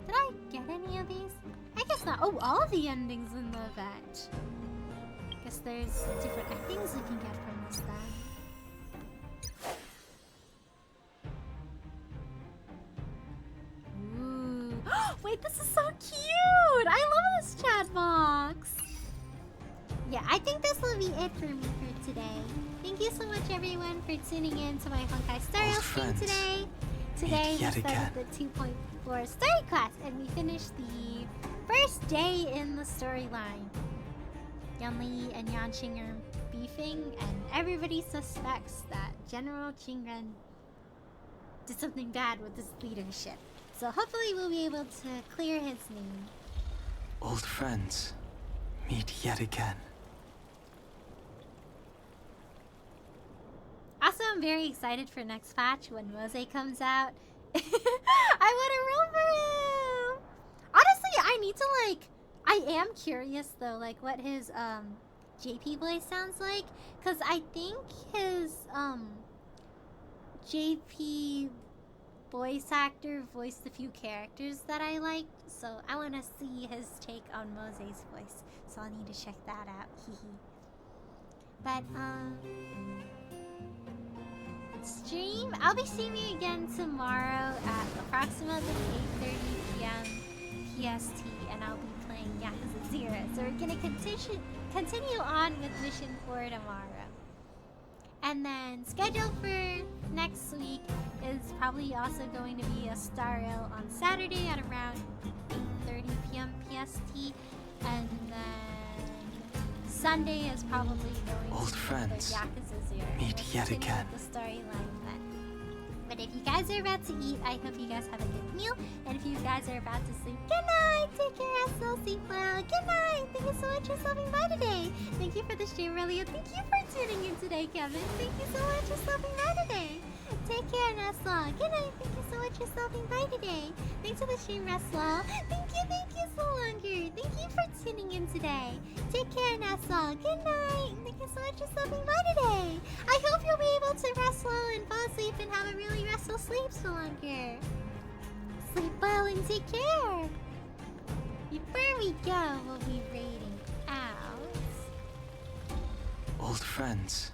Did I get any of these? I guess not. Oh, all the endings in the event. Guess there's different endings we can get from this then. Ooh. Wait, this is so cute! I love this chat box! Yeah, I think this will be it for me for today. Thank you so much, everyone, for tuning in to my Honkai Star stream today. Today we started the 2.4 story class, and we finished the first day in the storyline. Yunli and Yanqing are beefing, and everybody suspects that General Qingren did something bad with his leadership. So hopefully we'll be able to clear his name. Old friends, meet yet again. Also, I'm very excited for next patch when Mose comes out. I want to roll for him. Honestly, I need to like. I am curious though, like what his JP voice sounds like, cause I think his JP voice actor voiced a few characters that I liked, so I want to see his take on Mose's voice. So I'll need to check that out. But stream. I'll be streaming again tomorrow at approximately 8:30 p.m. PST, and I'll be playing Yakuza 0. So we're gonna continue on with Mission 4 tomorrow. And then scheduled for next week is probably also going to be a Star Rail on Saturday at around 8:30 p.m. PST, and then Sunday is probably going Old to be friends the Yakuza 0. meet yet again. The storyline then. But if you guys are about to eat, I hope you guys have a good meal. And if you guys are about to sleep, good night. Take care, SL, sleep well. Good night. Thank you so much for stopping by today. Thank you for the stream earlier. Thank you for tuning in today, Kevin. Thank you so much for stopping by today. Take care, Nesla. Good night. Thank you so much for stopping by today. Thanks for the stream, Nesla. Thank you so longer. Thank you for tuning in today. Take care, Nesla. Good night. Thank you so much for stopping by today. I hope you'll be able to rest well and fall asleep and have a really restful sleep so longer. Sleep well and take care. Before we go, we'll be raiding out Old friends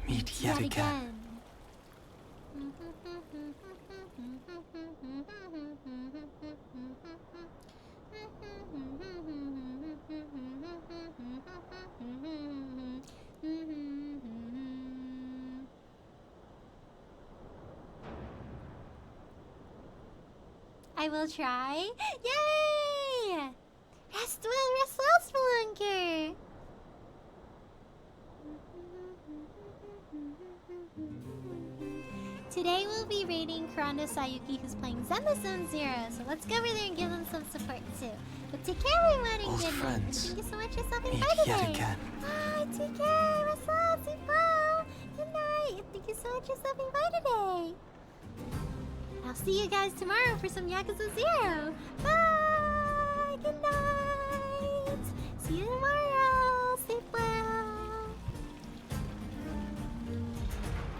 meet yet again. I will try. Yay! Rest well, Spelunker! Today we'll be raiding Kurando Sayuki, who's playing Zenless Zone 0, so let's go over there and give him some support too. But take care, everyone, and good night. And thank you so much for stopping by today. Bye, take care, rest well, sleep well. Good night, and thank you so much for stopping by today. I'll see you guys tomorrow for some Yakuza 0. Bye! Good night! See you tomorrow! Sleep well!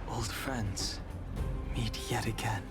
Old friends meet yet again.